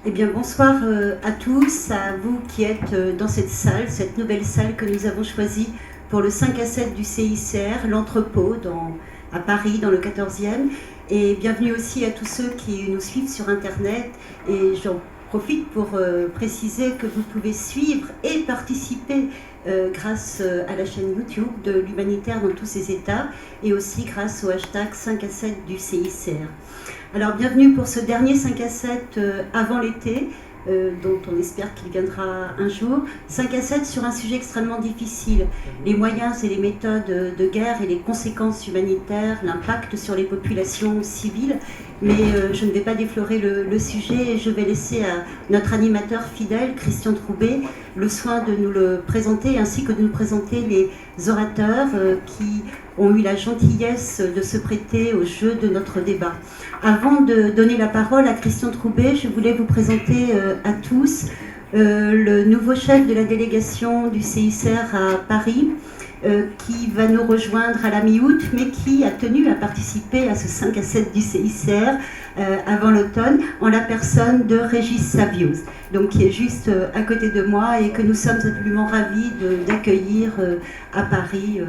Eh bien, bonsoir à tous, à vous qui êtes dans cette salle, cette nouvelle salle que nous avons choisie pour le 5 à 7 du CICR, l'entrepôt à Paris, dans le 14e. Et bienvenue aussi à tous ceux qui nous suivent sur Internet. Et j'en profite pour préciser que vous pouvez suivre et participer grâce à la chaîne YouTube de l'Humanitaire dans tous ses états et aussi grâce au hashtag 5 à 7 du CICR. Alors bienvenue pour ce dernier 5 à 7 avant l'été, dont on espère qu'il viendra un jour. 5 à 7 sur un sujet extrêmement difficile, les moyens et les méthodes de guerre et les conséquences humanitaires, l'impact sur les populations civiles. Mais je ne vais pas déflorer le sujet et je vais laisser à notre animateur fidèle, Christian Troubet, le soin de nous le présenter ainsi que de nous présenter les orateurs qui ont eu la gentillesse de se prêter au jeu de notre débat. Avant de donner la parole à Christian Troubet, je voulais vous présenter à tous le nouveau chef de la délégation du CICR à Paris, qui va nous rejoindre à la mi-août, mais qui a tenu à participer à ce 5 à 7 du CICR avant l'automne, en la personne de Régis Savioz, donc qui est juste à côté de moi et que nous sommes absolument ravis d'accueillir à Paris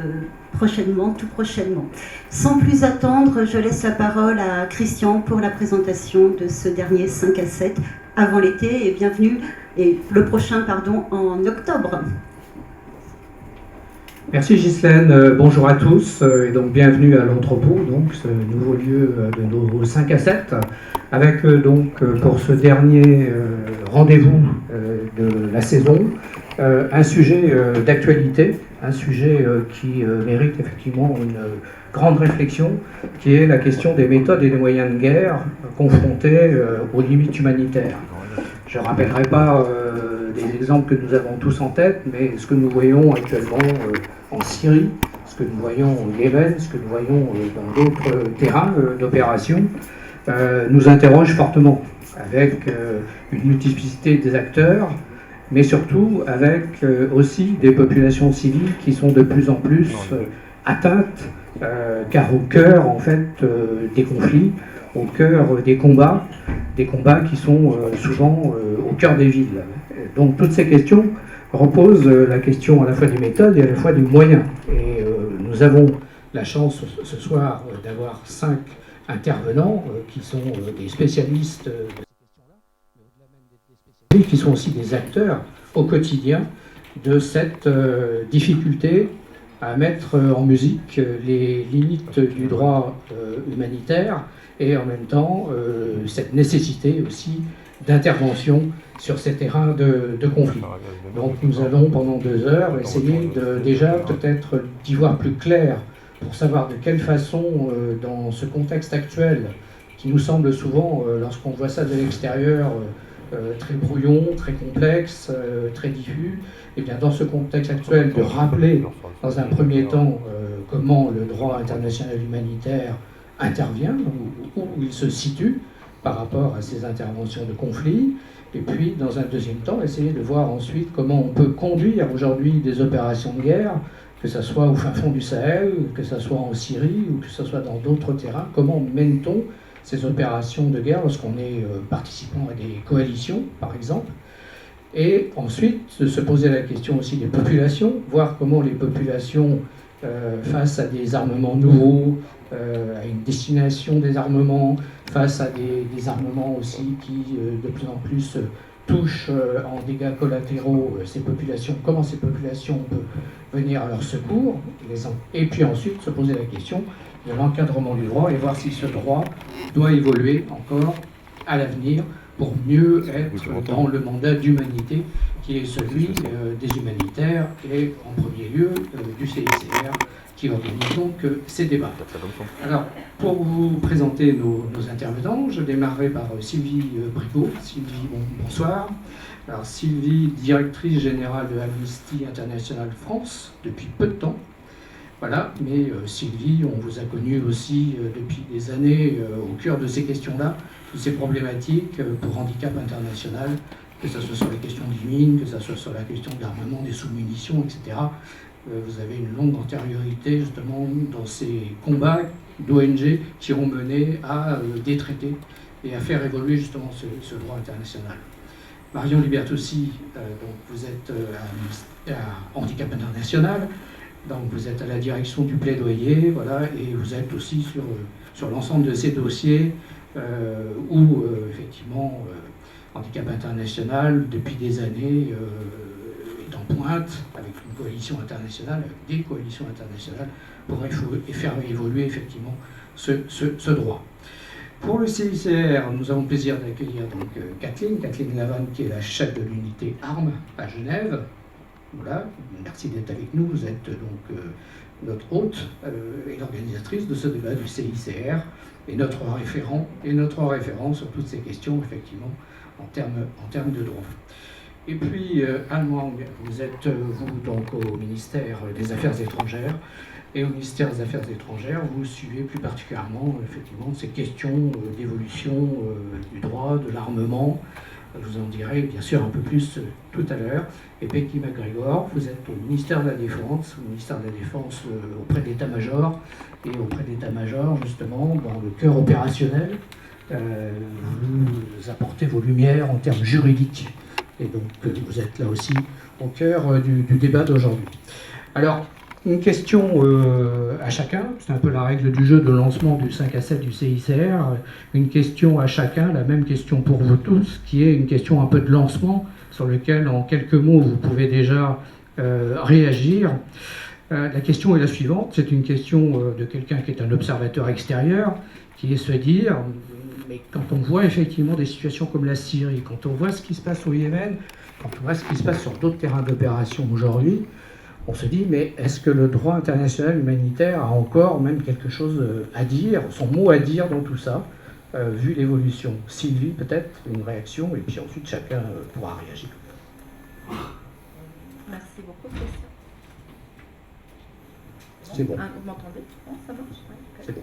tout prochainement. Sans plus attendre, je laisse la parole à Christian pour la présentation de ce dernier 5 à 7 avant l'été et bienvenue, et le prochain, en octobre. Merci Ghislaine, bonjour à tous et donc bienvenue à l'entrepôt, donc ce nouveau lieu de nos 5 à 7, avec donc pour ce dernier rendez-vous de la saison, un sujet d'actualité, un sujet qui mérite effectivement une grande réflexion, qui est la question des méthodes et des moyens de guerre confrontés aux limites humanitaires. Je ne rappellerai pas des exemples que nous avons tous en tête, mais ce que nous voyons actuellement en Syrie, ce que nous voyons au Yémen, ce que nous voyons dans d'autres terrains d'opération, nous interroge fortement, avec une multiplicité des acteurs, mais surtout avec aussi des populations civiles qui sont de plus en plus atteintes, car au cœur en fait des conflits, au cœur des combats qui sont souvent au cœur des villes. Donc toutes ces questions reposent la question à la fois des méthodes et à la fois des moyens. Et nous avons la chance ce soir d'avoir 5 intervenants qui sont des spécialistes de ces questions-là, mais au-delà même des spécialistes, qui sont aussi des acteurs au quotidien de cette difficulté à mettre en musique les limites du droit humanitaire et en même temps cette nécessité aussi d'intervention sur ces terrains de conflit. Donc nous allons pendant 2 heures essayer déjà peut-être d'y voir plus clair pour savoir de quelle façon, dans ce contexte actuel, qui nous semble souvent, lorsqu'on voit ça de l'extérieur, très brouillon, très complexe, très diffus, et bien dans ce contexte actuel, de rappeler dans un premier temps comment le droit international humanitaire intervient, où il se situe par rapport à ces interventions de conflit, et puis dans un deuxième temps, essayer de voir ensuite comment on peut conduire aujourd'hui des opérations de guerre, que ce soit au fin fond du Sahel, que ce soit en Syrie, ou que ce soit dans d'autres terrains, comment mène-t-on ces opérations de guerre lorsqu'on est participant à des coalitions, par exemple, et ensuite se poser la question aussi des populations, voir comment les populations, face à des armements nouveaux, à une destination des armements, face à des armements aussi qui de plus en plus touchent en dégâts collatéraux ces populations, comment ces populations peuvent venir à leur secours, et puis ensuite se poser la question de l'encadrement du droit et voir si ce droit doit évoluer encore à l'avenir pour mieux être dans le mandat d'humanité qui est celui des humanitaires et en premier lieu du CICR qui organise donc ces débats. Alors, pour vous présenter nos intervenants, je démarrerai par Sylvie Brigaud. Sylvie, bonsoir. Alors, Sylvie, directrice générale de Amnesty International France depuis peu de temps. Voilà, mais Sylvie, on vous a connu aussi depuis des années au cœur de ces questions-là, de ces problématiques pour handicap international, que ce soit sur les questions des mines, que ce soit sur la question de l'armement, des sous-munitions, etc. Vous avez une longue antériorité justement dans ces combats d'ONG qui ont mené à des traités et à faire évoluer justement ce droit international. Marion Libertoussi, donc vous êtes à Handicap International, donc vous êtes à la direction du plaidoyer, voilà, et vous êtes aussi sur l'ensemble de ces dossiers où effectivement Handicap International depuis des années est en pointe avec une coalition internationale, avec des coalitions internationales pour faire évoluer effectivement ce droit. Pour le CICR, nous avons le plaisir d'accueillir donc Kathleen Lavanne, qui est la chef de l'unité Armes à Genève. Voilà, merci d'être avec nous. Vous êtes donc notre hôte et l'organisatrice de ce débat du CICR et notre référent sur toutes ces questions, effectivement, en termes de droit. Et puis, Anne Wang, vous êtes, vous, donc, au ministère des Affaires étrangères. Et au ministère des Affaires étrangères, vous suivez plus particulièrement, effectivement, ces questions d'évolution du droit, de l'armement. Je vous en dirai bien sûr un peu plus tout à l'heure. Et Becky McGregor, vous êtes au ministère de la Défense, auprès de l'état-major, et auprès de l'état-major, justement, dans le cœur opérationnel, vous apportez vos lumières en termes juridiques. Et donc, vous êtes là aussi au cœur du débat d'aujourd'hui. Alors, une question à chacun, c'est un peu la règle du jeu de lancement du 5 à 7 du CICR, une question à chacun, la même question pour vous tous, qui est une question un peu de lancement, sur lequel en quelques mots vous pouvez déjà réagir. La question est la suivante, c'est une question de quelqu'un qui est un observateur extérieur, qui est se dire, mais quand on voit effectivement des situations comme la Syrie, quand on voit ce qui se passe au Yémen, quand on voit ce qui se passe sur d'autres terrains d'opération aujourd'hui, on se dit, mais est-ce que le droit international humanitaire a encore même quelque chose à dire, son mot à dire dans tout ça, vu l'évolution? Sylvie, peut-être, une réaction, et puis ensuite chacun pourra réagir. Merci beaucoup, Christian. C'est bon. Vous m'entendez? Ça marche? Ouais, okay. C'est bon.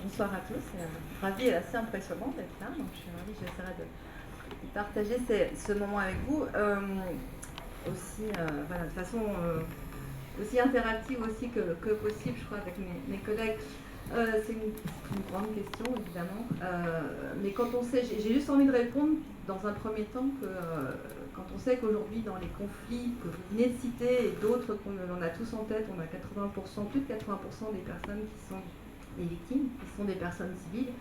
Bonsoir à tous. Ravie et assez impressionnant d'être là. Donc, je suis ravie, j'essaierai de partager ce moment avec vous. Aussi, voilà, de façon aussi interactive aussi que possible, je crois, avec mes collègues. C'est une grande question, évidemment. Mais quand on sait, j'ai juste envie de répondre dans un premier temps que quand on sait qu'aujourd'hui, dans les conflits que vous venez de citer et d'autres qu'on a tous en tête, on a 80%, plus de 80% des personnes qui sont des victimes, qui sont des personnes civiles.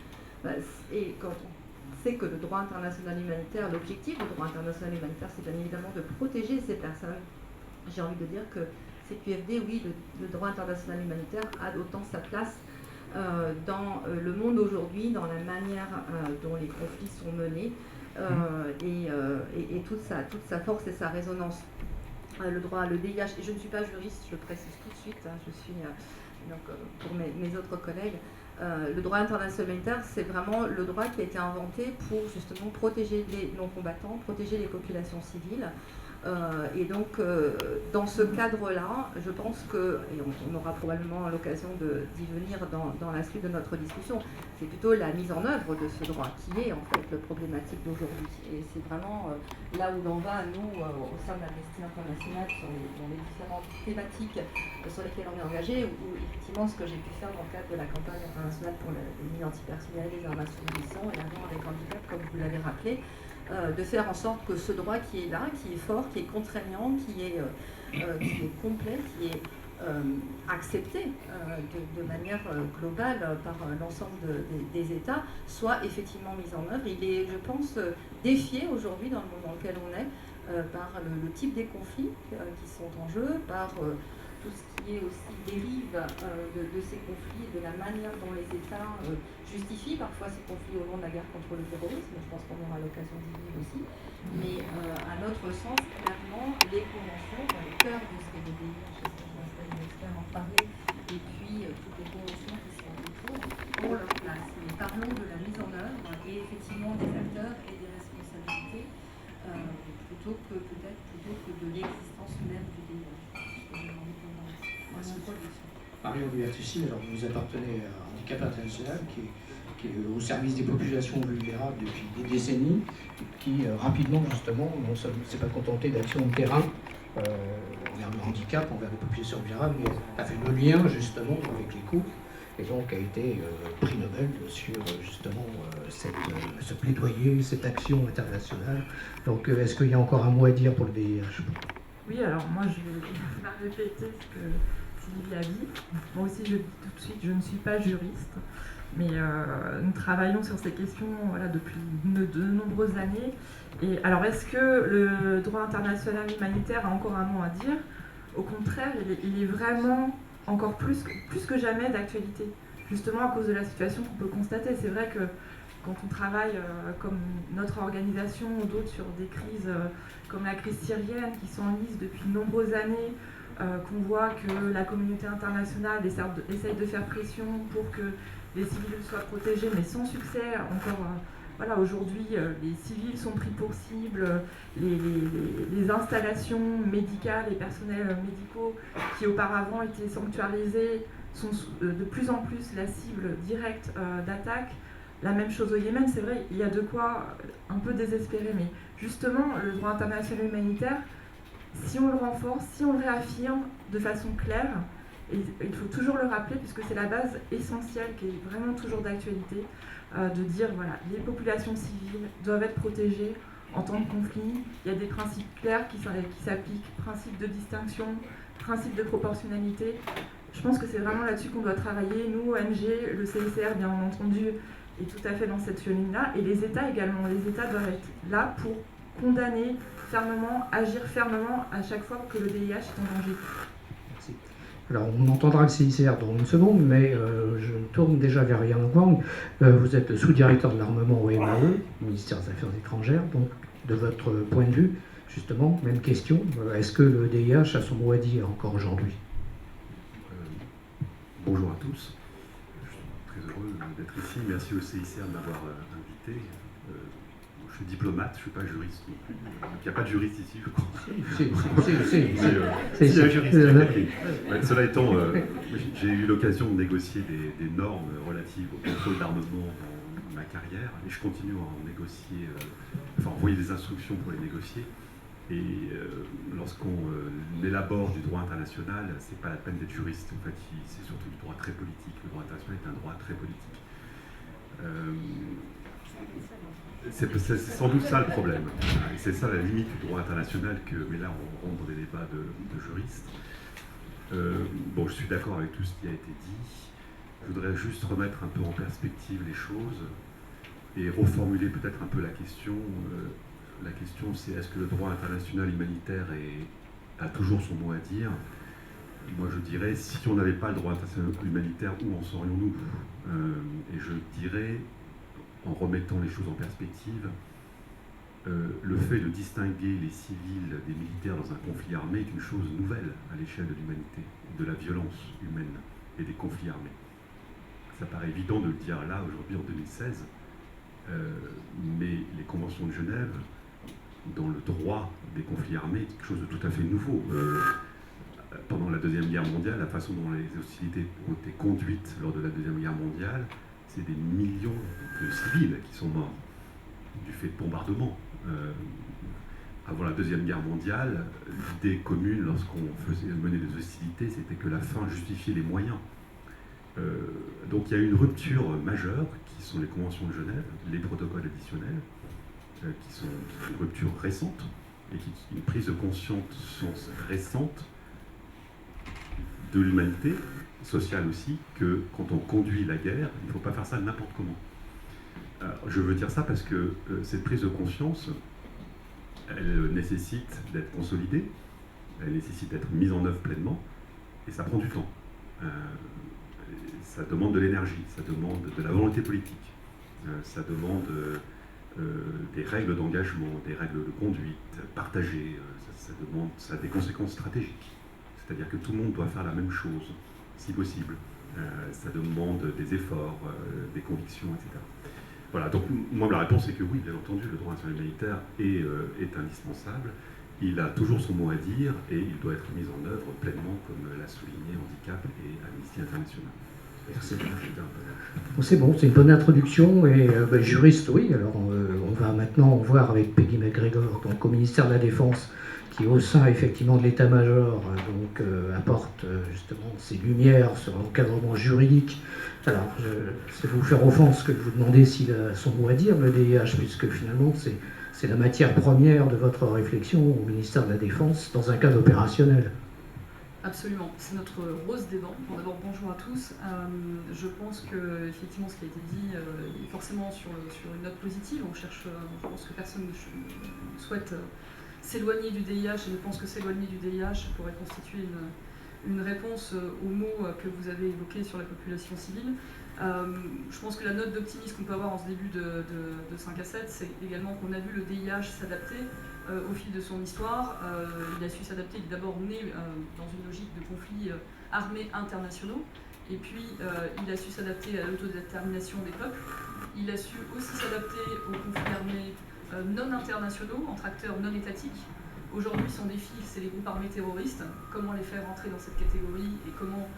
Et quand on sait que le droit international humanitaire, l'objectif du droit international humanitaire, c'est bien évidemment de protéger ces personnes. J'ai envie de dire que CQFD, oui, le droit international humanitaire a autant sa place dans le monde aujourd'hui, dans la manière dont les conflits sont menés et toute sa force et sa résonance. Le droit, le DIH, et je ne suis pas juriste, je le précise tout de suite, je suis, donc, pour mes autres collègues, le droit international humanitaire, c'est vraiment le droit qui a été inventé pour justement protéger les non-combattants, protéger les populations civiles. Et donc, dans ce cadre-là, je pense que, et on aura probablement l'occasion d'y venir dans la suite de notre discussion, c'est plutôt la mise en œuvre de ce droit qui est en fait le problématique d'aujourd'hui. Et c'est vraiment là où l'on va, nous, au sein de l'Amnesty International, dans les différentes thématiques sur lesquelles on est engagé, ou effectivement ce que j'ai pu faire dans le cadre de la campagne internationale pour les mines antipersonnelles, les armes à sous-munitions et la mort avec handicap, comme vous l'avez rappelé, de faire en sorte que ce droit qui est là, qui est fort, qui est contraignant, qui est complet, qui est accepté de manière globale par l'ensemble des États, soit effectivement mis en œuvre. Il est, je pense, défié aujourd'hui dans le monde dans lequel on est par le type des conflits qui sont en jeu, par tout ce qui est aussi dérive de ces conflits, de la manière dont les États justifient parfois ces conflits au nom de la guerre contre le terrorisme. Je pense qu'on aura l'occasion d'y venir aussi. Mais à notre sens, clairement, les conventions, dans le cœur de ce qu'est le DIH, j'espère en parler, et puis toutes les conventions qui sont autour, ont leur place. Mais parlons de la mise en œuvre et effectivement des acteurs et des responsabilités, plutôt que de l'existence même du DIH. Marion Libertoussi, alors vous appartenez à Handicap International, qui est au service des populations vulnérables depuis des décennies, qui rapidement, justement, ne s'est pas contenté d'actions de terrain envers le handicap, envers les populations vulnérables, mais a fait le lien, justement, avec les couples, et donc a été prix Nobel sur, justement, cette ce plaidoyer, cette action internationale. Donc est-ce qu'il y a encore un mot à dire pour le VIH? Oui, alors moi je vais répéter ce que Sylvie a dit. Moi aussi je dis tout de suite, je ne suis pas juriste, mais nous travaillons sur ces questions depuis de nombreuses années. Et alors est-ce que le droit international humanitaire a encore un mot à dire? Au contraire, il est vraiment encore plus que jamais d'actualité, justement à cause de la situation qu'on peut constater. C'est vrai que quand on travaille comme notre organisation ou d'autres sur des crises comme la crise syrienne qui s'enlise depuis de nombreuses années, qu'on voit que la communauté internationale essaye de faire pression pour que les civils soient protégés, mais sans succès. Encore, aujourd'hui, les civils sont pris pour cible, les installations médicales et personnels médicaux qui auparavant étaient sanctuarisés sont de plus en plus la cible directe d'attaques. La même chose au Yémen, c'est vrai, il y a de quoi un peu désespérer, mais justement, le droit international humanitaire, si on le renforce, si on le réaffirme de façon claire, et il faut toujours le rappeler puisque c'est la base essentielle qui est vraiment toujours d'actualité, de dire voilà, les populations civiles doivent être protégées en temps de conflit. Il y a des principes clairs qui s'appliquent, principe de distinction, principe de proportionnalité. Je pense que c'est vraiment là-dessus qu'on doit travailler. Nous, ONG, le CICR, bien entendu, est tout à fait dans cette ligne-là. Et les États également. Les États doivent être là pour condamner fermement, agir fermement à chaque fois que le VIH est en danger. Merci. Alors, on entendra le CICR dans une seconde, mais je me tourne déjà vers Yang Wang. Vous êtes sous-directeur de l'armement au MAE, ministère des Affaires étrangères. Donc, de votre point de vue, justement, même question, est-ce que le VIH a son mot à dire encore aujourd'hui? Bonjour à tous. Je suis très heureux d'être ici. Merci au CICR de m'avoir invité. Je suis diplomate, je ne suis pas juriste non plus. Donc il n'y a pas de juriste ici, je crois. C'est un juriste. Cela étant, j'ai eu l'occasion de négocier des normes relatives au contrôle d'armement dans ma carrière et je continue à en négocier, envoyer des instructions pour les négocier. Et lorsqu'on élabore du droit international, c'est pas la peine d'être juriste. En fait, c'est surtout du droit très politique. Le droit international est un droit très politique. C'est sans doute ça le problème. C'est ça la limite du droit international, mais là on rentre dans des débats de juristes. Je suis d'accord avec tout ce qui a été dit. Je voudrais juste remettre un peu en perspective les choses et reformuler peut-être un peu la question. La question c'est est-ce que le droit international humanitaire a toujours son mot à dire? Moi je dirais, si on n'avait pas le droit international humanitaire, où en serions-nous? Et je dirais, en remettant les choses en perspective, le fait de distinguer les civils des militaires dans un conflit armé est une chose nouvelle à l'échelle de l'humanité, de la violence humaine et des conflits armés. Ça paraît évident de le dire là, aujourd'hui, en 2016, mais les conventions de Genève, dans le droit des conflits armés, est quelque chose de tout à fait nouveau. Pendant la Deuxième Guerre mondiale, la façon dont les hostilités ont été conduites lors de la Deuxième Guerre mondiale, c'est des millions de civils qui sont morts du fait de bombardements. Avant la Deuxième Guerre mondiale, l'idée commune lorsqu'on menait des hostilités, c'était que la fin justifiait les moyens. Donc il y a une rupture majeure, qui sont les conventions de Genève, les protocoles additionnels, qui sont une rupture récente, et une prise de conscience récente de l'humanité, sociale aussi, que quand on conduit la guerre, il ne faut pas faire ça n'importe comment. Alors, je veux dire ça parce que cette prise de conscience, elle nécessite d'être consolidée, elle nécessite d'être mise en œuvre pleinement, et ça prend du temps. Ça demande de l'énergie, ça demande de la volonté politique, ça demande des règles d'engagement, des règles de conduite partagées, ça a des conséquences stratégiques. C'est-à-dire que tout le monde doit faire la même chose, si possible. Ça demande des efforts, des convictions, etc. Voilà, donc moi la réponse est que oui, bien entendu, le droit international humanitaire est indispensable. Il a toujours son mot à dire et il doit être mis en œuvre pleinement, comme l'a souligné Handicap et Amnesty International. C'est bon, c'est une bonne introduction. Et juriste, oui. Alors, on va maintenant voir avec Peggy McGregor, donc au ministère de la Défense, qui au sein effectivement de l'état-major apporte justement ses lumières sur l'encadrement juridique. Alors, c'est vous faire offense que de vous demander s'il a son mot à dire, le DIH, puisque finalement c'est la matière première de votre réflexion au ministère de la Défense dans un cadre opérationnel. Absolument, c'est notre rose des dents. Bon, d'abord, bonjour à tous. Je pense que effectivement, ce qui a été dit est forcément sur une note positive. Je pense que personne ne souhaite s'éloigner du DIH, et je pense que s'éloigner du DIH pourrait constituer une réponse aux mots que vous avez évoqués sur la population civile. Je pense que la note d'optimisme qu'on peut avoir en ce début de 5 à 7, c'est également qu'on a vu le DIH s'adapter au fil de son histoire. Il a su s'adapter, il est d'abord né dans une logique de conflits armés internationaux, et puis il a su s'adapter à l'autodétermination des peuples. Il a su aussi s'adapter aux conflits armés non internationaux, entre acteurs non étatiques. Aujourd'hui, son défi, c'est les groupes armés terroristes, comment les faire entrer dans cette catégorie et comment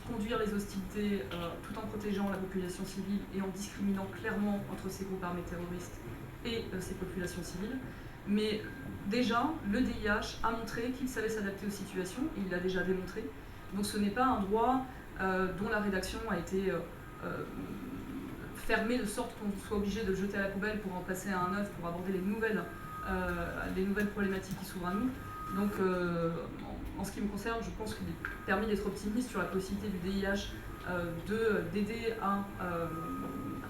conduire les hostilités tout en protégeant la population civile et en discriminant clairement entre ces groupes armés terroristes et ces populations civiles. Mais déjà, le DIH a montré qu'il savait s'adapter aux situations, et il l'a déjà démontré. Donc ce n'est pas un droit dont la rédaction a été fermée de sorte qu'on soit obligé de le jeter à la poubelle pour en passer à un neuf, pour aborder les nouvelles problématiques qui s'ouvrent à nous. Donc en ce qui me concerne, je pense qu'il est permis d'être optimiste sur la possibilité du DIH d'aider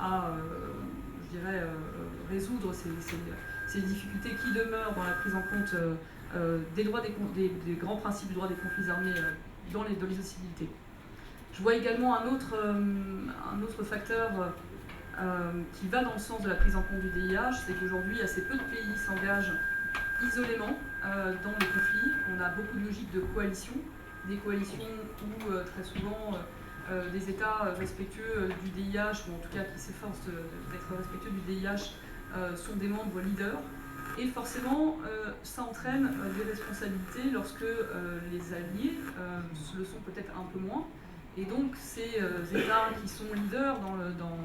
à résoudre ces difficultés qui demeurent dans la prise en compte des grands principes du droit des conflits armés dans les hostilités. Je vois également un autre facteur qui va dans le sens de la prise en compte du DIH, c'est qu'aujourd'hui, assez peu de pays s'engagent isolément dans les conflits. On a beaucoup de logiques de coalition, des coalitions où très souvent des États respectueux du DIH, ou en tout cas qui s'efforcent d'être respectueux du DIH, sont des membres leaders. Et forcément, ça entraîne des responsabilités lorsque les alliés le sont peut-être un peu moins. Et donc, ces États qui sont leaders dans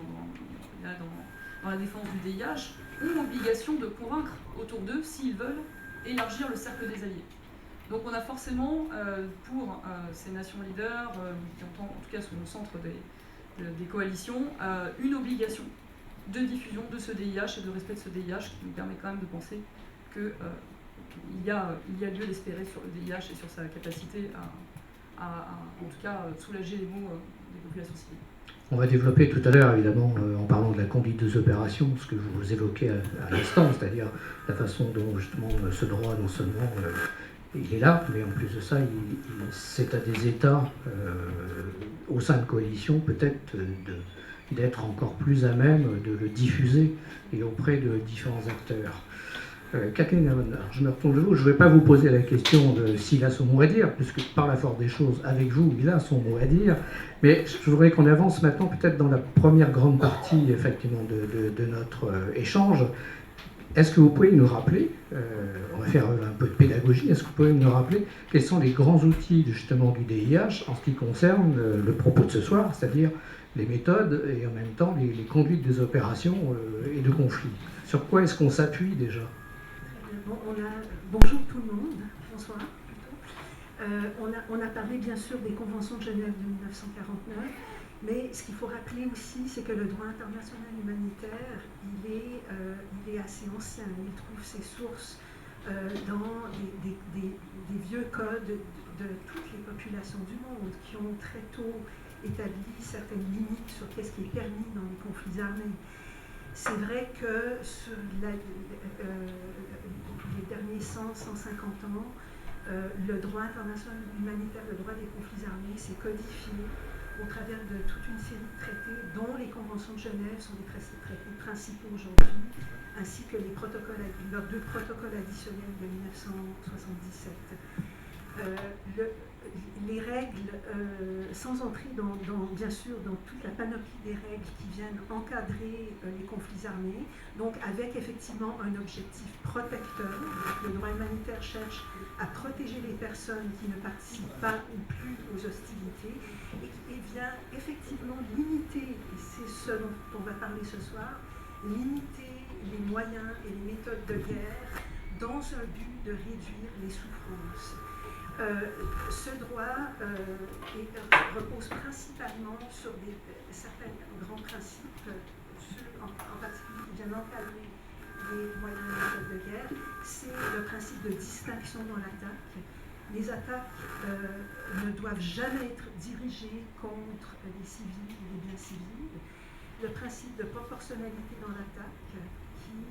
la défense du DIH ont l'obligation de convaincre autour d'eux, s'ils veulent, élargir le cercle des alliés. Donc on a forcément, pour ces nations leaders, qui en tout cas sont au centre des coalitions, une obligation de diffusion de ce DIH et de respect de ce DIH, qui nous permet quand même de penser qu'il y a lieu d'espérer sur le DIH et sur sa capacité à en tout cas, soulager les maux des populations civiles. On va développer tout à l'heure, évidemment, en parlant de la conduite des opérations, ce que vous évoquez à l'instant, c'est-à-dire la façon dont, justement, ce droit, non seulement il est là, mais en plus de ça, c'est à des États, au sein de coalitions, peut-être d'être encore plus à même de le diffuser et auprès de différents acteurs. Catherine, je me retourne de vous. Je ne vais pas vous poser la question de s'il a son mot à dire, puisque par la force des choses, avec vous, il a son mot à dire. Mais je voudrais qu'on avance maintenant peut-être dans la première grande partie, effectivement, de notre échange. Est-ce que vous pouvez nous rappeler, on va faire un peu de pédagogie, est-ce que vous pouvez nous rappeler quels sont les grands outils justement du DIH en ce qui concerne le propos de ce soir, c'est-à-dire les méthodes et en même temps les conduites des opérations et de conflits. Sur quoi est-ce qu'on s'appuie déjà ? Bon, bonjour tout le monde, bonsoir plutôt. On a parlé bien sûr des conventions de Genève de 1949, mais ce qu'il faut rappeler aussi, c'est que le droit international humanitaire, il est assez ancien. Il trouve ses sources dans des vieux codes de toutes les populations du monde qui ont très tôt établi certaines limites sur qu'est-ce qui est permis dans les conflits armés. C'est vrai que sur les derniers 100-150 ans, le droit international humanitaire, le droit des conflits armés s'est codifié au travers de toute une série de traités dont les conventions de Genève sont des traités principaux aujourd'hui, ainsi que leurs 2 protocoles additionnels de 1977. Les règles, sans entrer bien sûr dans toute la panoplie des règles qui viennent encadrer les conflits armés, donc avec effectivement un objectif protecteur. Le droit humanitaire cherche à protéger les personnes qui ne participent pas ou plus aux hostilités et vient effectivement limiter, et c'est ce dont on va parler ce soir, limiter les moyens et les méthodes de guerre dans un but de réduire les souffrances. Ce droit repose principalement sur certains grands principes, en particulier qui viennent encadrer les moyens et méthodes de guerre. C'est le principe de distinction dans l'attaque. Les attaques ne doivent jamais être dirigées contre les civils ou les biens civils. Le principe de proportionnalité dans l'attaque qui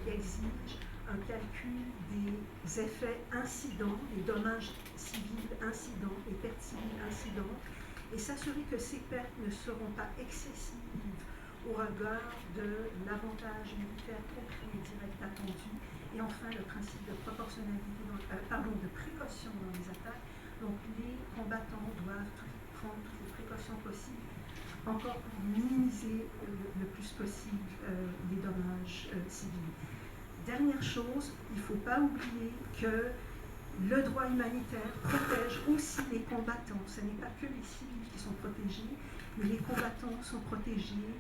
exige un calcul des effets incidents, des dommages civils incidents et pertes civiles incidentes, et s'assurer que ces pertes ne seront pas excessives au regard de l'avantage militaire concret et direct attendu. Et enfin, le principe de proportionnalité, de précaution dans les attaques. Donc, les combattants doivent prendre toutes les précautions possibles, encore pour minimiser le plus possible les dommages civils. Dernière chose, il ne faut pas oublier que le droit humanitaire protège aussi les combattants. Ce n'est pas que les civils qui sont protégés, mais les combattants sont protégés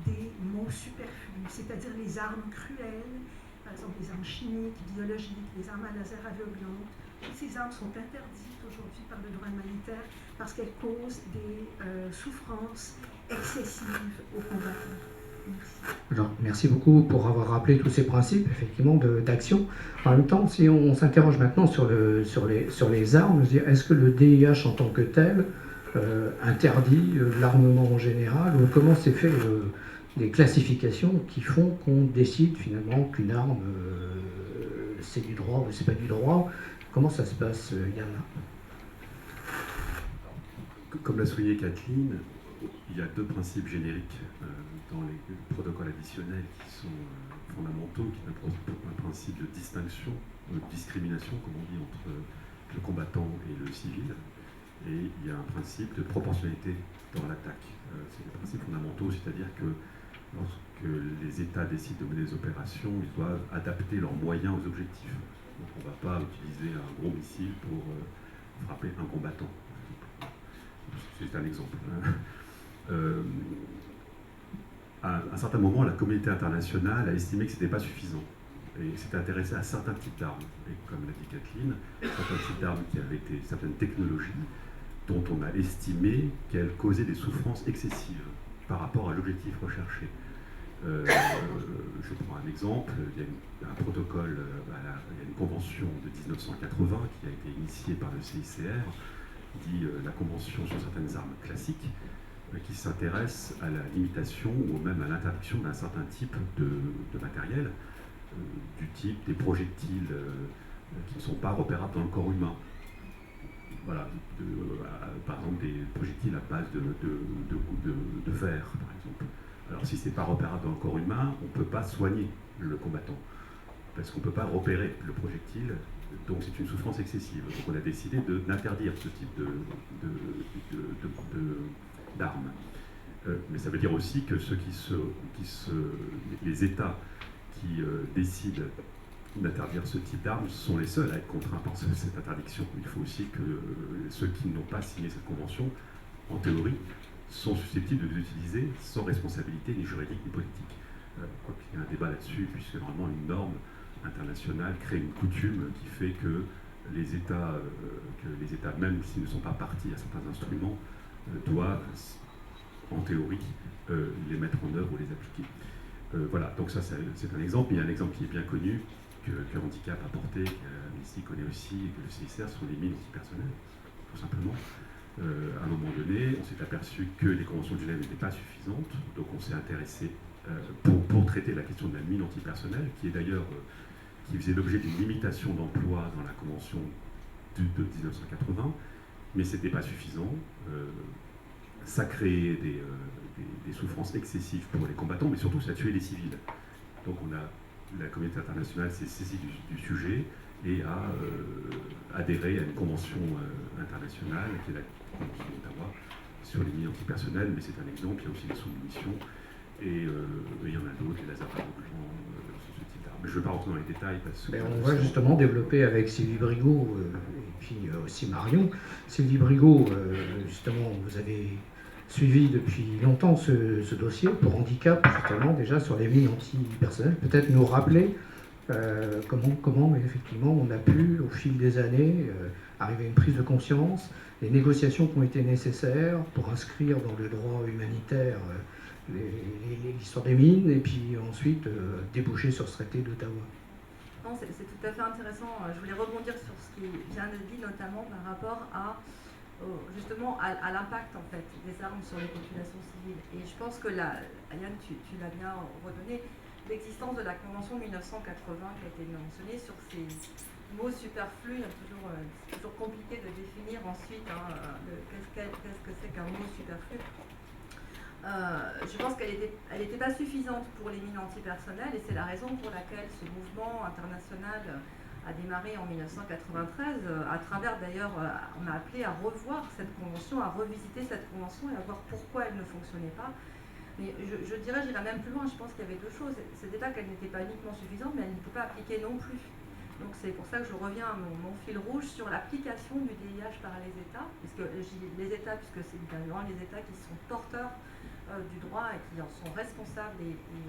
des maux superflus, c'est-à-dire les armes cruelles, par exemple les armes chimiques, biologiques, les armes à laser aveuglantes. Toutes ces armes sont interdites aujourd'hui par le droit humanitaire parce qu'elles causent des souffrances excessives aux combattants. Merci. Alors, merci beaucoup pour avoir rappelé tous ces principes, effectivement, d'action. En même temps, si on s'interroge maintenant sur les armes, est-ce que le DIH en tant que tel interdit l'armement en général, ou comment c'est fait les classifications qui font qu'on décide finalement qu'une arme c'est du droit ou c'est pas du droit? Comment ça se passe, Yann? Comme l'a souligné Kathleen, il y a deux principes génériques dans les protocoles additionnels qui sont fondamentaux, qui est un principe de distinction, de discrimination, comme on dit, entre le combattant et le civil. Et il y a un principe de proportionnalité dans l'attaque. C'est des principes fondamentaux, c'est-à-dire que lorsque les États décident de mener des opérations, ils doivent adapter leurs moyens aux objectifs. Donc on ne va pas utiliser un gros missile pour frapper un combattant. C'est un exemple. À un certain moment, la communauté internationale a estimé que ce n'était pas suffisant et s'était intéressée à certains types d'armes. Et comme l'a dit Kathleen, certains types d'armes qui avaient été certaines technologies dont on a estimé qu'elles causaient des souffrances excessives par rapport à l'objectif recherché. Je prends un exemple, il y a un protocole, il y a une convention de 1980 qui a été initiée par le CICR, dit la convention sur certaines armes classiques, qui s'intéresse à la limitation ou même à l'interdiction d'un certain type de matériel, du type des projectiles qui ne sont pas repérables dans le corps humain. Voilà, par exemple des projectiles à base de verre, par exemple. Alors si ce n'est pas repérable dans le corps humain, on ne peut pas soigner le combattant, parce qu'on ne peut pas repérer le projectile, donc c'est une souffrance excessive. Donc on a décidé d'interdire ce type d'armes. Mais ça veut dire aussi que les États qui décident d'interdire ce type d'armes sont les seuls à être contraints par cette interdiction. Il faut aussi que ceux qui n'ont pas signé cette convention, en théorie, sont susceptibles de l'utiliser sans responsabilité ni juridique ni politique. Quoi qu'il y ait un débat là-dessus, puisque normalement une norme internationale crée une coutume qui fait que les États, même s'ils ne sont pas partis à certains instruments, doivent, en théorie, les mettre en œuvre ou les appliquer. Voilà, donc ça c'est un exemple. Il y a un exemple qui est bien connu, que Handicap a porté, qu'Amnesty connaît aussi, et que le CICR, sont les mines antipersonnelles, tout simplement. À un moment donné, on s'est aperçu que les conventions de Genève n'étaient pas suffisantes, donc on s'est intéressé pour traiter la question de la mine antipersonnelle, qui est d'ailleurs qui faisait l'objet d'une limitation d'emploi dans la convention de 1980, mais ce n'était pas suffisant. Ça créait des souffrances excessives pour les combattants, mais surtout ça tuait les civils. Donc la communauté internationale s'est saisie du sujet et a adhéré à une convention internationale, qui est la convention d'Ottawa, sur les mines antipersonnelles, mais c'est un exemple. Il y a aussi les sous-munitions, et il y en a d'autres, les lasers aveuglantes, ce type d'armes. Mais je ne vais pas rentrer dans les détails. Parce que on va justement développer avec Sylvie Brigaud, et puis aussi Marion. Sylvie Brigaud, justement, vous avez suivi depuis longtemps ce dossier pour Handicap, justement, déjà sur les mines antipersonnelles. Peut-être nous rappeler comment effectivement on a pu, au fil des années, arriver à une prise de conscience, les négociations qui ont été nécessaires pour inscrire dans le droit humanitaire l'histoire des mines, et puis ensuite déboucher sur ce traité d'Ottawa. Non, c'est tout à fait intéressant. Je voulais rebondir sur ce qui vient d'être dit, notamment par rapport à justement à l'impact en fait des armes sur les populations civiles. Et je pense que là, Ayane, tu l'as bien redonné, l'existence de la Convention de 1980 qui a été mentionnée sur ces mots superflus, c'est toujours compliqué de définir ensuite qu'est-ce que c'est qu'un mot superflu. Je pense qu'elle n'était pas suffisante pour les mines antipersonnelles et c'est la raison pour laquelle ce mouvement international a démarré en 1993, à travers d'ailleurs, on a appelé à revoir cette convention, à revisiter cette convention et à voir pourquoi elle ne fonctionnait pas. Mais je dirais, j'irais même plus loin, je pense qu'il y avait deux choses. C'était pas qu'elle n'était pas uniquement suffisante, mais elle ne peut pas appliquer non plus. Donc c'est pour ça que je reviens à mon fil rouge sur l'application du DIH par les États, puisque les États, puisque c'est évidemment les États qui sont porteurs du droit et qui en sont responsables et qui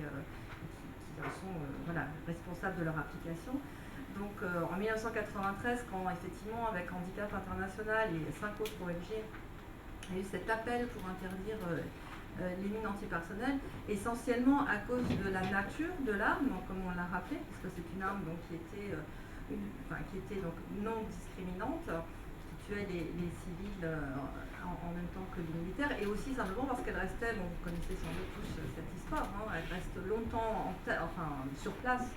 en sont responsables de leur application. Donc en 1993, quand effectivement avec Handicap International et 5 autres ONG, il y a eu cet appel pour interdire les mines antipersonnelles, essentiellement à cause de la nature de l'arme, comme on l'a rappelé, parce que c'est une arme donc, qui était donc, non discriminante, qui tuait les civils en même temps que les militaires, et aussi simplement parce qu'elle restait, bon, vous connaissez sans doute tous cette histoire, elle reste longtemps sur place,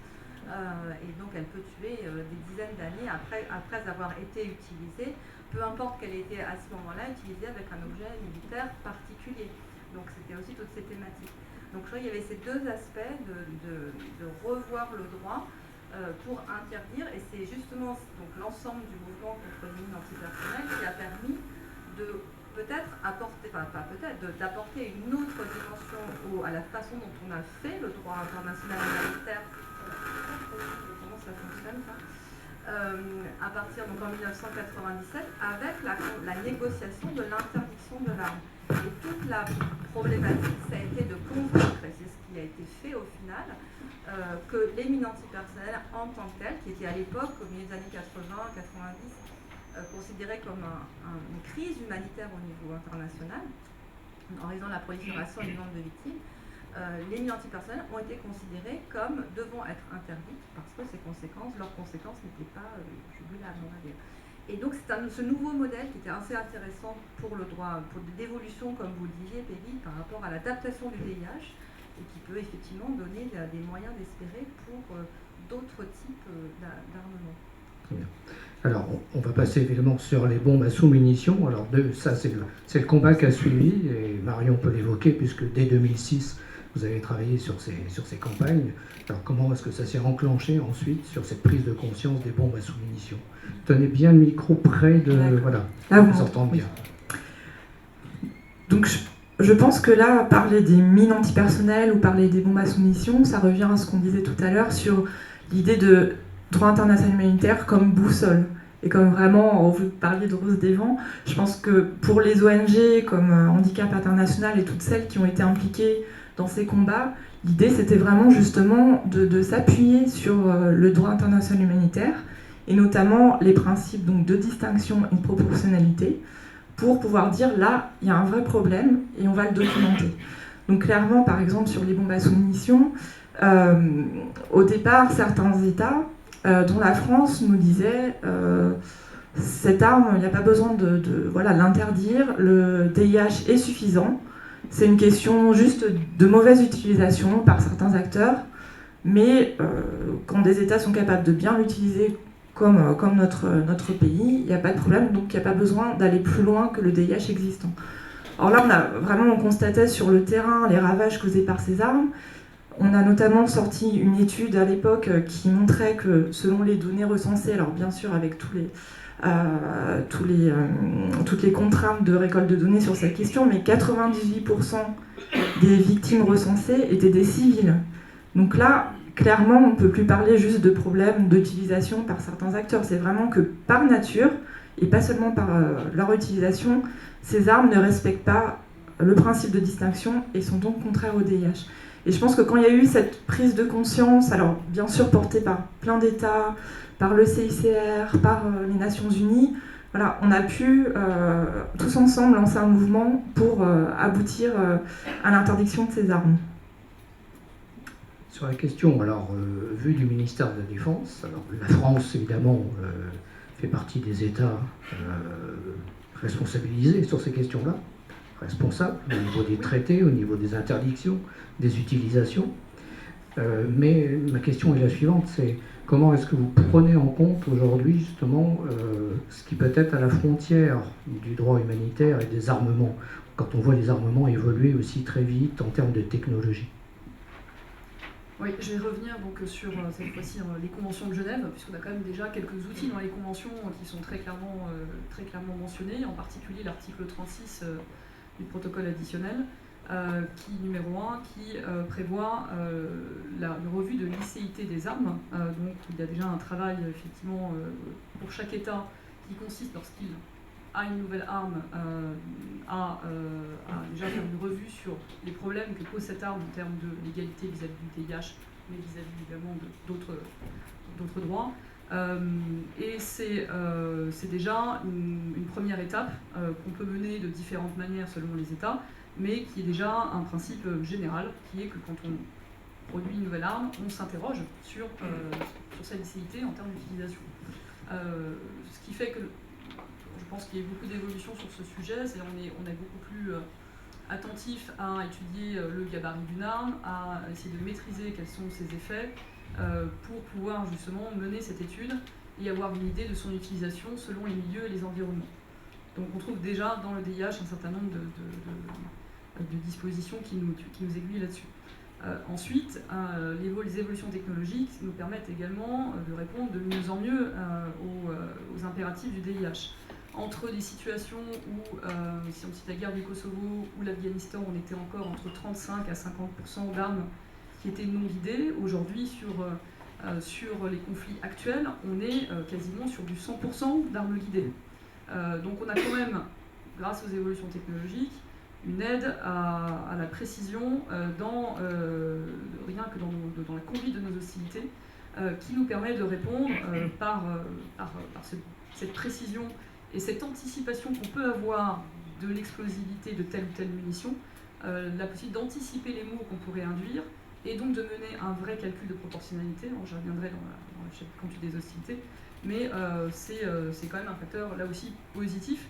et donc elle peut tuer des dizaines d'années après avoir été utilisée, peu importe qu'elle ait été à ce moment-là utilisée avec un objet militaire particulier. Donc c'était aussi toutes ces thématiques. Donc je crois qu'il y avait ces deux aspects de revoir le droit pour interdire, et c'est justement donc l'ensemble du mouvement contre les mines antipersonnelles qui a permis de peut-être d'apporter une autre dimension à la façon dont on a fait le droit international humanitaire. Comment ça fonctionne ça à partir donc en 1997 avec la négociation de l'interdiction de l'arme. Et toute la problématique, ça a été de convaincre, et c'est ce qui a été fait au final, que les mines antipersonnelles en tant que telles, qui étaient à l'époque, au milieu des années 80-90, considérées comme une crise humanitaire au niveau international, en raison de la prolifération et du nombre de victimes, les mines antipersonnelles ont été considérées comme devant être interdites parce que leurs conséquences n'étaient pas jugulables, on va dire. Et donc c'est ce nouveau modèle qui était assez intéressant pour le droit, pour d'évolution, comme vous le disiez, Peggy, par rapport à l'adaptation du VIH, et qui peut effectivement donner des moyens d'espérer pour d'autres types d'armements. Très bien. Alors, on va passer évidemment sur les bombes à sous-munitions. Alors, ça, c'est le combat qui a suivi, et Marion peut l'évoquer, puisque dès 2006, vous avez travaillé sur ces campagnes. Alors, comment est-ce que ça s'est enclenché ensuite sur cette prise de conscience des bombes à sous-munitions? Tenez bien le micro près de... Voilà, là, vous entendez bien. Donc, je pense que là, parler des mines antipersonnelles ou parler des bombes à sous-munitions, ça revient à ce qu'on disait tout à l'heure sur l'idée de droit international humanitaire comme boussole. Et comme vraiment, vous parliez de Rose des Vents, je pense que pour les ONG comme Handicap International et toutes celles qui ont été impliquées dans ces combats, l'idée c'était vraiment justement de s'appuyer sur le droit international humanitaire et notamment les principes donc, de distinction et de proportionnalité pour pouvoir dire là, il y a un vrai problème et on va le documenter. Donc clairement, par exemple, sur les bombes à sous-munitions, au départ, certains États, dont la France, nous disaient cette arme, il n'y a pas besoin de l'interdire, le DIH est suffisant. C'est une question juste de mauvaise utilisation par certains acteurs, mais quand des États sont capables de bien l'utiliser comme notre pays, il n'y a pas de problème, donc il n'y a pas besoin d'aller plus loin que le DIH existant. Alors là, on constatait sur le terrain les ravages causés par ces armes. On a notamment sorti une étude à l'époque qui montrait que selon les données recensées, alors bien sûr avec toutes les contraintes de récolte de données sur cette question, mais 98% des victimes recensées étaient des civils. Donc là, clairement, on ne peut plus parler juste de problèmes d'utilisation par certains acteurs. C'est vraiment que par nature, et pas seulement par leur utilisation, ces armes ne respectent pas le principe de distinction et sont donc contraires au DIH. Et je pense que quand il y a eu cette prise de conscience, alors bien sûr portée par plein d'États, par le CICR, par les Nations Unies, voilà, on a pu tous ensemble lancer un mouvement pour aboutir à l'interdiction de ces armes. Sur la question, alors, vue du ministère de la Défense, alors, la France, évidemment, fait partie des États responsabilisés sur ces questions-là, responsables au niveau des traités, au niveau des interdictions, des utilisations. Mais ma question est la suivante, c'est comment est-ce que vous prenez en compte aujourd'hui justement ce qui peut être à la frontière du droit humanitaire et des armements, quand on voit les armements évoluer aussi très vite en termes de technologie? Oui, je vais revenir donc sur cette fois-ci les conventions de Genève, puisqu'on a quand même déjà quelques outils dans les conventions qui sont très clairement mentionnés, en particulier l'article 36 du protocole additionnel, numéro 1, qui prévoit une revue de licéité des armes. Donc il y a déjà un travail effectivement pour chaque État qui consiste, lorsqu'il a une nouvelle arme, à déjà faire une revue sur les problèmes que pose cette arme en termes de légalité vis-à-vis du TIH, mais vis-à-vis également d'autres droits. Et c'est déjà une première étape qu'on peut mener de différentes manières selon les États, mais qui est déjà un principe général, qui est que quand on produit une nouvelle arme, on s'interroge sur sa licéité en termes d'utilisation. Ce qui fait que je pense qu'il y a eu beaucoup d'évolutions sur ce sujet, c'est-à-dire on est beaucoup plus attentif à étudier le gabarit d'une arme, à essayer de maîtriser quels sont ses effets, pour pouvoir justement mener cette étude et avoir une idée de son utilisation selon les milieux et les environnements. Donc on trouve déjà dans le DIH un certain nombre de dispositions qui nous aiguillent là-dessus. Ensuite, les évolutions technologiques nous permettent également de répondre de mieux en mieux aux impératifs du DIH. Entre des situations où, si on cite la guerre du Kosovo ou l'Afghanistan, on était encore entre 35 à 50% d'armes qui étaient non guidées. Aujourd'hui, sur les conflits actuels, on est quasiment sur du 100% d'armes guidées. Donc on a quand même, grâce aux évolutions technologiques, une aide à la précision rien que dans la conduite de nos hostilités, qui nous permet de répondre par cette précision et cette anticipation qu'on peut avoir de l'explosivité de telle ou telle munition, la possibilité d'anticiper les mots qu'on pourrait induire, et donc de mener un vrai calcul de proportionnalité. Alors, je reviendrai dans la conduite des hostilités, mais c'est quand même un facteur là aussi positif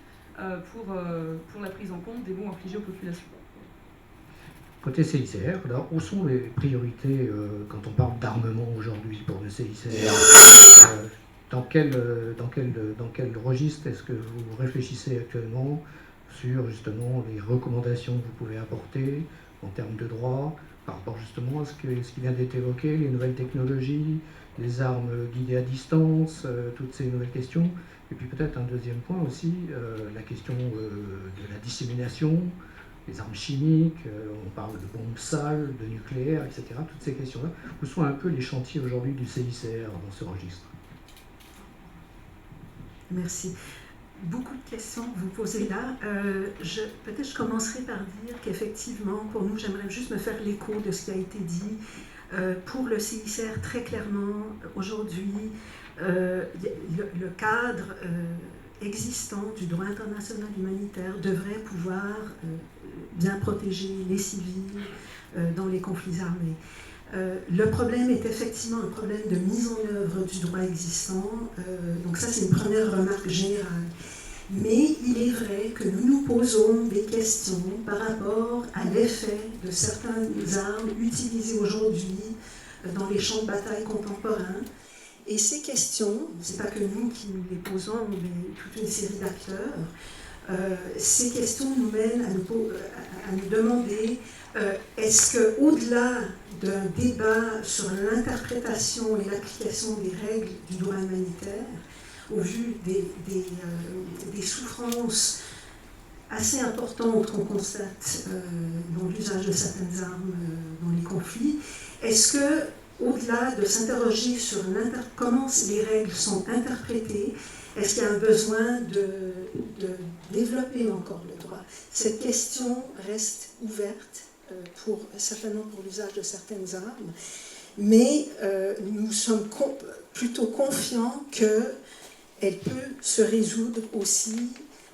pour la prise en compte des maux infligés aux populations. Côté CICR, alors, où sont les priorités quand on parle d'armement aujourd'hui pour le CICR? Dans quel registre est-ce que vous réfléchissez actuellement sur justement les recommandations que vous pouvez apporter en termes de droit par rapport justement à ce qui vient d'être évoqué, les nouvelles technologies, les armes guidées à distance, toutes ces nouvelles questions? Et puis peut-être un deuxième point aussi, la question de la dissémination, les armes chimiques, on parle de bombes sales, de nucléaire, etc. Toutes ces questions-là, où sont un peu les chantiers aujourd'hui du CICR dans ce registre? Merci. Beaucoup de questions que vous posez là. Peut-être je commencerai par dire qu'effectivement, pour nous, j'aimerais juste me faire l'écho de ce qui a été dit. Pour le CICR, très clairement, aujourd'hui, le cadre existant du droit international humanitaire devrait pouvoir bien protéger les civils dans les conflits armés. Le problème est effectivement un problème de mise en œuvre du droit existant, donc ça c'est une première remarque générale. Mais il est vrai que nous nous posons des questions par rapport à l'effet de certaines armes utilisées aujourd'hui dans les champs de bataille contemporains. Et ces questions, ce n'est pas que nous qui nous les posons, mais toute une série d'acteurs, ces questions nous mènent à nous demander est-ce qu'au-delà d'un débat sur l'interprétation et l'application des règles du droit humanitaire, au vu des souffrances assez importantes qu'on constate dans l'usage de certaines armes dans les conflits, est-ce que, au-delà de s'interroger sur comment les règles sont interprétées, est-ce qu'il y a un besoin de développer encore le droit? Cette question reste ouverte certainement pour l'usage de certaines armes, mais nous sommes plutôt confiants qu'elle peut se résoudre aussi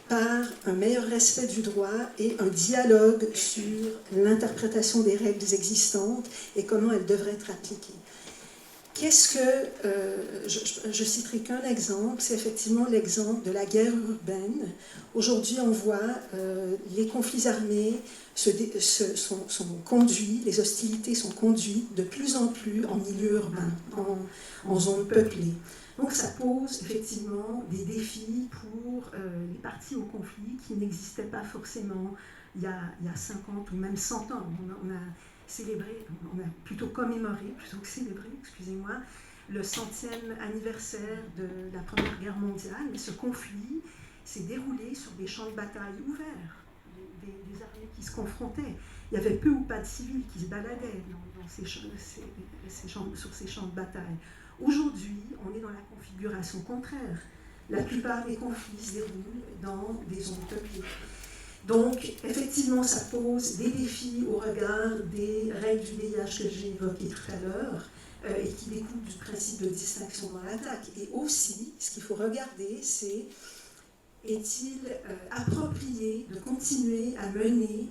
par un meilleur respect du droit et un dialogue sur l'interprétation des règles existantes et comment elles devraient être appliquées. Je citerai qu'un exemple, c'est effectivement l'exemple de la guerre urbaine. Aujourd'hui, on voit les conflits armés sont conduits, les hostilités sont conduites de plus en plus en milieu urbain, en zone peuplée. Donc ça pose effectivement des défis pour les parties au conflit qui n'existaient pas forcément il y a 50 ou même 100 ans. On a célébré, on a plutôt commémoré, plutôt que célébré, excusez-moi, le 100e anniversaire de la Première Guerre mondiale. Et ce conflit s'est déroulé sur des champs de bataille ouverts, des armées qui se confrontaient. Il y avait peu ou pas de civils qui se baladaient sur ces champs de bataille. Aujourd'hui, on est dans la configuration contraire. La plupart des conflits se déroulent dans des zones peuplées. Donc, effectivement, ça pose des défis au regard des règles du VIH que j'ai évoquées tout à l'heure et qui découlent du principe de distinction dans l'attaque. Et aussi, ce qu'il faut regarder, c'est est-il approprié de continuer à mener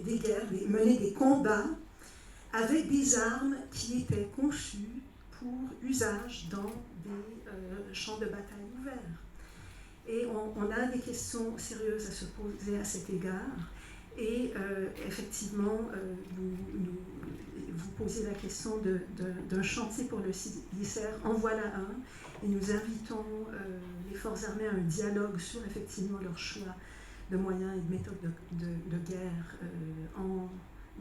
des guerres, mener des combats avec des armes qui étaient conçues pour usage dans des champs de bataille ouverts. Et on a des questions sérieuses à se poser à cet égard. Et effectivement, vous posez la question d'un chantier pour le CICR. En voilà un. Et nous invitons les forces armées à un dialogue sur effectivement leur choix de moyens et de méthodes de guerre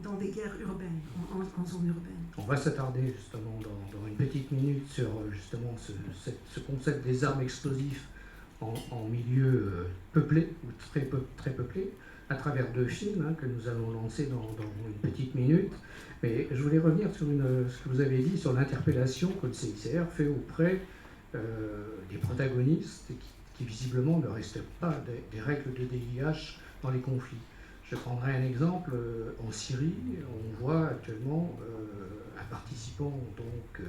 dans des guerres urbaines, en zone urbaine. On va s'attarder justement dans une petite minute sur justement ce concept des armes explosives en milieu peuplé, ou très peuplé, à travers 2 films que nous allons lancer dans une petite minute. Mais je voulais revenir sur ce que vous avez dit sur l'interpellation que le CICR fait auprès des protagonistes qui visiblement ne respectent pas des règles de DIH dans les conflits. Je prendrai un exemple. En Syrie, on voit actuellement un participant donc,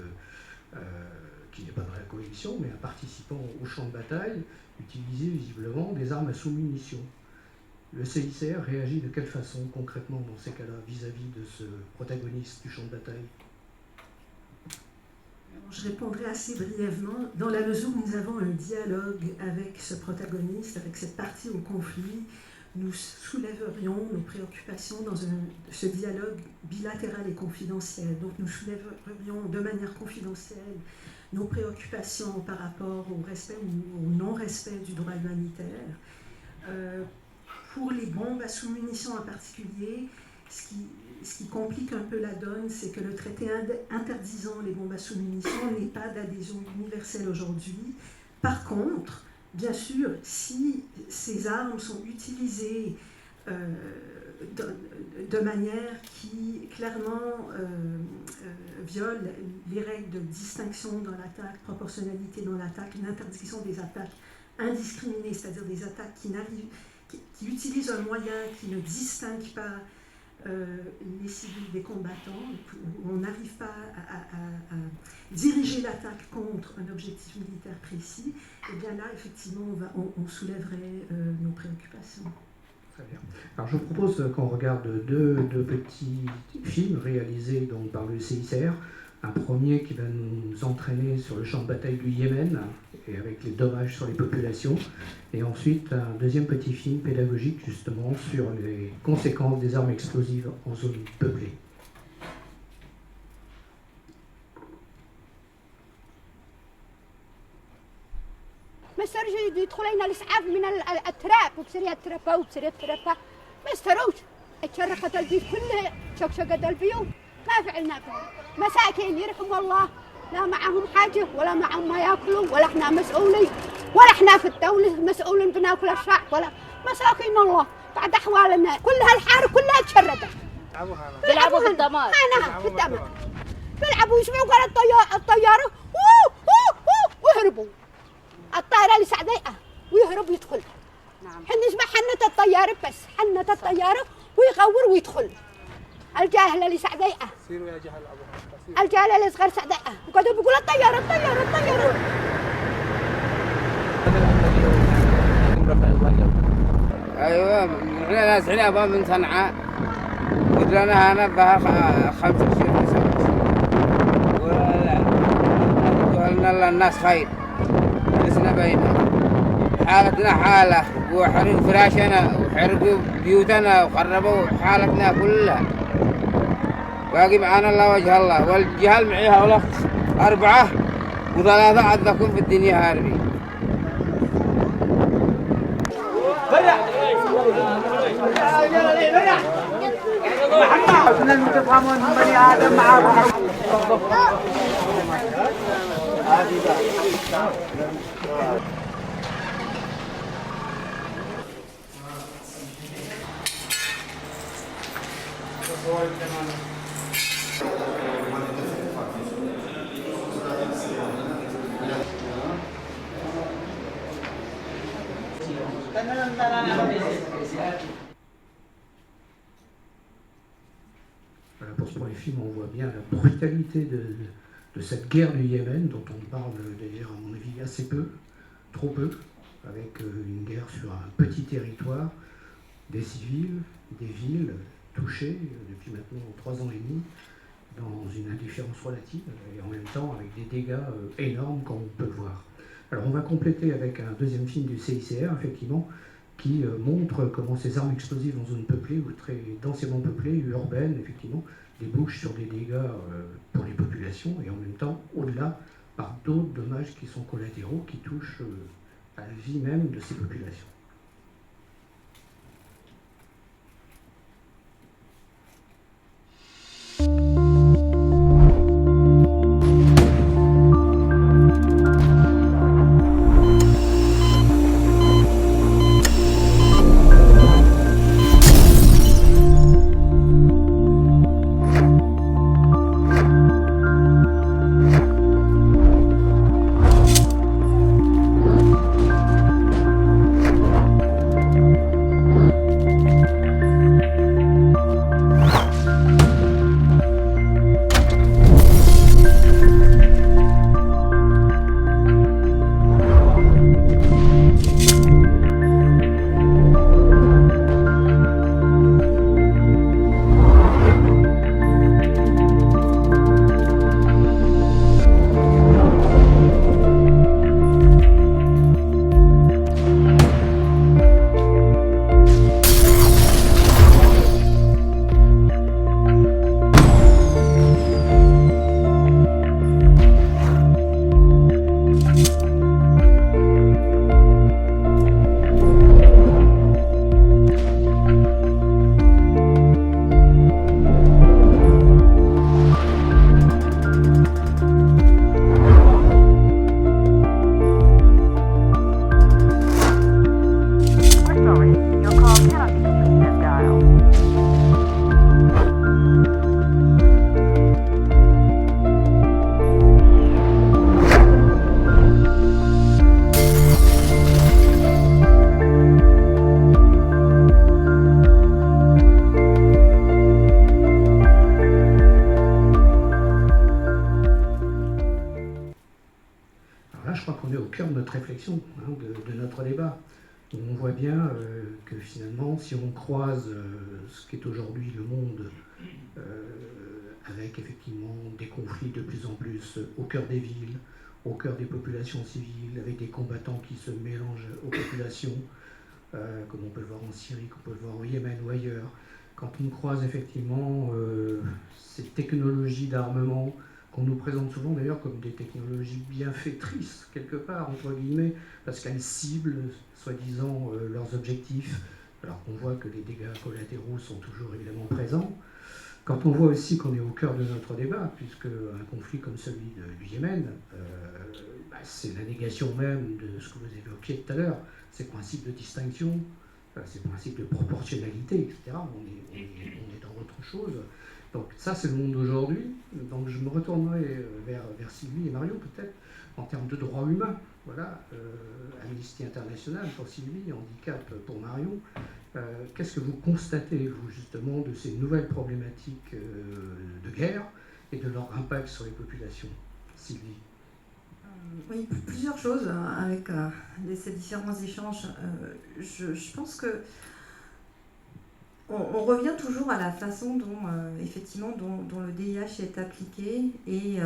qui n'est pas dans la coalition, mais un participant au champ de bataille utiliser visiblement des armes à sous-munitions. Le CICR réagit de quelle façon concrètement dans ces cas-là vis-à-vis de ce protagoniste du champ de bataille? Je répondrai assez brièvement. Dans la mesure où nous avons un dialogue avec ce protagoniste, avec cette partie au conflit, nous soulèverions nos préoccupations dans ce dialogue bilatéral et confidentiel. Donc nous soulèverions de manière confidentielle nos préoccupations par rapport au respect ou au non-respect du droit humanitaire. Pour les bombes à sous-munitions en particulier, ce qui complique un peu la donne, c'est que le traité interdisant les bombes à sous-munitions n'est pas d'adhésion universelle aujourd'hui. Par contre, bien sûr, si ces armes sont utilisées de manière qui clairement viole les règles de distinction dans l'attaque, proportionnalité dans l'attaque, une interdiction des attaques indiscriminées, c'est-à-dire des attaques qui utilisent un moyen qui ne distingue pas les civils des combattants, où on n'arrive pas à diriger l'attaque contre un objectif militaire précis, et bien là, effectivement, on soulèverait nos préoccupations. Très bien. Alors je vous propose qu'on regarde deux petits films réalisés donc, par le CICR. Un premier qui va nous entraîner sur le champ de bataille du Yémen et avec les dommages sur les populations. Et ensuite un deuxième petit film pédagogique justement sur les conséquences des armes explosives en zone peuplée. مستر يدخل لنا الاسعاف من التراب وبسرية التربة وبسرية التربة ما استروش اتشرقت البيوت كلها شقشقت البيوت ما فعلنا فيها مساكين يرحم الله لا معهم حاجة ولا معهم ما ياكلوا ولا احنا مسؤولين ولا احنا في الدولة مسؤولين بناكل الشعب ولا مساكين الله بعد احوالنا كل هالحارة كلها تشردت بيلعبوا في الدمار في الدمار بيلعبوا يسمعوا قال الطيارة ويهربوا الطائرة اللي سعديئة ويهرب يدخل. نعم. حنا نسمع حنة الطيارة بس حنة الطيارة ويغور ويدخل. الجاهل اللي سعديقه سيروا يا جهل ابوها الجاهل اللي صغير سعديقه وقعدوا بيقولوا الطياره الطياره الطياره. ايوه احنا ناس عنابه من صنعاء قلت لنا هنا بها 25 سنه وقالنا الناس خير لسنا بيننا حالتنا حاله وحرقوا فراشنا وحرقوا بيوتنا وخربوا حالتنا كلها باقي معانا الله وجه الله والجهال معي هؤلاء 4 و3 عندكم في الدنيا هاربين. كنا نتفاهمون من بني ادم مع بعض. Voilà, pour ce premier film, on voit bien la brutalité de cette guerre du Yémen, dont on parle d'ailleurs, à mon avis, assez peu, trop peu, avec une guerre sur un petit territoire, des civils, des villes touchées depuis maintenant 3 ans et demi, dans une indifférence relative, et en même temps avec des dégâts énormes, comme on peut le voir. Alors on va compléter avec un deuxième film du CICR, effectivement, qui montre comment ces armes explosives en zone peuplée, ou très densément peuplée, urbaine, effectivement, débouchent sur des dégâts pour les populations, et en même temps, au-delà, par d'autres dommages qui sont collatéraux, qui touchent à la vie même de ces populations. Réflexion de notre débat. On voit bien que finalement, si on croise ce qu'est aujourd'hui le monde, avec effectivement des conflits de plus en plus au cœur des villes, au cœur des populations civiles, avec des combattants qui se mélangent aux populations, comme on peut le voir en Syrie, comme on peut le voir au Yémen ou ailleurs, quand on croise effectivement ces technologies d'armement, qu'on nous présente souvent d'ailleurs comme des technologies bienfaitrices, quelque part, entre guillemets, parce qu'elles ciblent, soi-disant, leurs objectifs, alors qu'on voit que les dégâts collatéraux sont toujours évidemment présents. Quand on voit aussi qu'on est au cœur de notre débat, puisque un conflit comme celui du Yémen, c'est la négation même de ce que vous évoquiez tout à l'heure, ces principes de distinction, ces principes de proportionnalité, etc. On est dans autre chose. Donc ça, c'est le monde d'aujourd'hui. Donc je me retournerai vers Sylvie et Mario, peut-être, en termes de droits humains. Voilà, Amnesty International pour Sylvie, handicap pour Marion. Qu'est-ce que vous constatez, vous, justement, de ces nouvelles problématiques de guerre et de leur impact sur les populations? Sylvie? Oui, plusieurs choses avec ces différents échanges. Je pense que on revient toujours à la façon dont, effectivement, dont le DIH est appliqué et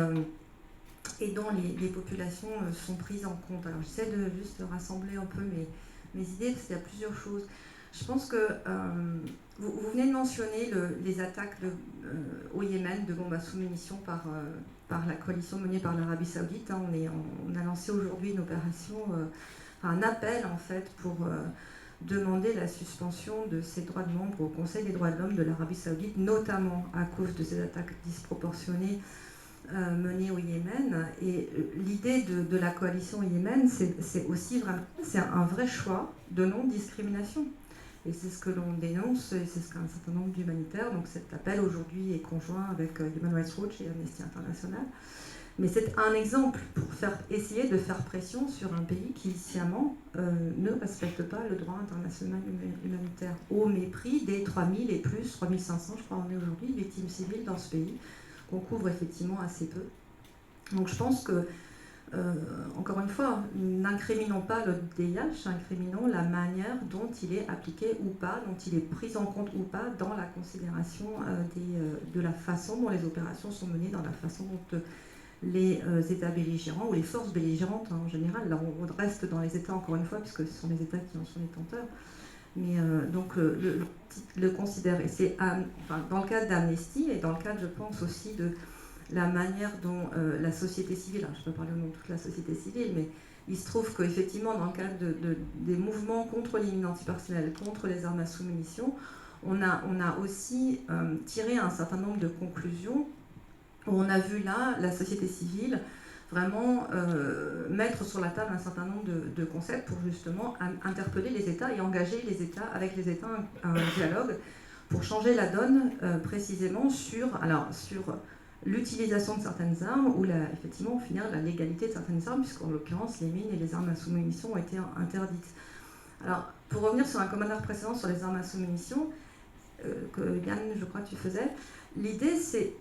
dont les populations sont prises en compte. Alors j'essaie de juste rassembler un peu mes idées parce qu'il y a plusieurs choses. Je pense que vous venez de mentionner les attaques au Yémen de bombes à sous-munitions par la coalition menée par l'Arabie Saoudite. Hein. On a lancé aujourd'hui une opération, un appel en fait pour demander la suspension de ces droits de membres au Conseil des droits de l'homme de l'Arabie Saoudite, notamment à cause de ces attaques disproportionnées menées au Yémen. Et l'idée de la coalition au Yémen, c'est aussi vraiment, c'est un vrai choix de non-discrimination. Et c'est ce que l'on dénonce, et c'est ce qu'un certain nombre d'humanitaires, donc cet appel aujourd'hui est conjoint avec Human Rights Watch et Amnesty International. Mais c'est un exemple pour essayer de faire pression sur un pays qui, sciemment, ne respecte pas le droit international humanitaire, au mépris des 3000 et plus, 3500, je crois on est aujourd'hui, victimes civiles dans ce pays, qu'on couvre effectivement assez peu. Donc je pense que, encore une fois, n'incriminons pas le DIH, incriminons la manière dont il est appliqué ou pas, dont il est pris en compte ou pas dans la considération de la façon dont les opérations sont menées, dans la façon dont les États belligérants ou les forces belligérantes en général, là on reste dans les États encore une fois, puisque ce sont les États qui en sont détenteurs, mais donc le considère, et c'est dans le cadre d'Amnesty et dans le cadre, je pense aussi, de la manière dont la société civile, alors je ne peux pas parler au nom de toute la société civile, mais il se trouve qu'effectivement dans le cadre des mouvements contre les mines antipersonnelles, contre les armes à sous-munitions, on a aussi tiré un certain nombre de conclusions. On a vu là la société civile vraiment mettre sur la table un certain nombre de concepts pour justement interpeller les États et engager les États, avec les États, un dialogue pour changer la donne précisément sur l'utilisation de certaines armes ou effectivement finir la légalité de certaines armes, puisqu'en l'occurrence les mines et les armes à sous-munitions ont été interdites. Alors pour revenir sur un commentaire précédent sur les armes à sous-munitions, que Yann, je crois que tu faisais, l'idée,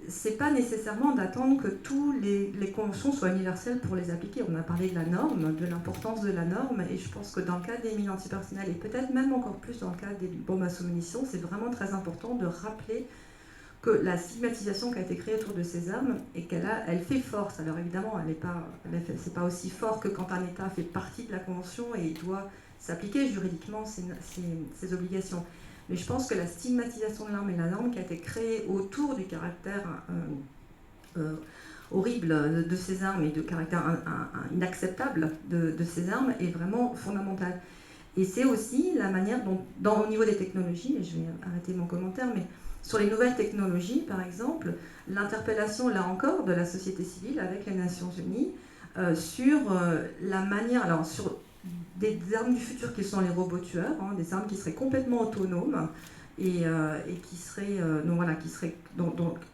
c'est pas nécessairement d'attendre que toutes les conventions soient universelles pour les appliquer. On a parlé de la norme, de l'importance de la norme, et je pense que dans le cas des mines antipersonnelles, et peut-être même encore plus dans le cas des bombes à sous-munitions, c'est vraiment très important de rappeler que la stigmatisation qui a été créée autour de ces armes, et elle fait force. Alors évidemment, c'est pas aussi fort que quand un État fait partie de la convention et il doit s'appliquer juridiquement ses obligations. Mais je pense que la stigmatisation de l'arme et la norme qui a été créée autour du caractère horrible de ces armes et du caractère inacceptable de ces armes est vraiment fondamentale. Et c'est aussi la manière dont, au niveau des technologies, et je vais arrêter mon commentaire, mais sur les nouvelles technologies, par exemple, l'interpellation, là encore, de la société civile avec les Nations Unies sur la manière, alors sur des armes du futur qui sont les robots tueurs, hein, des armes qui seraient complètement autonomes et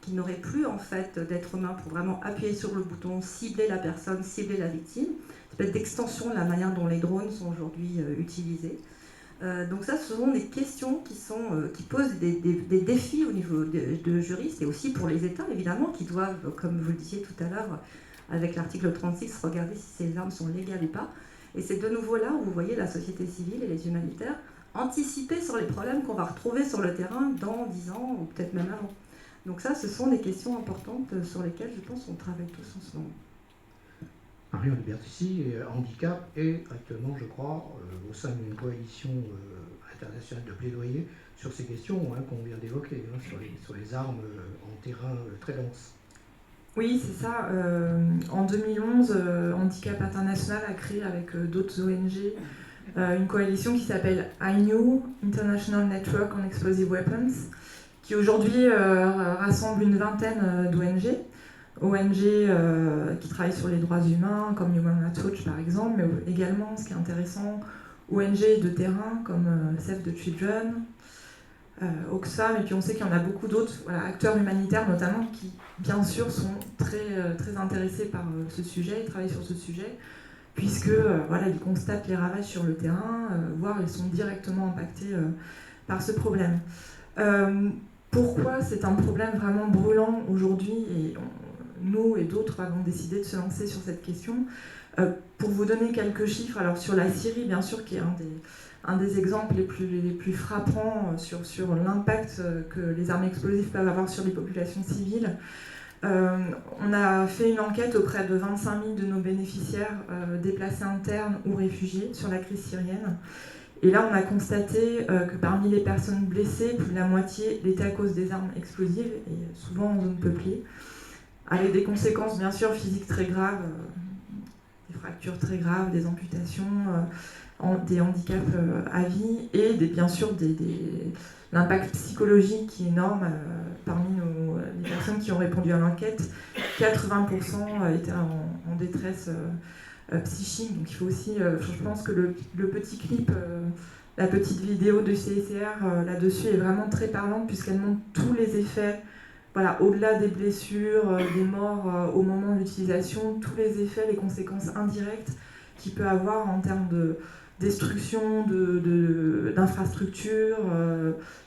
qui n'auraient plus en fait d'être humain pour vraiment appuyer sur le bouton, cibler la personne, cibler la victime. C'est peut-être d'extension de la manière dont les drones sont aujourd'hui utilisés. Donc ça, ce sont des questions qui posent des défis au niveau de juristes et aussi pour les États évidemment qui doivent, comme vous le disiez tout à l'heure, avec l'article 36, regarder si ces armes sont légales ou pas. Et c'est de nouveau là où vous voyez la société civile et les humanitaires anticiper sur les problèmes qu'on va retrouver sur le terrain dans 10 ans ou peut-être même avant. Donc ça, ce sont des questions importantes sur lesquelles je pense qu'on travaille tous en ce moment. Marion Libertici, handicap est actuellement, je crois, au sein d'une coalition internationale de plaidoyer sur ces questions qu'on vient d'évoquer, sur les armes en terrain très dense. Oui, c'est ça. En 2011, Handicap International a créé avec d'autres ONG une coalition qui s'appelle INEW, International Network on Explosive Weapons, qui aujourd'hui rassemble une vingtaine d'ONG. ONG qui travaillent sur les droits humains, comme Human Rights Watch par exemple, mais également, ce qui est intéressant, ONG de terrain comme Save the Children, Oxfam, et puis on sait qu'il y en a beaucoup d'autres acteurs humanitaires notamment qui bien sûr sont très intéressés par ce sujet, ils travaillent sur ce sujet puisque ils constatent les ravages sur le terrain, voire ils sont directement impactés par ce problème. Pourquoi c'est un problème vraiment brûlant aujourd'hui, et nous et d'autres avons décidé de se lancer sur cette question. Pour vous donner quelques chiffres, alors sur la Syrie, bien sûr, qui est un des exemples les plus frappants sur l'impact que les armes explosives peuvent avoir sur les populations civiles. On a fait une enquête auprès de 25 000 de nos bénéficiaires déplacés internes ou réfugiés sur la crise syrienne. Et là, on a constaté que parmi les personnes blessées, plus de la moitié était à cause des armes explosives, et souvent en zone peuplée, avec des conséquences bien sûr physiques très graves, des fractures très graves, des amputations, des handicaps à vie, et bien sûr l'impact psychologique qui est énorme parmi les personnes qui ont répondu à l'enquête. 80% étaient en détresse psychique. Donc il faut aussi, je pense que le petit clip, la petite vidéo de CICR là-dessus est vraiment très parlante, puisqu'elle montre tous les effets, voilà, au-delà des blessures, des morts au moment de l'utilisation, tous les effets, les conséquences indirectes qu'il peut avoir en termes de destruction d'infrastructures,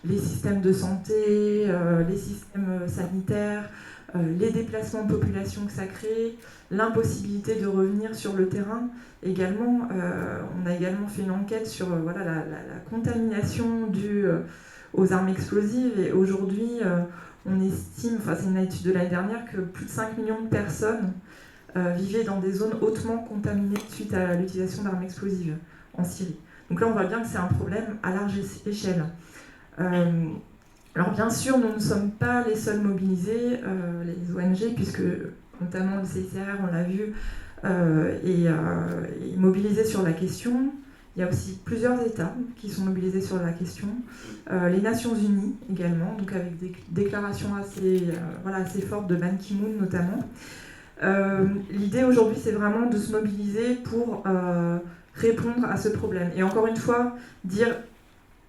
les systèmes de santé, les systèmes sanitaires, les déplacements de population que ça crée, l'impossibilité de revenir sur le terrain. Également, on a également fait une enquête sur la contamination due aux armes explosives, et aujourd'hui on estime, c'est une étude de l'année dernière, que plus de 5 millions de personnes vivaient dans des zones hautement contaminées suite à l'utilisation d'armes explosives en Syrie. Donc là, on voit bien que c'est un problème à large échelle. Alors bien sûr, nous ne sommes pas les seuls mobilisés, les ONG, puisque notamment le CICR, on l'a vu, est mobilisé sur la question. Il y a aussi plusieurs États qui sont mobilisés sur la question. Les Nations Unies également, donc avec des déclarations assez fortes de Ban Ki-moon notamment. L'idée aujourd'hui, c'est vraiment de se mobiliser pour répondre à ce problème. Et encore une fois, dire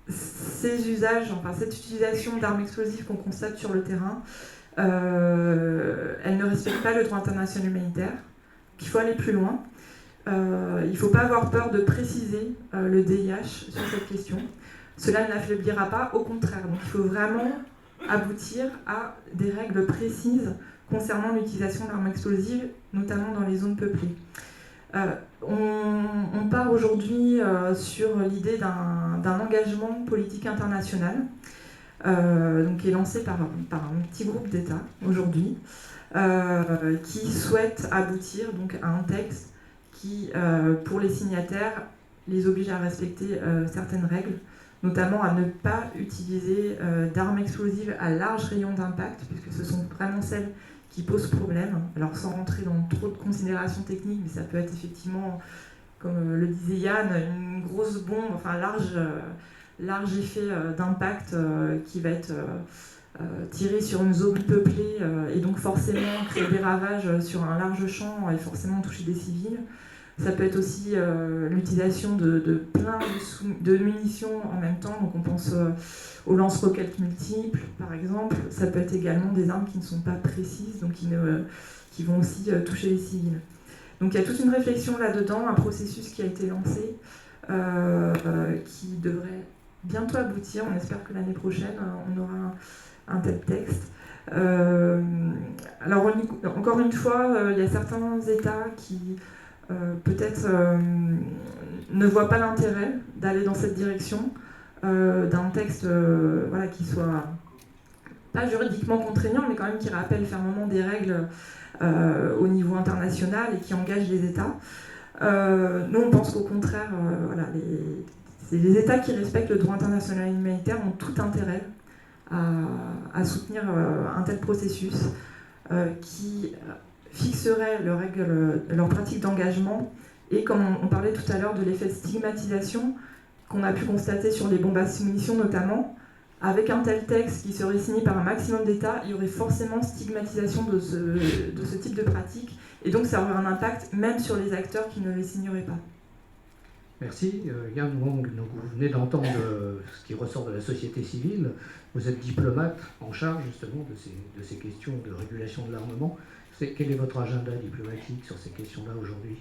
ces usages, cette utilisation d'armes explosives qu'on constate sur le terrain, elle ne respecte pas le droit international humanitaire, qu'il faut aller plus loin. Il ne faut pas avoir peur de préciser le DIH sur cette question. Cela ne l'affaiblira pas, au contraire. Donc il faut vraiment aboutir à des règles précises concernant l'utilisation d'armes explosives, notamment dans les zones peuplées. On part aujourd'hui sur l'idée d'un engagement politique international qui est lancé par un petit groupe d'États aujourd'hui qui souhaite aboutir donc, à un texte qui, pour les signataires, les oblige à respecter certaines règles, notamment à ne pas utiliser d'armes explosives à large rayon d'impact, puisque ce sont vraiment celles qui posent problème. Alors sans rentrer dans trop de considérations techniques, mais ça peut être effectivement, comme le disait Yann, une grosse bombe, large effet d'impact qui va être tiré sur une zone peuplée et donc forcément créer des ravages sur un large champ et forcément toucher des civils. Ça peut être aussi l'utilisation de plein de munitions en même temps, donc on pense aux lance-roquettes multiples par exemple. Ça peut être également des armes qui ne sont pas précises, donc qui vont aussi toucher les civils. Donc il y a toute une réflexion là-dedans, un processus qui a été lancé, qui devrait bientôt aboutir. On espère que l'année prochaine, on aura un tel texte. Alors encore une fois, il y a certains États qui peut-être ne voient pas l'intérêt d'aller dans cette direction d'un texte qui soit pas juridiquement contraignant, mais quand même qui rappelle fermement des règles au niveau international et qui engage les États. Nous, on pense qu'au contraire, les États qui respectent le droit international humanitaire ont tout intérêt à soutenir un tel processus qui fixerait leurs pratiques d'engagement et, comme on parlait tout à l'heure de l'effet de stigmatisation qu'on a pu constater sur les bombes à munitions notamment, avec un tel texte qui serait signé par un maximum d'États, il y aurait forcément stigmatisation de ce type de pratique, et donc ça aurait un impact même sur les acteurs qui ne les signeraient pas. Merci. Yann Wong, donc vous venez d'entendre ce qui ressort de la société civile. Vous êtes diplomate en charge justement de ces questions de régulation de l'armement. Quel est votre agenda diplomatique sur ces questions-là aujourd'hui ?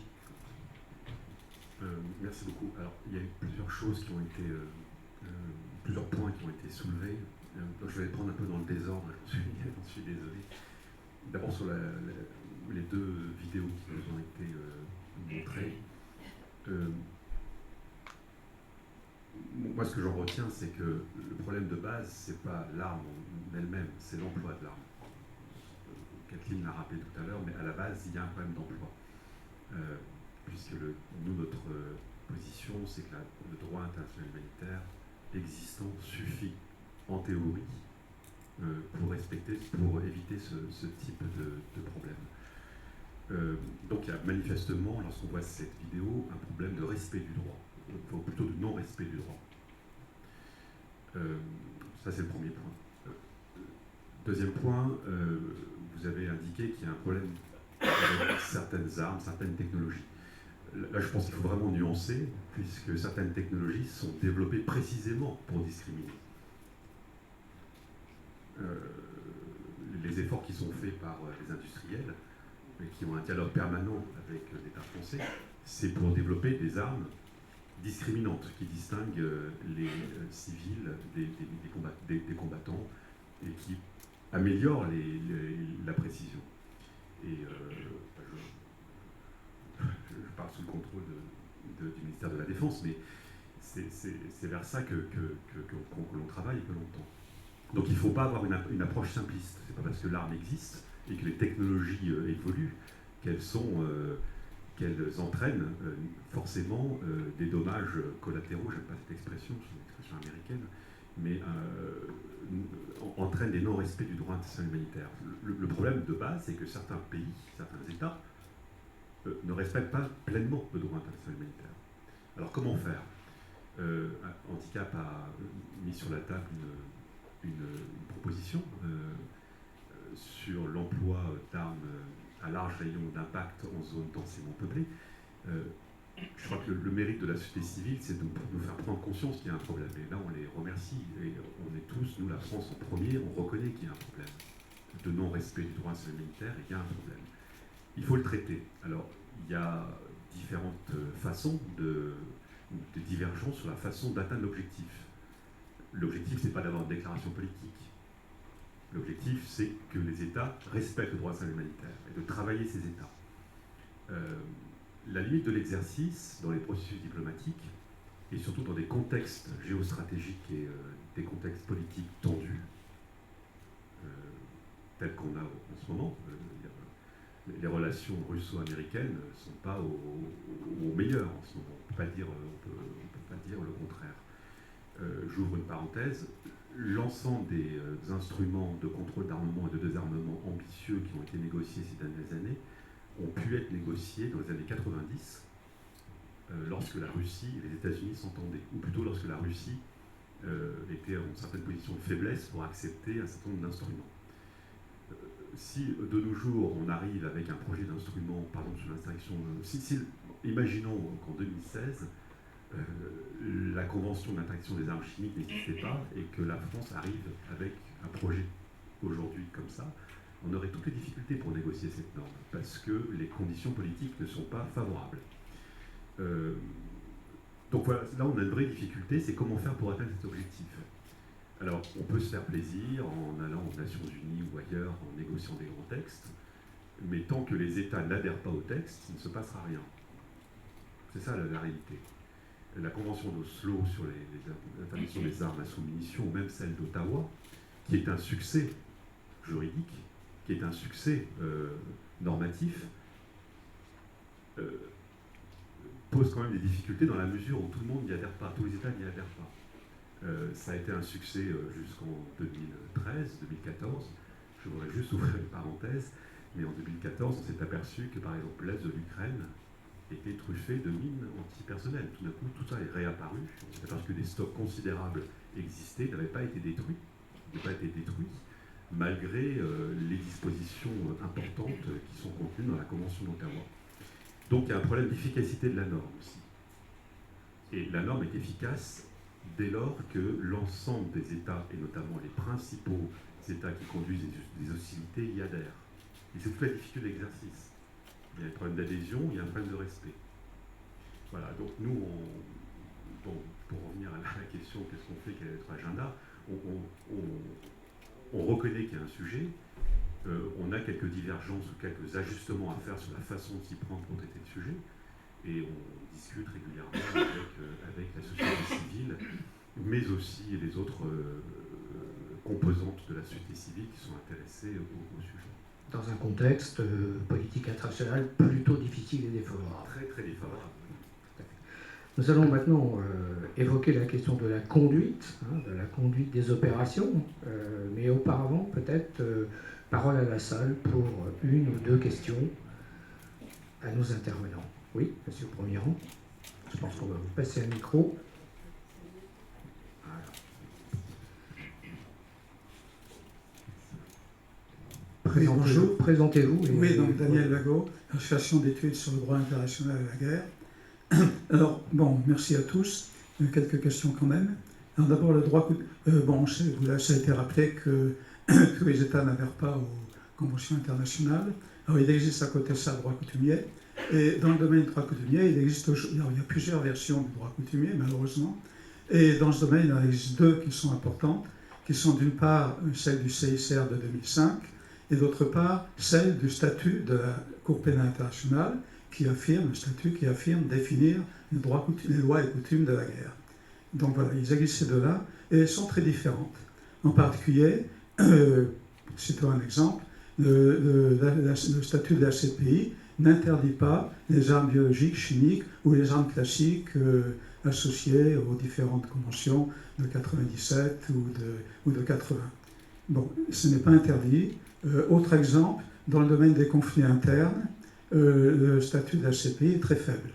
Merci beaucoup. Alors, il y a eu plusieurs choses qui ont été plusieurs points qui ont été soulevés. Donc je vais les prendre un peu dans le désordre, j'en suis désolé. D'abord sur les deux vidéos qui nous ont été montrées. Moi, ce que j'en retiens, c'est que le problème de base, c'est pas l'arme en elle-même, c'est l'emploi de l'arme. Kathleen l'a rappelé tout à l'heure, mais à la base, il y a un problème d'emploi. Puisque nous, notre position, c'est que le droit international humanitaire existant suffit, en théorie, pour éviter ce type de problème. Donc il y a manifestement, lorsqu'on voit cette vidéo, un problème de respect du droit, ou plutôt de non-respect du droit. Ça, c'est le premier point. Deuxième point, vous avez indiqué qu'il y a un problème avec certaines armes, certaines technologies. Là, je pense qu'il faut vraiment nuancer, puisque certaines technologies sont développées précisément pour discriminer. Les efforts qui sont faits par les industriels, et qui ont un dialogue permanent avec l'État français, c'est pour développer des armes discriminantes, qui distinguent les civils des combattants, et qui améliorent la précision. Et je parle sous le contrôle du ministère de la Défense, mais c'est vers ça que l'on travaille et que l'on tend. Donc il ne faut pas avoir une approche simpliste. Ce n'est pas parce que l'arme existe et que les technologies évoluent qu'elles entraînent forcément des dommages collatéraux, je n'aime pas cette expression, c'est une expression américaine, mais entraînent des non-respects du droit international humanitaire. Le problème de base, c'est que certains pays, certains États, ne respectent pas pleinement le droit international humanitaire. Alors comment faire Handicap a mis sur la table une proposition sur l'emploi d'armes à large rayon d'impact en zone densément peuplée. Je crois que le mérite de la société civile, c'est de nous faire prendre conscience qu'il y a un problème. Et là, on les remercie. Et on est tous, nous, la France en premier, on reconnaît qu'il y a un problème de non-respect du droit international humanitaire, et il y a un problème. Il faut le traiter. Alors, il y a différentes façons de divergence sur la façon d'atteindre l'objectif. L'objectif, ce n'est pas d'avoir une déclaration politique. L'objectif, c'est que les États respectent le droit international humanitaire et de travailler ces États. La limite de l'exercice dans les processus diplomatiques, et surtout dans des contextes géostratégiques et des contextes politiques tendus, tels qu'on a en ce moment, les relations russo-américaines ne sont pas au meilleur en ce moment. On ne peut pas dire le contraire. J'ouvre une parenthèse. L'ensemble des instruments de contrôle d'armement et de désarmement ambitieux qui ont été négociés ces dernières années ont pu être négociés dans les années 90, lorsque la Russie et les États-Unis s'entendaient, ou plutôt lorsque la Russie était en une certaine position de faiblesse pour accepter un certain nombre d'instruments. Si de nos jours on arrive avec un projet d'instrument, par exemple sur l'interdiction, imaginons qu'en 2016 la convention d'interdiction des armes chimiques n'existait pas et que la France arrive avec un projet aujourd'hui comme ça, on aurait toutes les difficultés pour négocier cette norme parce que les conditions politiques ne sont pas favorables. Donc voilà, là on a une vraie difficulté, c'est comment faire pour atteindre cet objectif. Alors, on peut se faire plaisir en allant aux Nations Unies ou ailleurs, en négociant des grands textes, mais tant que les États n'adhèrent pas au texte, il ne se passera rien. C'est ça la réalité. La Convention d'Oslo sur l'interdiction des armes à sous-munitions, ou même celle d'Ottawa, qui est un succès juridique, qui est un succès normatif, pose quand même des difficultés dans la mesure où tout le monde n'y adhère pas, tous les États n'y adhèrent pas. Ça a été un succès jusqu'en 2013, 2014. Je voudrais juste ouvrir une parenthèse, mais en 2014, on s'est aperçu que par exemple l'Est de l'Ukraine était truffé de mines antipersonnelles. Tout d'un coup, tout ça est réapparu. On s'est aperçu que des stocks considérables existaient, n'avaient pas été détruits, malgré les dispositions importantes qui sont contenues dans la Convention d'Ottawa. Donc il y a un problème d'efficacité de la norme aussi. Et la norme est efficace dès lors que l'ensemble des États, et notamment les principaux États qui conduisent des hostilités, y adhèrent. Et c'est toute la difficulté de l'exercice. Il y a un problème d'adhésion, il y a un problème de respect. Voilà, donc nous, bon, pour revenir à la question, qu'est-ce qu'on fait, quel est notre agenda, on reconnaît qu'il y a un sujet, on a quelques divergences ou quelques ajustements à faire sur la façon de s'y prendre pour traiter le sujet, et on discute régulièrement avec la société civile, mais aussi les autres composantes de la société civile qui sont intéressées au sujet. Dans un contexte politique international plutôt difficile et défavorable. Très très défavorable. Nous allons maintenant évoquer la question de la conduite, de la conduite des opérations, mais auparavant peut-être parole à la salle pour une ou deux questions à nos intervenants. Oui, monsieur le premier rang. Je pense qu'on va vous passer un micro. Oui, bonjour. Présentez-vous. Oui, donc Daniel Lago, Association d'études sur le droit international et la guerre. Alors, bon, merci à tous. Quelques questions quand même. Alors d'abord, le droit... bon, ça a été rappelé que tous les États n'adhèrent pas aux conventions internationales. Alors, il existe à côté de ça le droit coutumier. Et dans le domaine du droit coutumier, il y a plusieurs versions du droit coutumier, malheureusement. Et dans ce domaine, il existe deux qui sont importantes, qui sont d'une part celle du CICR de 2005, et d'autre part celle du statut de la Cour pénale internationale, qui affirme définir les lois et coutumes de la guerre. Donc voilà, ils existent ces deux-là, et elles sont très différentes. En particulier, citons un exemple, le statut de la CPI n'interdit pas les armes biologiques, chimiques ou les armes classiques associées aux différentes conventions de 97 ou de 80. Bon, ce n'est pas interdit. Autre exemple, dans le domaine des conflits internes, le statut de la CPI est très faible.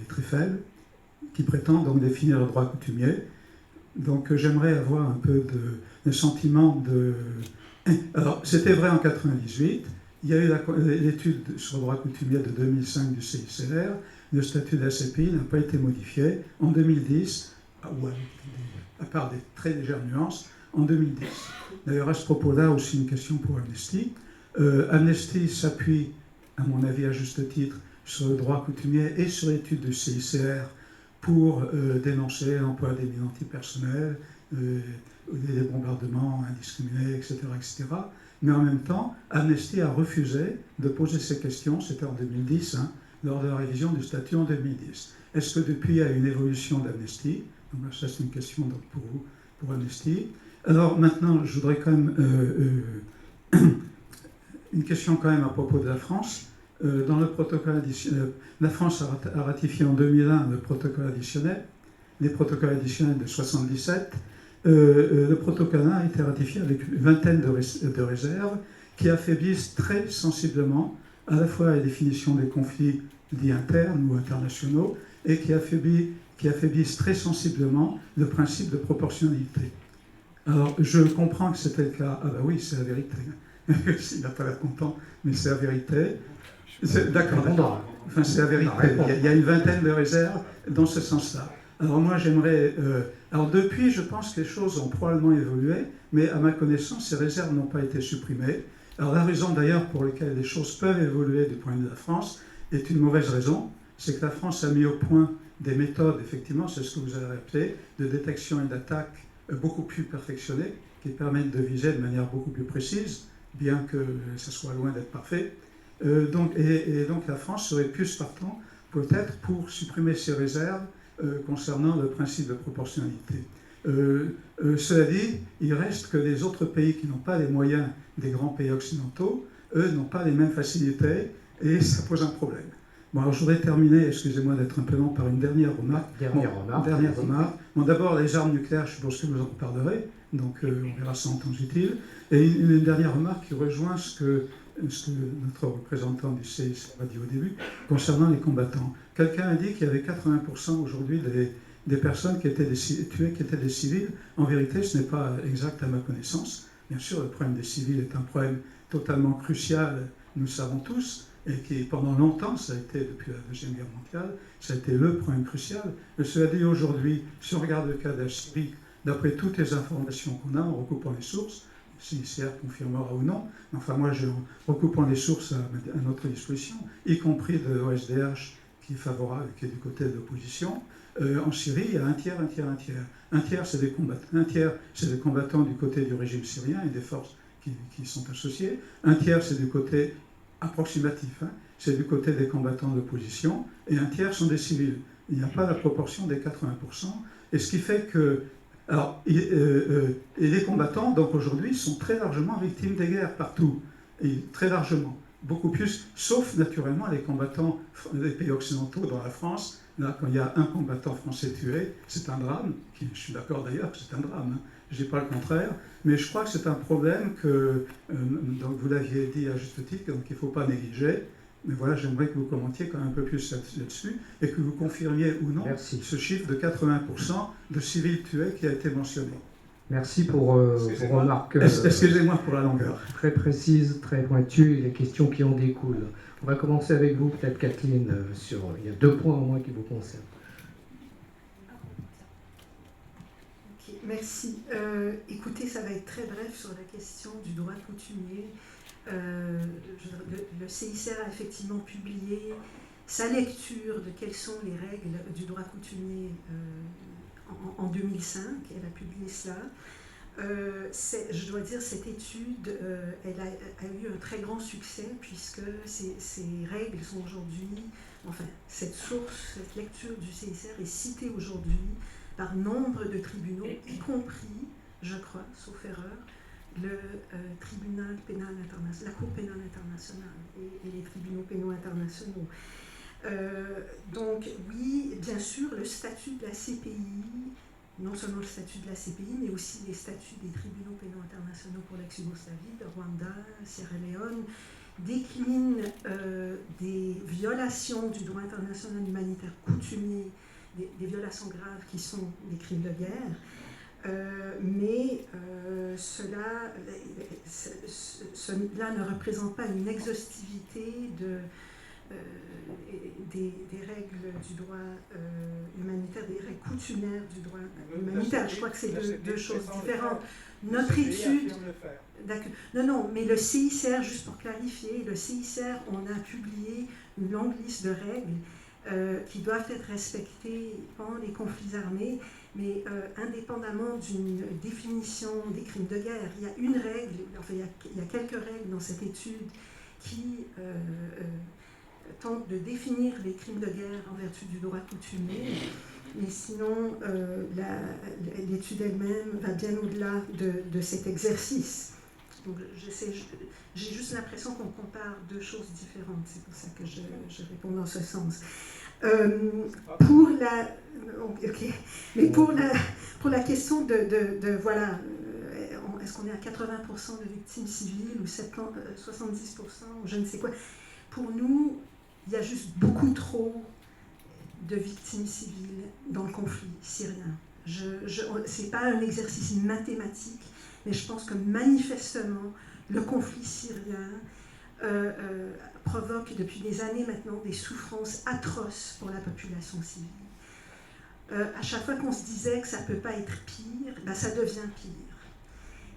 Très faible, qui prétend donc définir le droit coutumier. Donc j'aimerais avoir un peu de sentiment de... Alors, c'était vrai en 98, il y a eu l'étude sur le droit coutumier de 2005 du CICR, le statut de la CPI n'a pas été modifié. En 2010, à part des très légères nuances, en 2010. D'ailleurs, à ce propos-là, aussi une question pour Amnesty. Amnesty s'appuie, à mon avis à juste titre, sur le droit coutumier et sur l'étude du CICR pour dénoncer l'emploi des mines antipersonnelles, les bombardements indiscriminés, etc., etc. Mais en même temps, Amnesty a refusé de poser ces questions, c'était en 2010, lors de la révision du statut en 2010. Est-ce que depuis il y a une évolution d'Amnesty? Donc ça c'est une question donc, pour vous, pour Amnesty. Alors maintenant, je voudrais quand même une question quand même à propos de la France. Dans le protocole additionnel, la France a ratifié en 2001 le protocole additionnel, les protocoles additionnels de 1977. Le protocole 1 a été ratifié avec une vingtaine de réserves qui affaiblissent très sensiblement à la fois la définition des conflits dits internes ou internationaux et qui affaiblissent très sensiblement le principe de proportionnalité. Alors, je comprends que c'était le cas. Ah ben oui, c'est la vérité. Il n'a pas l'air content, mais c'est la vérité. D'accord. Enfin, c'est la vérité. Il y a une vingtaine de réserves dans ce sens-là. Alors moi, j'aimerais... alors depuis, je pense que les choses ont probablement évolué, mais à ma connaissance, ces réserves n'ont pas été supprimées. Alors la raison d'ailleurs pour laquelle les choses peuvent évoluer du point de vue de la France est une mauvaise raison. C'est que la France a mis au point des méthodes, effectivement, c'est ce que vous avez rappelé, de détection et d'attaque beaucoup plus perfectionnées, qui permettent de viser de manière beaucoup plus précise, bien que ça soit loin d'être parfait. Donc la France serait plus partant, peut-être, pour supprimer ces réserves concernant le principe de proportionnalité. Cela dit, il reste que les autres pays qui n'ont pas les moyens des grands pays occidentaux, eux, n'ont pas les mêmes facilités, et ça pose un problème. Bon, alors je voudrais terminer, excusez-moi d'être un peu long, par une dernière remarque. Dernière remarque. Bon, d'abord, les armes nucléaires, je suppose que vous en reparlerez, donc on verra ça en temps utile. Et une dernière remarque qui rejoint ce que notre représentant du CIC a dit au début, concernant les combattants. Quelqu'un a dit qu'il y avait 80% aujourd'hui des personnes qui étaient tuées, qui étaient des civils. En vérité, ce n'est pas exact à ma connaissance. Bien sûr, le problème des civils est un problème totalement crucial, nous le savons tous, et qui, pendant longtemps, ça a été, depuis la Deuxième Guerre mondiale, ça a été le problème crucial. Et cela dit, aujourd'hui, si on regarde le cas de la Syrie, d'après toutes les informations qu'on a, en recoupant les sources, CICR confirmera ou non, enfin moi, en recoupant les sources à notre disposition, y compris de l'OSDH, qui est favorable, qui est du côté de l'opposition, En Syrie, il y a un tiers, un tiers, un tiers. Un tiers, c'est des combattants du côté du régime syrien et des forces qui sont associées. Un tiers, c'est du côté approximatif, hein, c'est du côté des combattants d'opposition. Et un tiers sont des civils. Il n'y a pas la proportion des 80%. Et ce qui fait que... Alors, et les combattants, donc aujourd'hui, sont très largement victimes des guerres partout. Et très largement. Beaucoup plus, sauf naturellement les combattants des pays occidentaux dans la France. Là, quand il y a un combattant français tué, c'est un drame. Je suis d'accord d'ailleurs que c'est un drame. Hein. Je ne dis pas le contraire. Mais je crois que c'est un problème que, donc vous l'aviez dit à juste titre, donc il ne faut pas négliger. Mais voilà, j'aimerais que vous commentiez quand même un peu plus là-dessus et que vous confirmiez ou non ce chiffre de 80% de civils tués qui a été mentionné. Merci pour vos remarques. Excusez-moi pour la longueur. Très précises, très pointues, et les questions qui en découlent. On va commencer avec vous, peut-être Kathleen, il y a 2 points au moins qui vous concernent. Okay, merci. Écoutez, ça va être très bref sur la question du droit coutumier. Le CICR a effectivement publié sa lecture de quelles sont les règles du droit coutumier en 2005. Elle a publié cela. Je dois dire, cette étude, elle a eu un très grand succès puisque ces règles sont aujourd'hui, enfin, cette source, cette lecture du CICR est citée aujourd'hui par nombre de tribunaux, y compris, je crois, sauf erreur, le tribunal pénal international, la Cour pénale internationale et les tribunaux pénaux internationaux. Donc oui, bien sûr, le statut de la CPI, non seulement le statut de la CPI, mais aussi les statuts des tribunaux pénaux internationaux pour l'ex-Yougoslavie, le Rwanda, Sierra Leone, déclinent des violations du droit international humanitaire coutumier, des violations graves qui sont des crimes de guerre. Mais cela ne représente pas une exhaustivité des règles du droit humanitaire, des règles coutumières du droit humanitaire. Je crois que c'est deux choses différentes. Notre étude... Non, mais le CICR, juste pour clarifier, le CICR, on a publié une longue liste de règles qui doivent être respectées pendant les conflits armés, mais indépendamment d'une définition des crimes de guerre. Il y a une règle, enfin il y a quelques règles dans cette étude qui tentent de définir les crimes de guerre en vertu du droit coutumier, mais sinon l'étude elle-même va bien au-delà de cet exercice. Donc j'ai juste l'impression qu'on compare 2 choses différentes, c'est pour ça que je réponds dans ce sens. Pour la question de voilà, est-ce qu'on est à 80% de victimes civiles ou 70% ou je ne sais quoi, pour nous, il y a juste beaucoup trop de victimes civiles dans le conflit syrien. Ce n'est pas un exercice mathématique, mais je pense que manifestement, le conflit syrien provoque depuis des années maintenant des souffrances atroces pour la population civile. À chaque fois qu'on se disait que ça ne peut pas être pire, ça devient pire.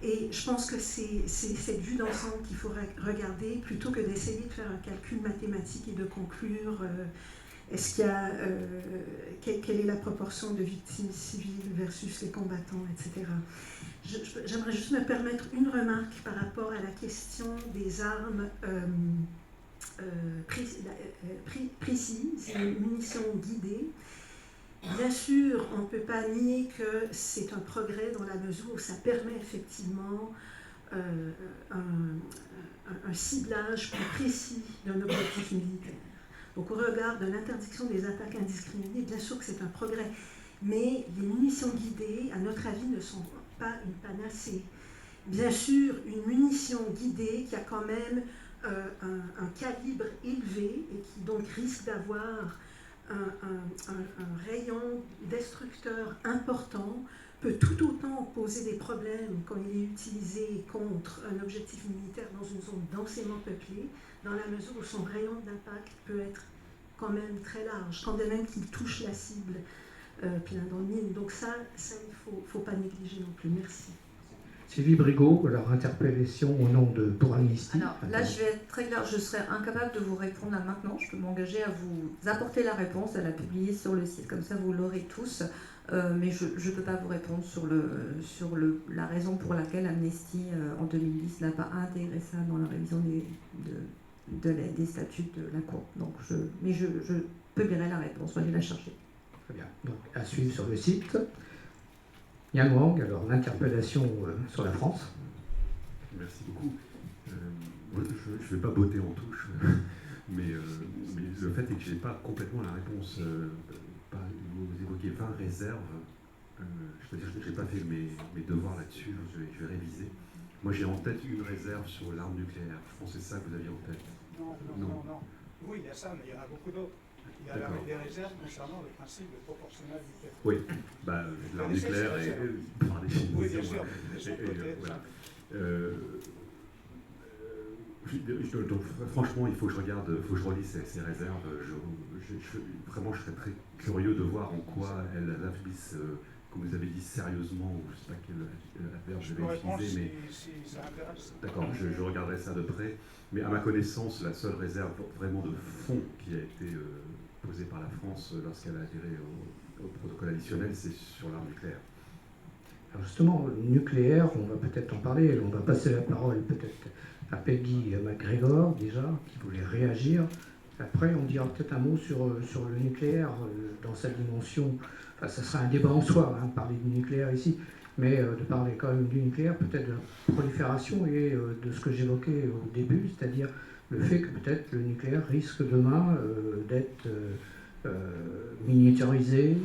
Et je pense que c'est cette vue d'ensemble qu'il faut regarder plutôt que d'essayer de faire un calcul mathématique et de conclure est-ce qu'il y a, quelle est la proportion de victimes civiles versus les combattants, etc. J'aimerais juste me permettre une remarque par rapport à la question des armes précises, les munitions guidées. Bien sûr, on ne peut pas nier que c'est un progrès dans la mesure où ça permet effectivement un ciblage plus précis d'un objectif militaire. Donc au regard de l'interdiction des attaques indiscriminées, bien sûr que c'est un progrès, mais les munitions guidées, à notre avis, ne sont pas une panacée. Bien sûr, une munition guidée qui a quand même un calibre élevé et qui donc risque d'avoir un rayon destructeur important peut tout autant poser des problèmes quand il est utilisé contre un objectif militaire dans une zone densément peuplée, dans la mesure où son rayon d'impact peut être quand même très large, quand même qu'il touche la cible plein dans le mine. Donc ça il ne faut pas négliger non plus. Merci. Sylvie Brigaud, alors interpellation au nom de Pour Amnesty. Alors là, je vais être très claire, je serais incapable de vous répondre là maintenant. Je peux m'engager à vous apporter la réponse, à la publier sur le site, comme ça vous l'aurez tous. Mais je ne peux pas vous répondre sur la raison pour laquelle Amnesty, en 2010, n'a pas intégré ça dans la révision des statuts de la Cour. Donc mais je publierai la réponse, allez la chercher. Très bien. Donc, à suivre sur le site. Yang Wang, alors l'interpellation sur la France. Merci beaucoup. Moi, je ne vais pas botter en touche, mais le fait est que je n'ai pas complètement la réponse. Vous évoquez 20 réserves. Je peux dire que je n'ai pas fait mes devoirs là-dessus, je vais réviser. Moi, j'ai en tête une réserve sur l'arme nucléaire. Je pense que c'est ça que vous aviez en tête. Non. Oui, il y a ça, mais il y en a beaucoup d'autres. Il y a des réserves concernant le principe de proportionnalité. Oui, l'arme nucléaire est par définition. Oui, bien sûr. Voilà. Donc, franchement, il faut que je regarde, il faut que je relise ces réserves. Vraiment, je serais très curieux de voir en quoi elles affaiblissent, comme vous avez dit, sérieusement, ou je ne sais pas quel adverbe je vais utiliser, mais si ça intéresse. D'accord, je regarderai ça de près. Mais à ma connaissance, la seule réserve vraiment de fond qui a été posée par la France lorsqu'elle a adhéré au protocole additionnel, c'est sur l'arme nucléaire. Alors justement, nucléaire, on va peut-être en parler. On va passer la parole peut-être à Peggy McGregor, déjà, qui voulait réagir. Après, on dira peut-être un mot sur le nucléaire, dans sa dimension. Enfin, ça sera un débat en soi, hein, parler du nucléaire ici, mais de parler quand même du nucléaire, peut-être de la prolifération et de ce que j'évoquais au début, c'est-à-dire le fait que peut-être le nucléaire risque demain d'être miniaturisé,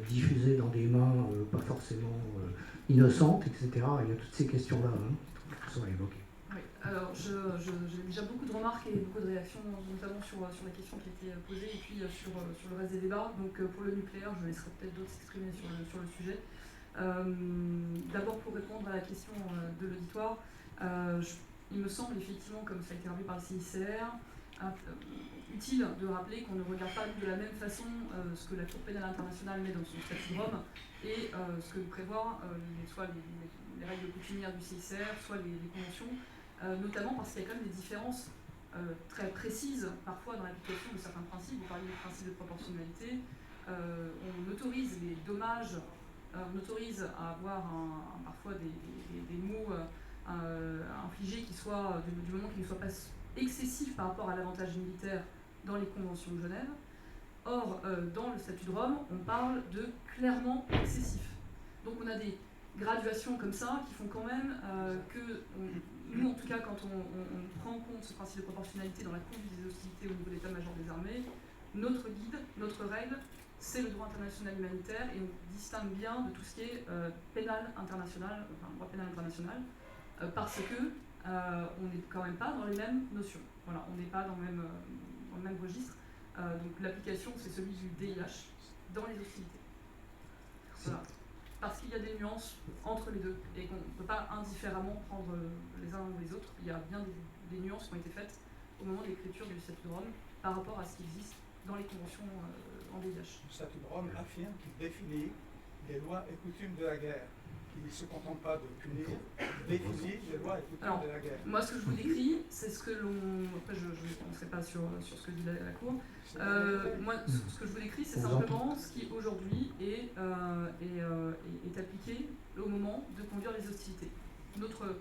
diffusé dans des mains pas forcément innocentes, etc. Il y a toutes ces questions-là qui sont évoquées. Oui, alors j'ai déjà beaucoup de remarques et beaucoup de réactions, notamment sur la question qui a été posée et puis sur le reste des débats. Donc pour le nucléaire, je laisserai peut-être d'autres s'exprimer sur le sujet. D'abord pour répondre à la question de l'auditoire, il me semble effectivement, comme ça a été rappelé par le CICR, utile de rappeler qu'on ne regarde pas de la même façon ce que la Cour pénale internationale met dans son statut de Rome et ce que prévoient soit les règles coutumières du CICR, soit les conventions, notamment parce qu'il y a quand même des différences très précises parfois dans l'application de certains principes. Vous parliez du principe de proportionnalité, on autorise les dommages, on autorise à avoir parfois des maux infligés qui soient, du moment qu'ils ne soient pas excessifs par rapport à l'avantage militaire dans les conventions de Genève. Or, dans le statut de Rome, on parle de clairement excessif. Donc on a des graduations comme ça qui font quand même que, nous en tout cas, quand on prend en compte ce principe de proportionnalité dans la conduite des hostilités au niveau de l'état-major des armées, notre guide, notre règle, c'est le droit international humanitaire et on distingue bien de tout ce qui est pénal international, enfin droit pénal international, parce que on n'est quand même pas dans les mêmes notions. Voilà, on n'est pas dans le même registre. Donc l'application, c'est celui du DIH dans les hostilités. Voilà. Parce qu'il y a des nuances entre les deux et qu'on ne peut pas indifféremment prendre les uns ou les autres. Il y a bien des nuances qui ont été faites au moment de l'écriture du statut de Rome par rapport à ce qui existe dans les conventions en DIH. Le statut de Rome affirme qu'il définit les lois et coutumes de la guerre. Il ne se contente pas de punir, définit les lois et coutumes de la guerre. Moi, ce que je vous décris, c'est ce que l'on... Après, je ne sais pas sur ce que dit la Cour. Moi, ce que je vous décris, c'est simplement ce qui, aujourd'hui, est appliqué au moment de conduire les hostilités. Notre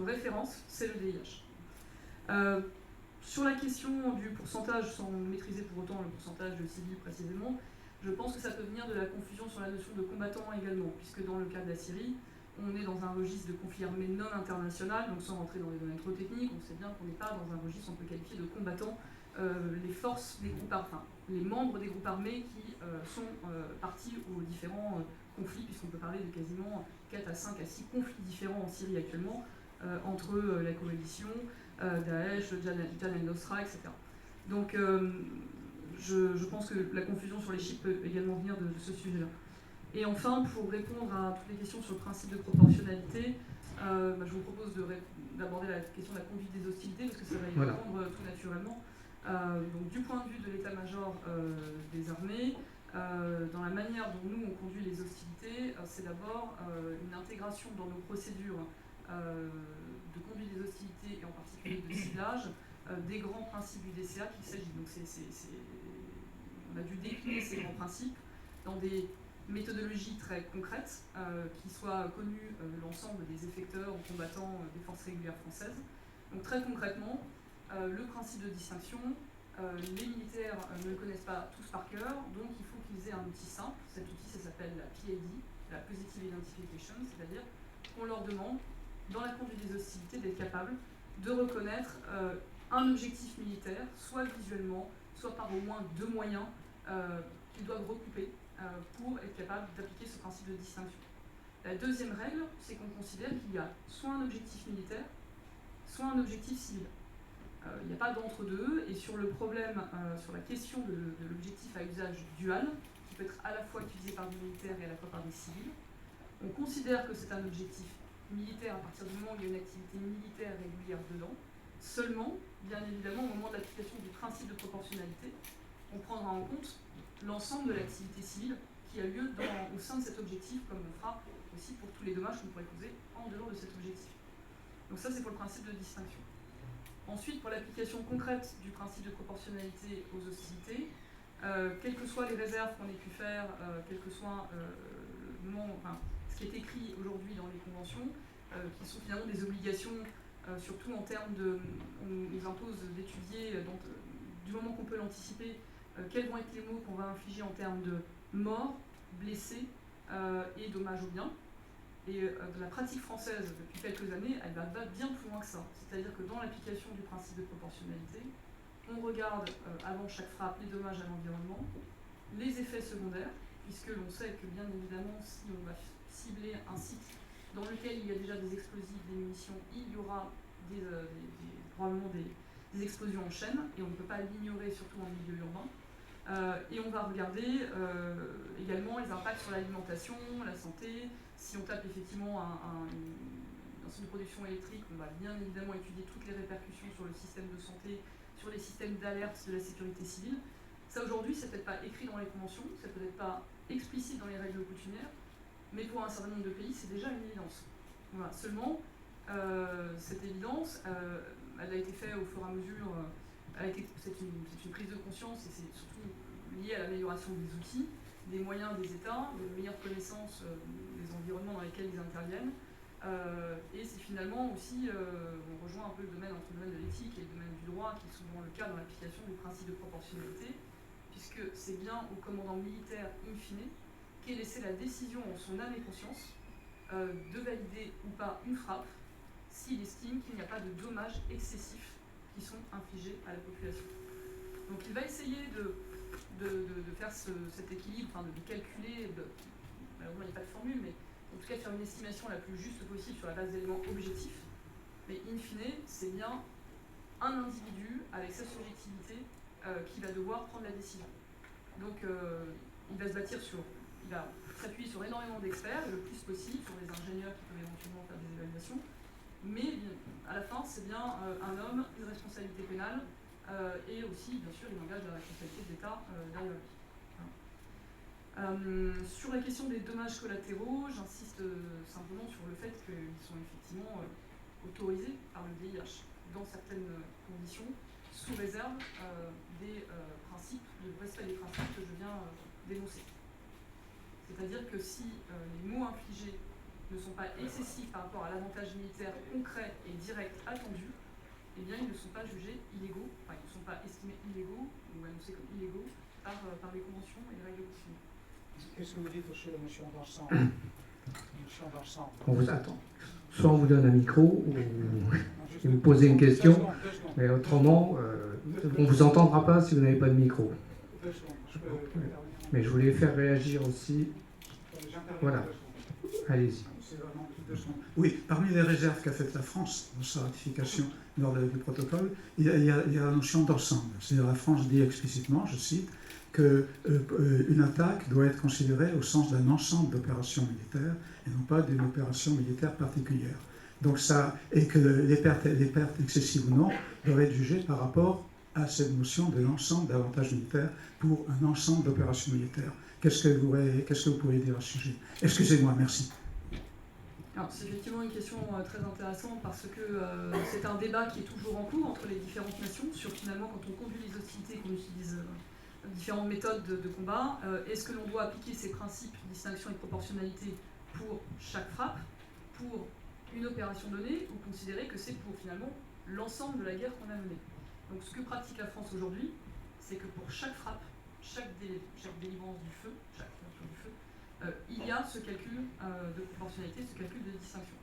référence, c'est le DIH. Sur la question du pourcentage, sans maîtriser pour autant le pourcentage de civils précisément, je pense que ça peut venir de la confusion sur la notion de combattant également, puisque dans le cas de la Syrie, on est dans un registre de conflit armé non international, donc sans rentrer dans les domaines trop techniques, on sait bien qu'on n'est pas dans un registre qu'on peut qualifier de combattant. Les forces des groupes armés, les membres des groupes armés qui sont partis aux différents conflits, puisqu'on peut parler de quasiment 4 à 5 à 6 conflits différents en Syrie actuellement, entre la coalition, Daesh, Jabhat al-Nusra, etc. Donc je pense que la confusion sur les chiffres peut également venir de ce sujet-là. Et enfin, pour répondre à toutes les questions sur le principe de proportionnalité, je vous propose d'aborder la question de la conduite des hostilités, parce que ça va y répondre tout naturellement. Donc, du point de vue de l'état-major des armées, dans la manière dont nous on conduit les hostilités, c'est d'abord une intégration dans nos procédures de conduite des hostilités et en particulier de ciblage des grands principes du DCA qu'il s'agit. Donc on a dû décliner ces grands principes dans des méthodologies très concrètes qui soient connues l'ensemble des effecteurs ou combattants des forces régulières françaises. Donc très concrètement, le principe de distinction, les militaires ne le connaissent pas tous par cœur, donc il faut qu'ils aient un outil simple. Cet outil, ça s'appelle la PID, la Positive Identification, c'est-à-dire qu'on leur demande, dans la conduite des hostilités, d'être capable de reconnaître un objectif militaire, soit visuellement, soit par au moins 2 moyens qu'ils doivent recouper pour être capable d'appliquer ce principe de distinction. La deuxième règle, c'est qu'on considère qu'il y a soit un objectif militaire, soit un objectif civil. Il n'y a pas d'entre-deux, et sur le problème, sur la question de l'objectif à usage dual, qui peut être à la fois utilisé par des militaires et à la fois par des civils, on considère que c'est un objectif militaire à partir du moment où il y a une activité militaire régulière dedans. Seulement, bien évidemment, au moment de l'application du principe de proportionnalité, on prendra en compte l'ensemble de l'activité civile qui a lieu au sein de cet objectif, comme on fera aussi pour tous les dommages qu'on pourrait causer en dehors de cet objectif. Donc ça, c'est pour le principe de distinction. Ensuite, pour l'application concrète du principe de proportionnalité aux hostilités, quelles que soient les réserves qu'on ait pu faire, quel que soit le moment, ce qui est écrit aujourd'hui dans les conventions, qui sont finalement des obligations, surtout en termes de... On nous impose d'étudier, du moment qu'on peut l'anticiper, quels vont être les mots qu'on va infliger en termes de morts, blessés et dommages aux biens. Et la pratique française, depuis quelques années, elle va bien plus loin que ça. C'est-à-dire que dans l'application du principe de proportionnalité, on regarde avant chaque frappe les dommages à l'environnement, les effets secondaires, puisque l'on sait que bien évidemment, si on va cibler un site dans lequel il y a déjà des explosifs, des munitions, il y aura probablement des explosions en chaîne, et on ne peut pas l'ignorer, surtout en milieu urbain. Et on va regarder également les impacts sur l'alimentation, la santé. Si on tape effectivement un centre de production électrique, on va bien évidemment étudier toutes les répercussions sur le système de santé, sur les systèmes d'alerte de la sécurité civile. Ça aujourd'hui, c'est peut-être pas écrit dans les conventions, c'est peut-être pas explicite dans les règles coutumières, mais pour un certain nombre de pays, c'est déjà une évidence. Voilà. Seulement, cette évidence, elle a été faite au fur et à mesure, c'est une prise de conscience et c'est surtout lié à l'amélioration des outils, des moyens des États, de meilleure connaissance des environnements dans lesquels ils interviennent. Et c'est finalement aussi, on rejoint un peu le domaine entre le domaine de l'éthique et le domaine du droit, qui est souvent le cas dans l'application du principe de proportionnalité, puisque c'est bien au commandant militaire in fine qu'est laissée la décision en son âme et conscience de valider ou pas une frappe s'il estime qu'il n'y a pas de dommages excessifs qui sont infligés à la population. Donc il va essayer de faire cet équilibre, de calculer, malheureusement il n'y a pas de formule, mais en tout cas de faire une estimation la plus juste possible sur la base d'éléments objectifs. Mais in fine, c'est bien un individu avec sa subjectivité qui va devoir prendre la décision. Donc il va se bâtir il va s'appuyer sur énormément d'experts, le plus possible, sur les ingénieurs qui peuvent éventuellement faire des évaluations. Mais à la fin, c'est bien un homme, une responsabilité pénale, et aussi, bien sûr, il engage la responsabilité de l'État derrière lui. Sur la question des dommages collatéraux, j'insiste simplement sur le fait qu'ils sont effectivement autorisés par le DIH dans certaines conditions, sous réserve des principes, du respect des principes que je viens d'énoncer. C'est-à-dire que si les maux infligés ne sont pas excessifs par rapport à l'avantage militaire concret et direct attendu, eh bien ils ne sont pas jugés illégaux, ils ne sont pas estimés illégaux ou annoncés comme illégaux par les conventions et les règles coutumières. Qu'est-ce que vous dites sur la notion d'ensemble? On vous attend. Soit on vous donne un micro ou vous posez une question, mais autrement, on ne vous entendra pas si vous n'avez pas de micro. Mais je voulais faire réagir aussi. Voilà. Allez-y. Oui, parmi les réserves qu'a faites la France dans sa ratification lors du protocole, il y a la notion d'ensemble. C'est-à-dire la France dit explicitement, je cite, qu'une attaque doit être considérée au sens d'un ensemble d'opérations militaires et non pas d'une opération militaire particulière. Donc ça, et que les pertes excessives ou non doivent être jugées par rapport à cette notion de l'ensemble d'avantages militaires pour un ensemble d'opérations militaires. Qu'est-ce que vous pouvez dire à ce sujet? Excusez-moi, merci. Alors, c'est effectivement une question très intéressante parce que c'est un débat qui est toujours en cours entre les différentes nations sur finalement quand on conduit les hostilités, qu'on utilise différentes méthodes de combat, est-ce que l'on doit appliquer ces principes de distinction et de proportionnalité pour chaque frappe, pour une opération donnée, ou considérer que c'est pour finalement l'ensemble de la guerre qu'on a menée. Donc ce que pratique la France aujourd'hui, c'est que pour chaque frappe, chaque délivrance du feu, chaque ouverture du feu, il y a ce calcul de proportionnalité, ce calcul de distinction.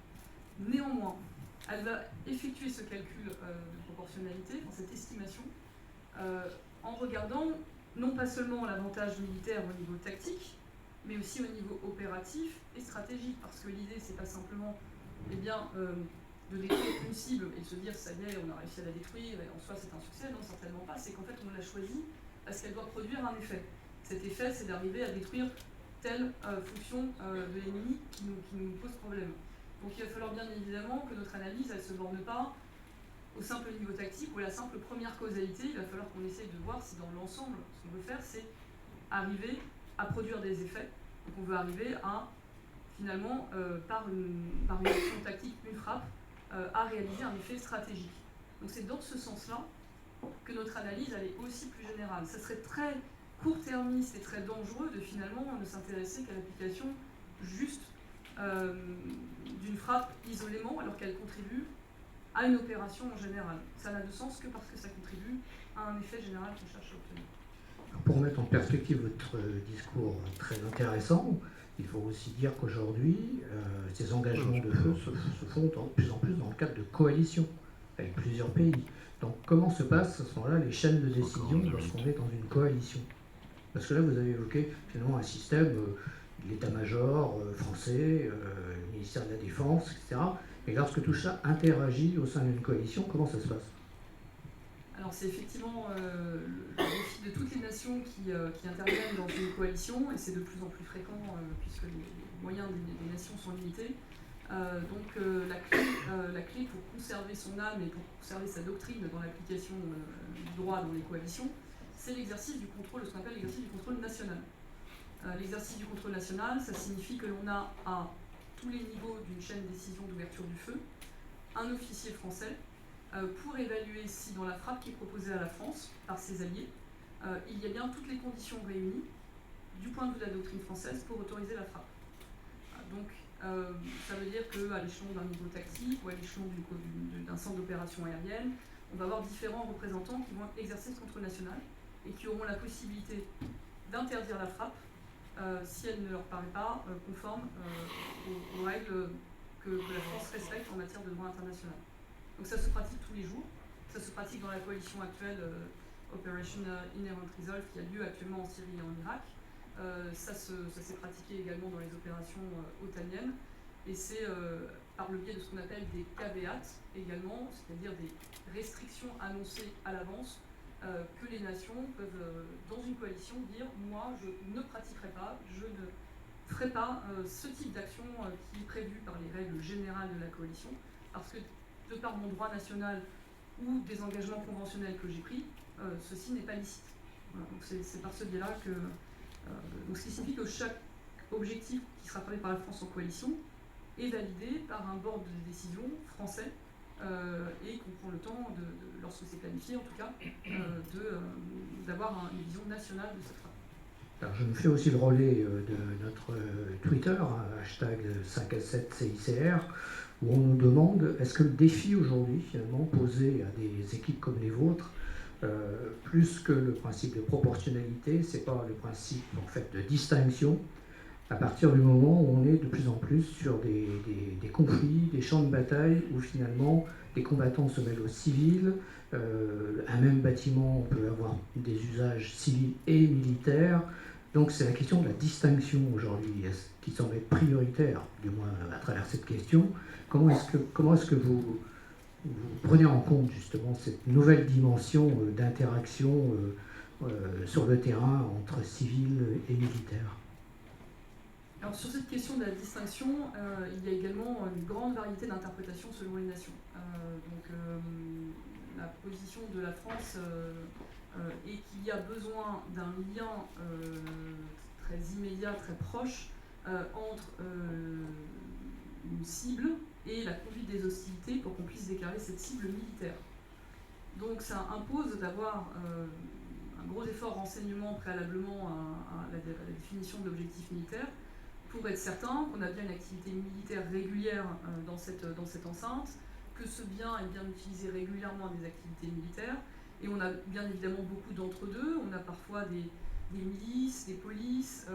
Néanmoins, elle va effectuer ce calcul de proportionnalité, cette estimation, en regardant non pas seulement l'avantage militaire au niveau tactique, mais aussi au niveau opératif et stratégique, parce que l'idée, c'est pas simplement de détruire une cible et de se dire ça y est, on a réussi à la détruire et en soi c'est un succès. Non, certainement pas. C'est qu'en fait on l'a choisie parce qu'elle doit produire un effet. Cet effet, c'est d'arriver à détruire telle fonction de l'ennemi qui nous pose problème. Donc il va falloir bien évidemment que notre analyse, elle ne se borne pas au simple niveau tactique ou à la simple première causalité. Il va falloir qu'on essaye de voir si dans l'ensemble, ce qu'on veut faire, c'est arriver à produire des effets. Donc on veut arriver à, finalement, par une action tactique, une frappe, à réaliser un effet stratégique. Donc c'est dans ce sens-là que notre analyse, elle est aussi plus générale. Ça serait très court-termiste et très dangereux de finalement ne s'intéresser qu'à l'application juste d'une frappe isolément, alors qu'elle contribue à une opération en général. Ça n'a de sens que parce que ça contribue à un effet général qu'on cherche à obtenir. Pour mettre en perspective votre discours très intéressant, il faut aussi dire qu'aujourd'hui, ces engagements de feu se font de plus en plus dans le cadre de coalitions avec plusieurs pays. Donc comment se passent à ce moment-là les chaînes de décision lorsqu'on est dans une coalition? Parce que là, vous avez évoqué finalement un système, l'état-major français, le ministère de la Défense, etc. Et lorsque tout ça interagit au sein d'une coalition, comment ça se passe? Alors c'est effectivement le défi de toutes les nations qui interviennent dans une coalition, et c'est de plus en plus fréquent puisque les moyens des nations sont limités. La clé pour conserver son âme et pour conserver sa doctrine dans l'application du droit dans les coalitions, c'est l'exercice du contrôle, ce qu'on appelle l'exercice du contrôle national. L'exercice du contrôle national, ça signifie que l'on a à tous les niveaux d'une chaîne de décision d'ouverture du feu un officier français pour évaluer si dans la frappe qui est proposée à la France par ses alliés, il y a bien toutes les conditions réunies du point de vue de la doctrine française pour autoriser la frappe. Donc ça veut dire qu'à l'échelon d'un niveau tactique ou à l'échelon d'un centre d'opération aérienne, on va avoir différents représentants qui vont exercer ce contrôle national et qui auront la possibilité d'interdire la frappe si elle ne leur paraît pas conforme aux règles que la France respecte en matière de droit international. Donc ça se pratique tous les jours, ça se pratique dans la coalition actuelle Operation Inherent Resolve qui a lieu actuellement en Syrie et en Irak. Ça s'est pratiqué également dans les opérations otaniennes et c'est par le biais de ce qu'on appelle des caveats également, c'est-à-dire des restrictions annoncées à l'avance que les nations peuvent, dans une coalition, dire « moi, je ne pratiquerai pas, je ne ferai pas ce type d'action qui est prévu par les règles générales de la coalition, parce que de par mon droit national ou des engagements conventionnels que j'ai pris, ceci n'est pas licite. » Voilà, donc c'est par ce biais-là que... donc ce qui signifie que chaque objectif qui sera pris par la France en coalition est validé par un board de décision français et qu'on prend le temps, lorsque c'est planifié en tout cas, d'avoir une vision nationale de cette frappe. Alors je me fais aussi le relais de notre Twitter, hashtag 5A7CICR, où on nous demande, est-ce que le défi aujourd'hui finalement posé à des équipes comme les vôtres, plus que le principe de proportionnalité, c'est pas le principe en fait de distinction, à partir du moment où on est de plus en plus sur des conflits, des champs de bataille, où finalement les combattants se mêlent aux civils, un même bâtiment, on peut avoir des usages civils et militaires, donc c'est la question de la distinction aujourd'hui, qui semble être prioritaire, du moins à travers cette question. Comment est-ce que vous prenez en compte justement cette nouvelle dimension d'interaction sur le terrain entre civils et militaires? Alors sur cette question de la distinction, il y a également une grande variété d'interprétations selon les nations. la position de la France et qu'il y a besoin d'un lien très immédiat, très proche entre une cible et la conduite des hostilités pour qu'on puisse déclarer cette cible militaire. Donc ça impose d'avoir un gros effort renseignement préalablement à la définition de l'objectif militaire pour être certain qu'on a bien une activité militaire régulière dans cette enceinte, que ce bien est bien utilisé régulièrement à des activités militaires. Et on a bien évidemment beaucoup d'entre-deux. On a parfois des milices, des polices,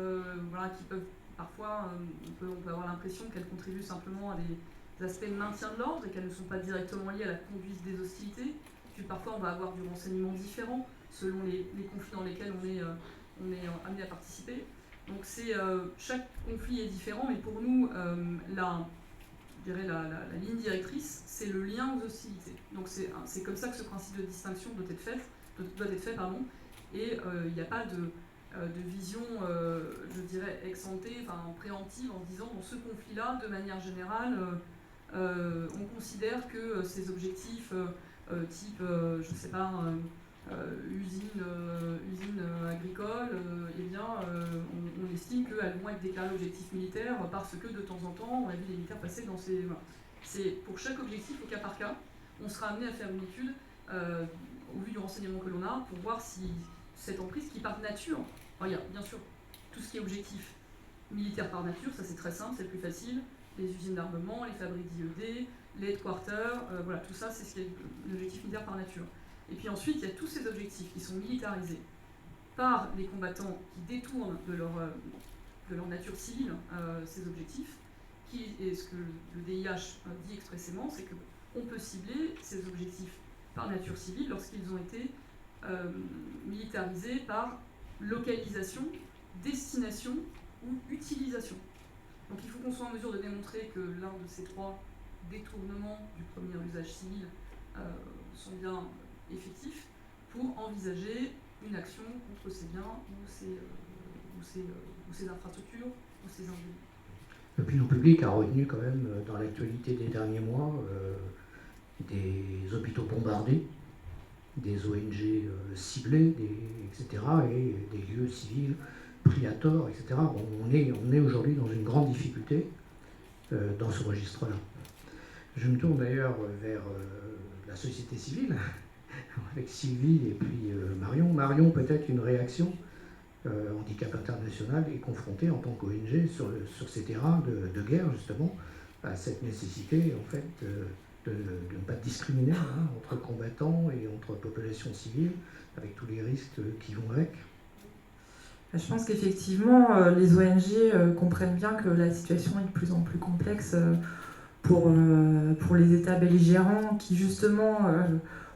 voilà, qui peuvent parfois, on peut avoir l'impression qu'elles contribuent simplement à des aspects de maintien de l'ordre et qu'elles ne sont pas directement liées à la conduite des hostilités. Puis parfois on va avoir du renseignement différent selon les conflits dans lesquels on est amené à participer. Donc chaque conflit est différent, mais pour nous, la ligne directrice, c'est le lien aux hostilités. Donc c'est comme ça que ce principe de distinction doit être fait, et il n'y a pas de vision, je dirais, ex-ante, enfin préemptive, en se disant, dans ce conflit-là, de manière générale, on considère que ces objectifs type, je ne sais pas, usine agricole, eh bien, on estime qu'elles vont être déclarées objectifs militaires parce que de temps en temps, on a vu des militaires passer dans ces... Voilà. C'est pour chaque objectif, au cas par cas, on sera amené à faire une étude au vu du renseignement que l'on a pour voir si cette emprise qui par nature, alors, il y a bien sûr tout ce qui est objectif militaire par nature, ça c'est très simple, c'est le plus facile, les usines d'armement, les fabriques d'IED, les headquarters, voilà, tout ça c'est ce qui est l'objectif militaire par nature. Et puis ensuite, il y a tous ces objectifs qui sont militarisés par les combattants qui détournent de leur nature civile ces objectifs, et ce que le DIH dit expressément, c'est qu'on peut cibler ces objectifs par nature civile lorsqu'ils ont été militarisés par localisation, destination ou utilisation. Donc il faut qu'on soit en mesure de démontrer que l'un de ces trois détournements du premier usage civil sont bien effectifs pour envisager une action contre ces biens ou ces infrastructures ou ces individus. L'opinion publique a retenu quand même dans l'actualité des derniers mois des hôpitaux bombardés, des ONG ciblées, etc., et des lieux civils pris à tort, etc. Bon, on est aujourd'hui dans une grande difficulté dans ce registre-là. Je me tourne d'ailleurs vers la société civile, avec Sylvie et puis Marion. Marion, peut-être une réaction. Handicap International est confronté en tant qu'ONG sur ces terrains de guerre, justement, à cette nécessité, en fait, de ne pas discriminer entre combattants et entre population civile, avec tous les risques qui vont avec. Je pense qu'effectivement, les ONG comprennent bien que la situation est de plus en plus complexe pour les États belligérants qui, justement,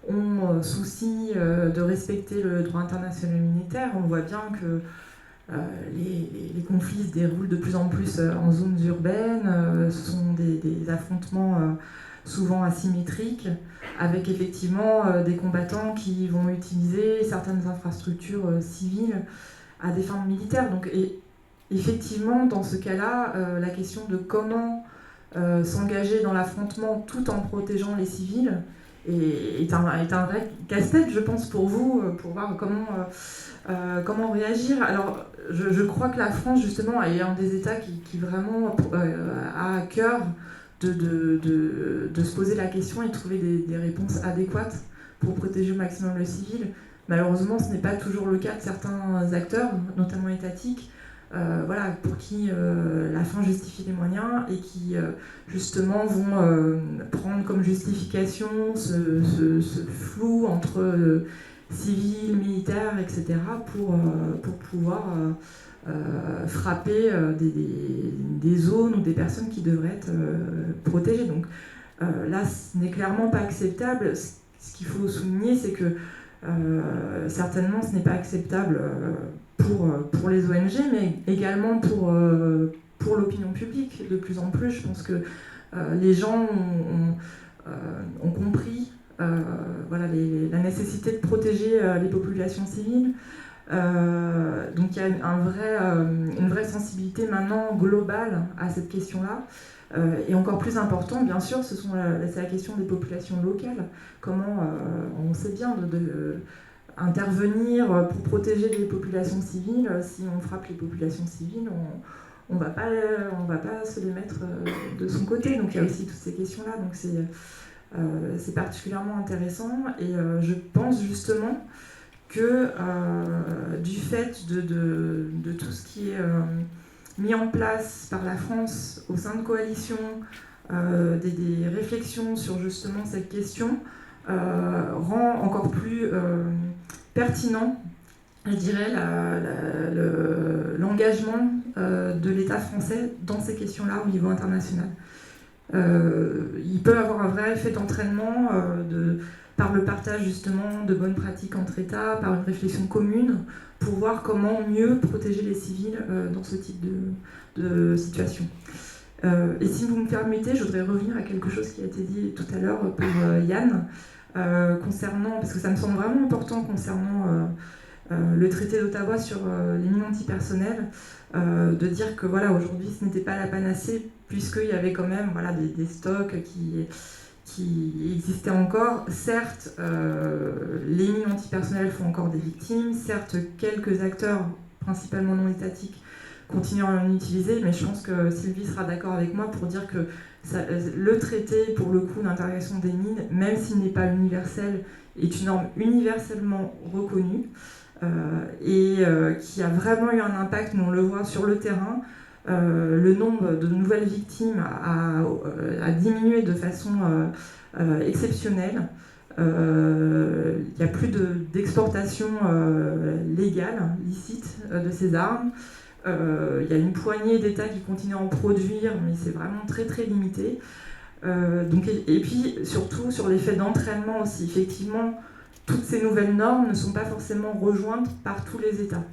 ont souci de respecter le droit international humanitaire. On voit bien que les conflits se déroulent de plus en plus en zones urbaines. Ce sont des affrontements souvent asymétriques, avec effectivement des combattants qui vont utiliser certaines infrastructures civiles à des fins militaires. Donc, effectivement, dans ce cas-là, la question de comment s'engager dans l'affrontement tout en protégeant les civils est un vrai casse-tête, je pense, pour vous, pour voir comment réagir. Alors, je crois que la France, justement, est un des États qui vraiment a à cœur de se poser la question et de trouver des réponses adéquates pour protéger au maximum le civil. Malheureusement, ce n'est pas toujours le cas de certains acteurs, notamment étatiques, voilà, pour qui la fin justifie les moyens et qui, justement, vont prendre comme justification ce flou entre civils, militaires, etc., pour pouvoir frapper des zones ou des personnes qui devraient être protégées. Donc là, ce n'est clairement pas acceptable. Ce qu'il faut souligner, c'est que certainement ce n'est pas acceptable pour les ONG, mais également pour l'opinion publique. De plus en plus, je pense que les gens ont compris voilà, la nécessité de protéger les populations civiles. Donc il y a une vraie sensibilité maintenant globale à cette question-là. Et encore plus important, bien sûr, c'est la question des populations locales. Comment on sait bien intervenir pour protéger les populations civiles. Si on frappe les populations civiles, on va pas se les mettre de son côté. Donc il y a aussi toutes ces questions-là. Donc c'est particulièrement intéressant. Et je pense justement que du fait de tout ce qui est mis en place par la France au sein de coalitions, des réflexions sur justement cette question, rend encore plus pertinent, je dirais, l'engagement de l'État français dans ces questions-là au niveau international. Il peut avoir un vrai effet d'entraînement par le partage justement de bonnes pratiques entre États, par une réflexion commune pour voir comment mieux protéger les civils dans ce type de situation. Et si vous me permettez, je voudrais revenir à quelque chose qui a été dit tout à l'heure par Yann, concernant, parce que ça me semble vraiment important concernant le traité d'Ottawa sur les mines antipersonnelles, de dire que voilà, aujourd'hui ce n'était pas la panacée, puisqu'il y avait quand même voilà, des stocks qui existaient encore. Certes, les mines antipersonnelles font encore des victimes, certes quelques acteurs, principalement non étatiques, continuent à en utiliser, mais je pense que Sylvie sera d'accord avec moi pour dire que le traité, pour le coup, d'interdiction des mines, même s'il n'est pas universel, est une norme universellement reconnue et qui a vraiment eu un impact, nous on le voit sur le terrain. Le nombre de nouvelles victimes a diminué de façon exceptionnelle. Il n'y a plus d'exportation légale, licite de ces armes. Il y a une poignée d'États qui continuent à en produire, mais c'est vraiment très très limité. Et puis surtout sur l'effet d'entraînement aussi. Effectivement, toutes ces nouvelles normes ne sont pas forcément rejointes par tous les États.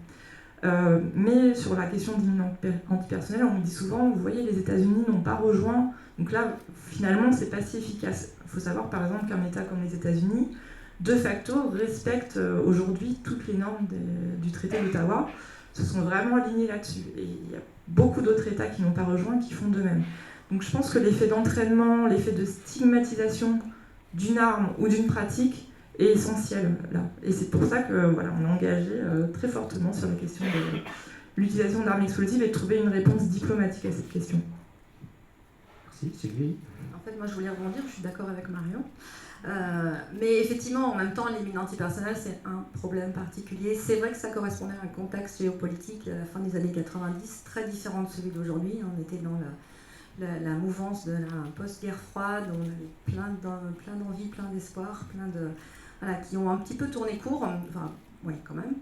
Mais sur la question des mines antipersonnelles, on me dit souvent, vous voyez, les États-Unis n'ont pas rejoint, donc là, finalement, c'est pas si efficace. Il faut savoir, par exemple, qu'un État comme les États-Unis, de facto, respecte aujourd'hui toutes les normes du traité d'Ottawa, se sont vraiment alignés là-dessus. Et il y a beaucoup d'autres États qui n'ont pas rejoint, qui font de même. Donc je pense que l'effet d'entraînement, l'effet de stigmatisation d'une arme ou d'une pratique est essentiel là. Et c'est pour ça que voilà, on est engagé très fortement sur la question de l'utilisation d'armes explosives et de trouver une réponse diplomatique à cette question. Merci, Sylvie. En fait, moi je voulais rebondir, je suis d'accord avec Marion. Mais effectivement, en même temps, les mines antipersonnelles, c'est un problème particulier. C'est vrai que ça correspondait à un contexte géopolitique à la fin des années 90, très différent de celui d'aujourd'hui. On était dans la mouvance de la post-guerre froide, on avait plein d'envie, plein d'espoir, qui ont un petit peu tourné court, enfin, oui, quand même.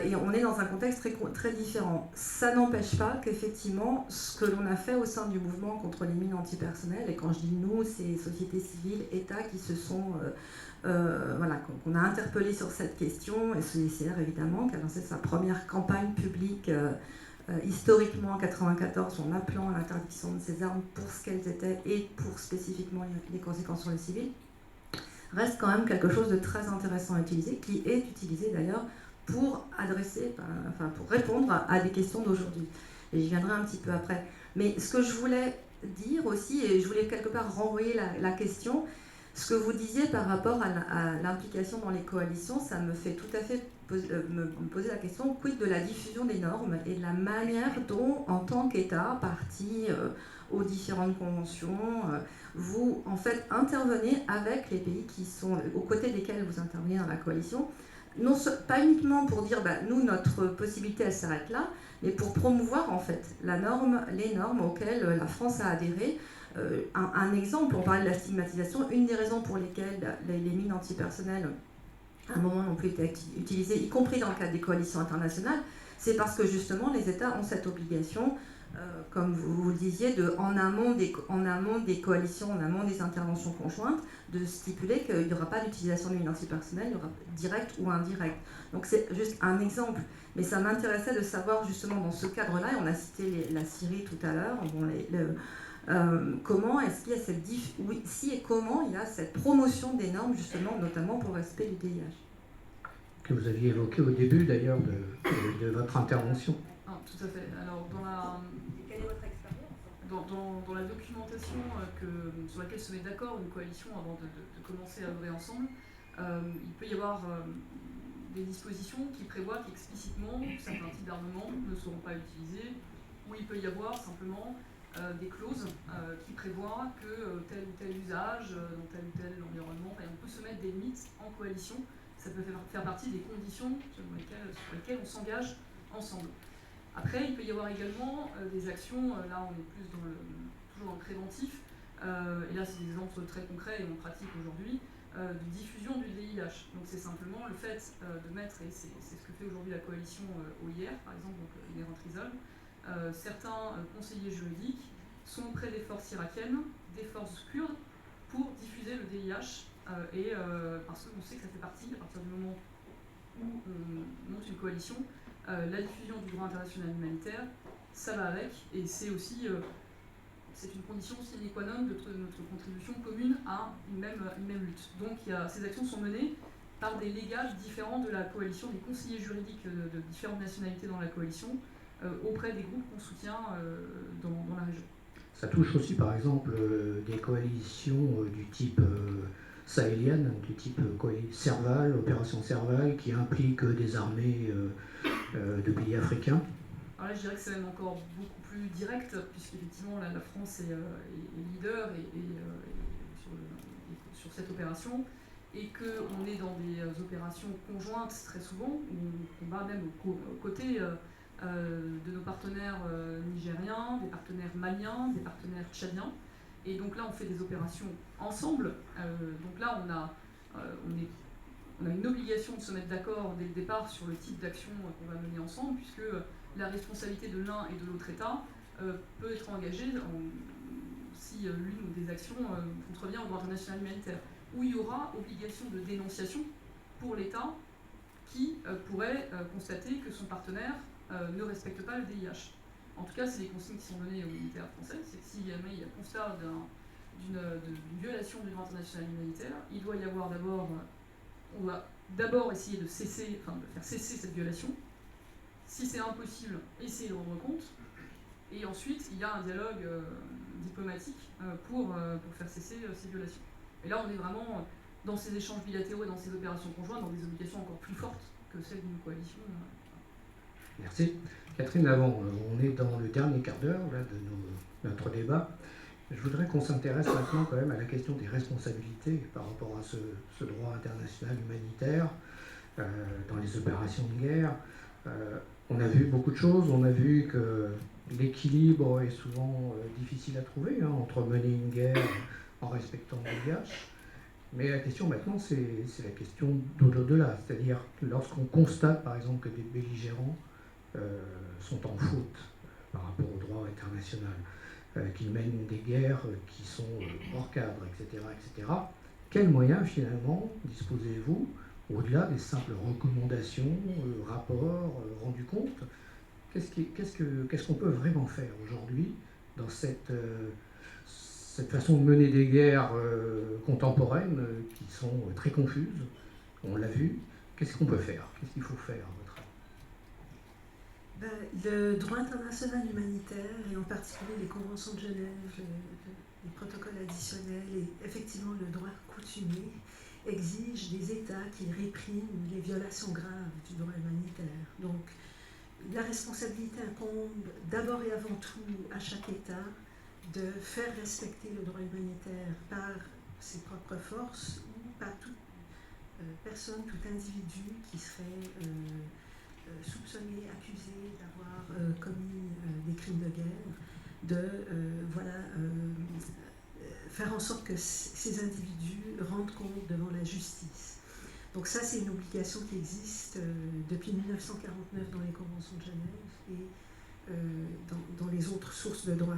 Et on est dans un contexte très, très différent. Ça n'empêche pas qu'effectivement, ce que l'on a fait au sein du mouvement contre les mines antipersonnelles, et quand je dis nous, c'est société civile, États qui se sont, qu'on a interpellés sur cette question, et CICR évidemment, qui a lancé sa première campagne publique historiquement en 1994 en appelant à l'interdiction de ces armes pour ce qu'elles étaient et pour spécifiquement les conséquences sur les civils, reste quand même quelque chose de très intéressant à utiliser, qui est utilisé d'ailleurs pour pour répondre à des questions d'aujourd'hui. Et j'y viendrai un petit peu après. Mais ce que je voulais dire aussi, et je voulais quelque part renvoyer la question, ce que vous disiez par rapport à l'implication dans les coalitions, ça me fait tout à fait me poser la question, quid de la diffusion des normes et de la manière dont, en tant qu'État, parti aux différentes conventions, vous, en fait, intervenez avec les pays qui sont aux côtés desquels vous intervenez dans la coalition, non, pas uniquement pour dire nous, notre possibilité elle s'arrête là, mais pour promouvoir en fait les normes auxquelles la France a adhéré. Un exemple, on parlait de la stigmatisation, une des raisons pour lesquelles les mines antipersonnelles à un moment n'ont plus été utilisées, y compris dans le cadre des coalitions internationales, c'est parce que justement les États ont cette obligation, comme vous le disiez, en amont des coalitions, en amont des interventions conjointes, de stipuler qu'il n'y aura pas d'utilisation de mines antipersonnelles, il y aura direct ou indirect. Donc c'est juste un exemple. Mais ça m'intéressait de savoir justement dans ce cadre-là, et on a cité la Syrie tout à l'heure, comment est-ce qu'il y a comment il y a cette promotion des normes justement, notamment pour le respect du DIH. que vous aviez évoqué au début d'ailleurs de votre intervention. Ah, tout à fait. Alors, Quelle est votre expérience dans la documentation sur laquelle se met d'accord une coalition avant de commencer à œuvrer ensemble, il peut y avoir des dispositions qui prévoient qu'explicitement certains types d'armements ne seront pas utilisés, ou il peut y avoir simplement des clauses qui prévoient que tel ou tel usage dans tel ou tel environnement, on peut se mettre des limites en coalition, ça peut faire partie des conditions sur lesquelles on s'engage ensemble. Après, il peut y avoir également des actions, là on est plus toujours dans le préventif, et là c'est des exemples très concrets et en pratique aujourd'hui, de diffusion du VIH. Donc c'est simplement le fait de mettre, et c'est ce que fait aujourd'hui la coalition OIR, par exemple, donc Iran-Trizol, certains conseillers juridiques sont près des forces irakiennes, des forces kurdes, pour diffuser le VIH, parce qu'on sait que ça fait partie, à partir du moment où on monte une coalition, la diffusion du droit international humanitaire, ça va avec, et c'est aussi c'est une condition sine qua non de notre contribution commune à une même lutte. Donc ces actions sont menées par des légages différents de la coalition, des conseillers juridiques de différentes nationalités dans la coalition, auprès des groupes qu'on soutient dans la région. Ça touche aussi par exemple des coalitions du type sahélienne, du type Serval, opération Serval, qui implique des armées de pays africains. Alors là, je dirais que c'est même encore beaucoup plus direct, puisqu'effectivement la France est leader sur cette opération, et qu'on est dans des opérations conjointes très souvent, où on combat même aux côtés de nos partenaires nigériens, des partenaires maliens, des partenaires tchadiens. Et donc là, on fait des opérations ensemble. Donc là, on a une obligation de se mettre d'accord dès le départ sur le type d'action qu'on va mener ensemble, puisque la responsabilité de l'un et de l'autre État peut être engagée si l'une ou des actions contrevient au droit international humanitaire, où il y aura obligation de dénonciation pour l'État qui pourrait constater que son partenaire ne respecte pas le DIH. En tout cas, c'est les consignes qui sont données aux militaires français, c'est que si jamais il y a constat d'une violation du droit international humanitaire, il doit y avoir on va d'abord essayer de faire cesser cette violation. Si c'est impossible, essayer de rendre compte. Et ensuite, il y a un dialogue diplomatique pour faire cesser ces violations. Et là, on est vraiment dans ces échanges bilatéraux et dans ces opérations conjointes, dans des obligations encore plus fortes que celles d'une coalition. Merci. Catherine, on est dans le dernier quart d'heure de notre débat. Je voudrais qu'on s'intéresse maintenant quand même à la question des responsabilités par rapport à ce droit international humanitaire dans les opérations de guerre. On a vu beaucoup de choses, on a vu que l'équilibre est souvent difficile à trouver entre mener une guerre en respectant le VIH. Mais la question maintenant, c'est la question d'au-delà, c'est-à-dire lorsqu'on constate par exemple que des belligérants sont en faute par rapport au droit international, qu'ils mènent des guerres qui sont hors cadre, etc., etc. Quels moyens finalement disposez-vous, au-delà des simples recommandations, rapports, rendus compte, qu'est-ce qu'on peut vraiment faire aujourd'hui dans cette façon de mener des guerres contemporaines qui sont très confuses, on l'a vu. Qu'est-ce qu'on peut faire? Qu'est-ce qu'il faut faire à votre avis? Le droit international humanitaire, et en particulier les conventions de Genève, les protocoles additionnels et effectivement le droit coutumier, exige des États qui répriment les violations graves du droit humanitaire. Donc la responsabilité incombe d'abord et avant tout à chaque État de faire respecter le droit humanitaire par ses propres forces ou par toute personne, tout individu qui serait soupçonné, accusé d'avoir commis des crimes de guerre, faire en sorte que ces individus rendent compte devant la justice. Donc ça, c'est une obligation qui existe depuis 1949 dans les conventions de Genève et dans les autres sources de droit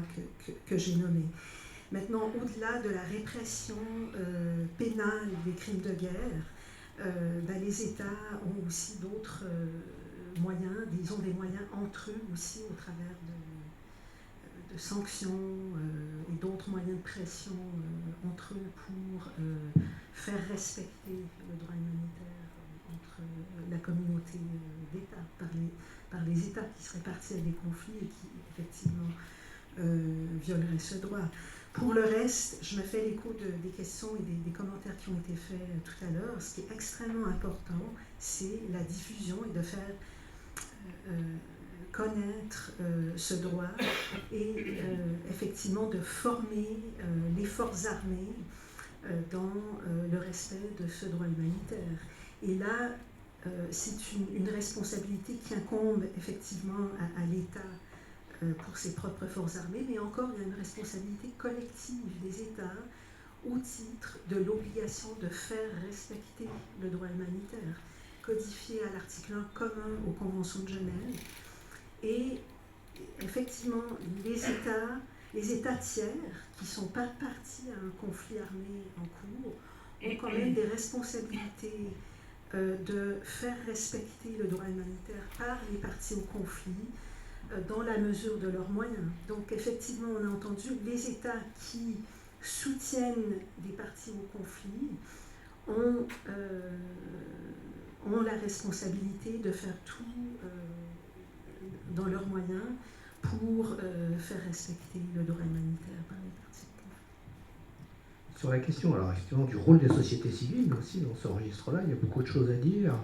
que j'ai nommées. Maintenant, au-delà de la répression pénale des crimes de guerre, les États ont aussi d'autres moyens, ils ont des moyens entre eux aussi au travers de sanctions et d'autres moyens de pression entre eux pour faire respecter le droit humanitaire entre la volonté d'État, par les États qui seraient partis à des conflits et qui, effectivement, violeraient ce droit. Pour le reste, je me fais l'écho des questions et des commentaires qui ont été faits tout à l'heure. Ce qui est extrêmement important, c'est la diffusion et de faire connaître ce droit et effectivement de former les forces armées dans le respect de ce droit humanitaire. Et là, c'est une responsabilité qui incombe effectivement à l'État pour ses propres forces armées, mais encore il y a une responsabilité collective des États au titre de l'obligation de faire respecter le droit humanitaire, codifié à l'article 1 commun aux conventions de Genève. Et effectivement, les États tiers qui ne sont pas partis à un conflit armé en cours ont quand même des responsabilités de faire respecter le droit humanitaire par les parties au conflit dans la mesure de leurs moyens. Donc effectivement, on a entendu les États qui soutiennent les parties au conflit ont la responsabilité de faire tout dans leurs moyens pour faire respecter le droit humanitaire par les parties au conflit. Sur la question, alors effectivement, du rôle des sociétés civiles aussi dans ce registre-là, il y a beaucoup de choses à dire.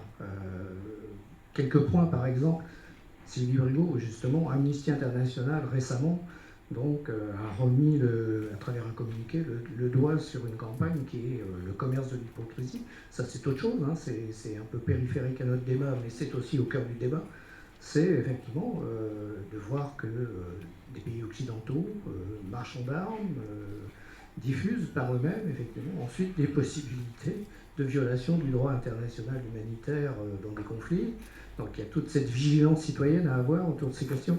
Quelques points, par exemple, Sylvie Brigaud, justement, Amnesty International récemment donc, a remis, à travers un communiqué, le doigt sur une campagne qui est le commerce de l'hypocrisie. Ça, c'est autre chose, hein, c'est un peu périphérique à notre débat, mais c'est aussi au cœur du débat. C'est effectivement de voir que des pays occidentaux, marchands d'armes, diffusent par eux-mêmes, effectivement, ensuite des possibilités de violation du droit international humanitaire dans des conflits. Donc il y a toute cette vigilance citoyenne à avoir autour de ces questions.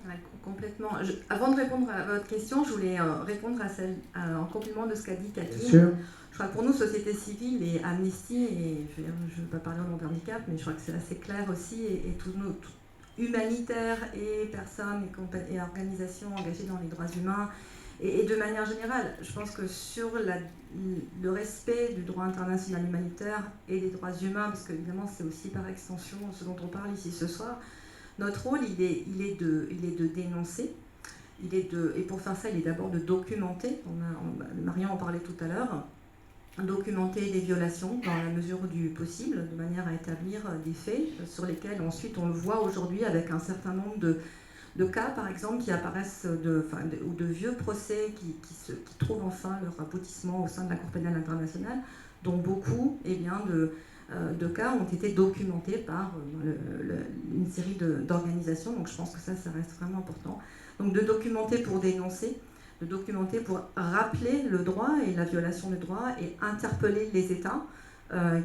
Ouais, complètement. Avant de répondre à votre question, je voulais répondre à celle en complément de ce qu'a dit Cathy. Bien sûr. Je crois que pour nous, société civile et Amnesty, et je ne veux pas parler au nom d'handicap, mais je crois que c'est assez clair aussi, et tous nos humanitaires et personnes et organisations engagées dans les droits humains, et de manière générale, je pense que sur le respect du droit international humanitaire et des droits humains, parce qu'évidemment c'est aussi par extension ce dont on parle ici ce soir, notre rôle il est de dénoncer, et pour faire ça il est d'abord de documenter, Marion en parlait tout à l'heure, documenter des violations dans la mesure du possible, de manière à établir des faits sur lesquels ensuite on le voit aujourd'hui avec un certain nombre de cas, par exemple, qui apparaissent, ou de vieux procès qui trouvent enfin leur aboutissement au sein de la Cour pénale internationale, dont beaucoup de cas ont été documentés par une série d'organisations. Donc je pense que ça reste vraiment important. Donc de documenter pour dénoncer, de documenter pour rappeler le droit et la violation du droit et interpeller les États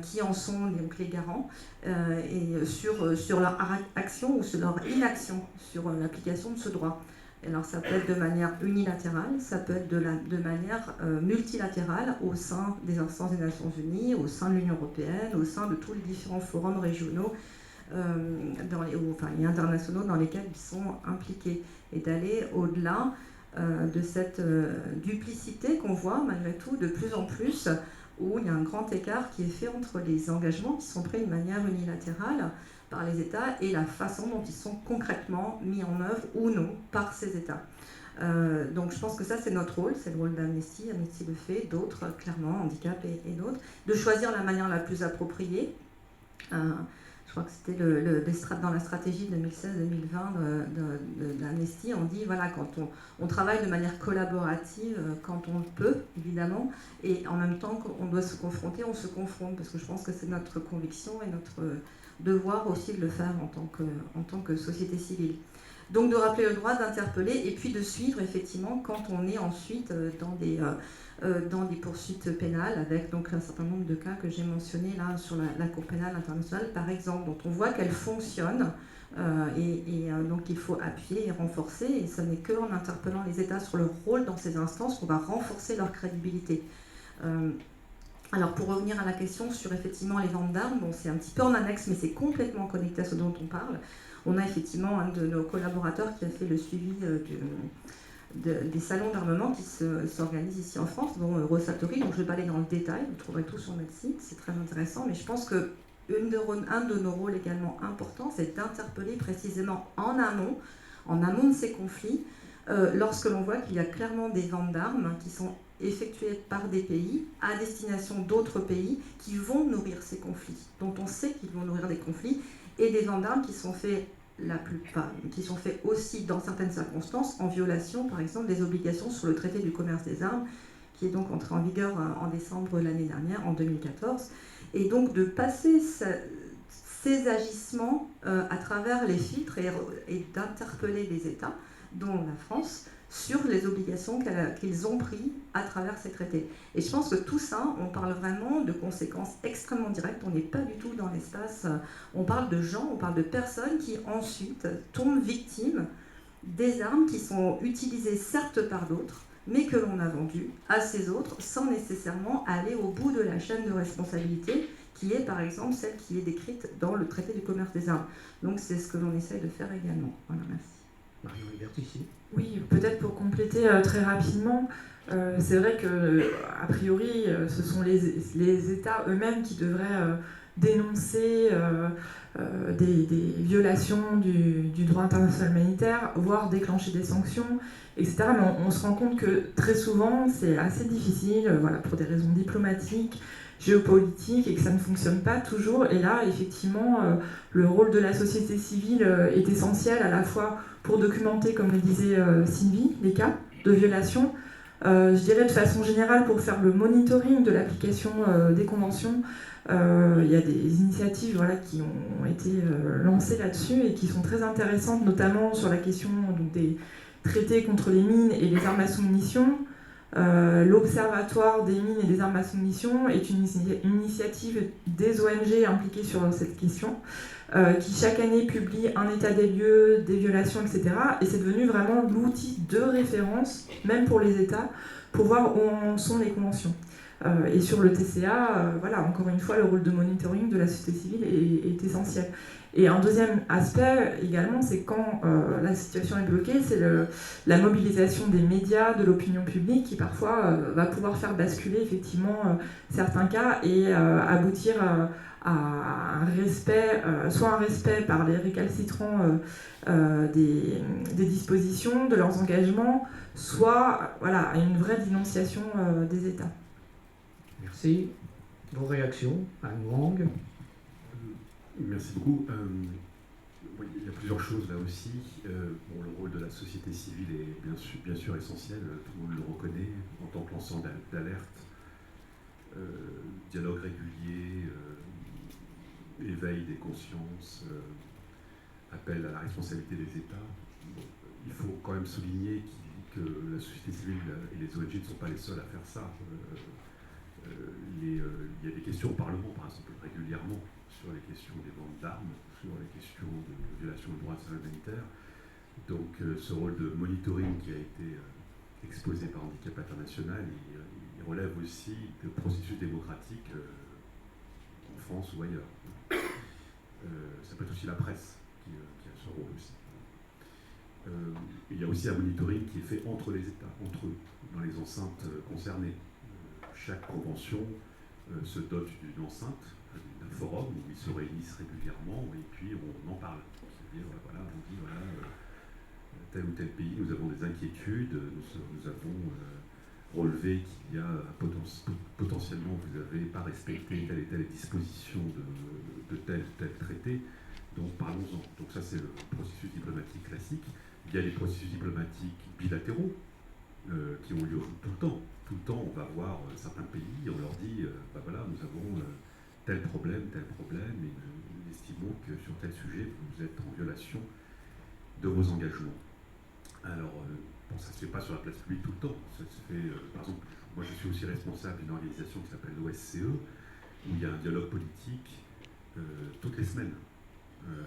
qui en sont donc les garants et sur leur action ou sur leur inaction sur l'application de ce droit. Alors ça peut être de manière unilatérale, ça peut être de manière multilatérale au sein des instances des Nations Unies, au sein de l'Union européenne, au sein de tous les différents forums régionaux et internationaux dans lesquels ils sont impliqués, et d'aller au-delà de cette duplicité qu'on voit malgré tout de plus en plus, où il y a un grand écart qui est fait entre les engagements qui sont pris de manière unilatérale par les États et la façon dont ils sont concrètement mis en œuvre ou non par ces États. Donc je pense que ça c'est notre rôle, c'est le rôle d'Amnesty, Amnesty le fait, d'autres clairement, Handicap et d'autres, de choisir la manière la plus appropriée. Je crois que c'était dans la stratégie 2016-2020 d'Amnesty, on dit voilà, quand on travaille de manière collaborative, quand on le peut, évidemment, et en même temps qu'on doit se confronter, on se confronte, parce que je pense que c'est notre conviction et notre devoir aussi de le faire en tant que société civile. Donc de rappeler le droit, d'interpeller, et puis de suivre effectivement quand on est ensuite dans des poursuites pénales, avec donc un certain nombre de cas que j'ai mentionnés là sur la Cour pénale internationale par exemple, dont on voit qu'elle fonctionne donc il faut appuyer et renforcer, et ce n'est qu'en interpellant les États sur leur rôle dans ces instances qu'on va renforcer leur crédibilité. Alors pour revenir à la question sur effectivement les ventes d'armes, bon, c'est un petit peu en annexe mais c'est complètement connecté à ce dont on parle. On a effectivement un de nos collaborateurs qui a fait le suivi des salons d'armement qui s'organisent ici en France, dont Rosatori, donc je ne vais pas aller dans le détail, vous trouverez tout sur notre site, c'est très intéressant, mais je pense que un de nos rôles également importants, c'est d'interpeller précisément en amont de ces conflits, lorsque l'on voit qu'il y a clairement des ventes d'armes qui sont effectuées par des pays à destination d'autres pays qui vont nourrir ces conflits, dont on sait qu'ils vont nourrir des conflits, et des ventes d'armes qui sont faits aussi dans certaines circonstances en violation, par exemple, des obligations sur le traité du commerce des armes, qui est donc entré en vigueur en décembre l'année dernière, en 2014, et donc de passer ces agissements à travers les filtres et d'interpeller les États, dont la France, sur les obligations qu'ils ont prises à travers ces traités. Et je pense que tout ça, on parle vraiment de conséquences extrêmement directes, on n'est pas du tout dans l'espace, on parle de gens, on parle de personnes qui ensuite tombent victimes des armes qui sont utilisées certes par d'autres, mais que l'on a vendues à ces autres sans nécessairement aller au bout de la chaîne de responsabilité, qui est par exemple celle qui est décrite dans le traité du commerce des armes. Donc c'est ce que l'on essaye de faire également. Voilà, merci. Marion Libertici. Oui, peut-être pour compléter très rapidement, c'est vrai que a priori, ce sont les États eux-mêmes qui devraient dénoncer des violations du droit international humanitaire, voire déclencher des sanctions, etc. Mais on se rend compte que très souvent, c'est assez difficile, voilà, pour des raisons diplomatiques, géopolitiques, et que ça ne fonctionne pas toujours. Et là, effectivement, le rôle de la société civile est essentiel, à la fois pour documenter, comme le disait Sylvie, les cas de violation, je dirais de façon générale pour faire le monitoring de l'application des conventions. Il y a des initiatives, voilà, qui ont été lancées là-dessus et qui sont très intéressantes, notamment sur la question donc, des traités contre les mines et les armes à sous-munitions. L'Observatoire des mines et des armes à sous-munitions est une initiative des ONG impliquées sur cette question, qui chaque année publie un état des lieux, des violations, etc. Et c'est devenu vraiment l'outil de référence, même pour les États, pour voir où en sont les conventions. Et sur le TCA, voilà, encore une fois, le rôle de monitoring de la société civile est essentiel. Et un deuxième aspect également, c'est quand la situation est bloquée, c'est la mobilisation des médias, de l'opinion publique, qui parfois va pouvoir faire basculer effectivement certains cas et aboutir à un respect, soit un respect par les récalcitrants des dispositions, de leurs engagements, soit voilà, à une vraie dénonciation des États. Merci. Vos réactions, Anne Wang. Merci beaucoup. Il y a plusieurs choses là aussi. Bon, le rôle de la société civile est bien sûr essentiel, tout le monde le reconnaît, en tant que lanceur d'alerte, dialogue régulier, éveil des consciences, appel à la responsabilité des États. Bon, il faut quand même souligner que la société civile et les ONG ne sont pas les seuls à faire ça. Il y a des questions au Parlement, par exemple, régulièrement, sur les questions des ventes d'armes, sur les questions de violation du droit international humanitaire. Donc ce rôle de monitoring qui a été exposé par Handicap International, il relève aussi de processus démocratiques en France ou ailleurs. Ça peut être aussi la presse qui a ce rôle aussi. Il y a aussi un monitoring qui est fait entre les États, entre eux, dans les enceintes concernées. Chaque convention se dote d'une enceinte, d'un forum où ils se réunissent régulièrement et puis on en parle. C'est-à-dire, voilà, on dit, voilà, tel ou tel pays, nous avons des inquiétudes, nous avons relevé qu'il y a potentiellement, vous n'avez pas respecté telle et telle disposition de tel ou tel traité, donc parlons-en. Donc ça, c'est le processus diplomatique classique. Il y a les processus diplomatiques bilatéraux qui ont lieu tout le temps. Tout le temps, on va voir certains pays, on leur dit, ben voilà, nous avons tel problème, et nous estimons que sur tel sujet, vous êtes en violation de vos engagements. Alors, bon, ça ne se fait pas sur la place publique tout le temps. Ça se fait, par exemple, moi je suis aussi responsable d'une organisation qui s'appelle l'OSCE, où il y a un dialogue politique toutes les semaines.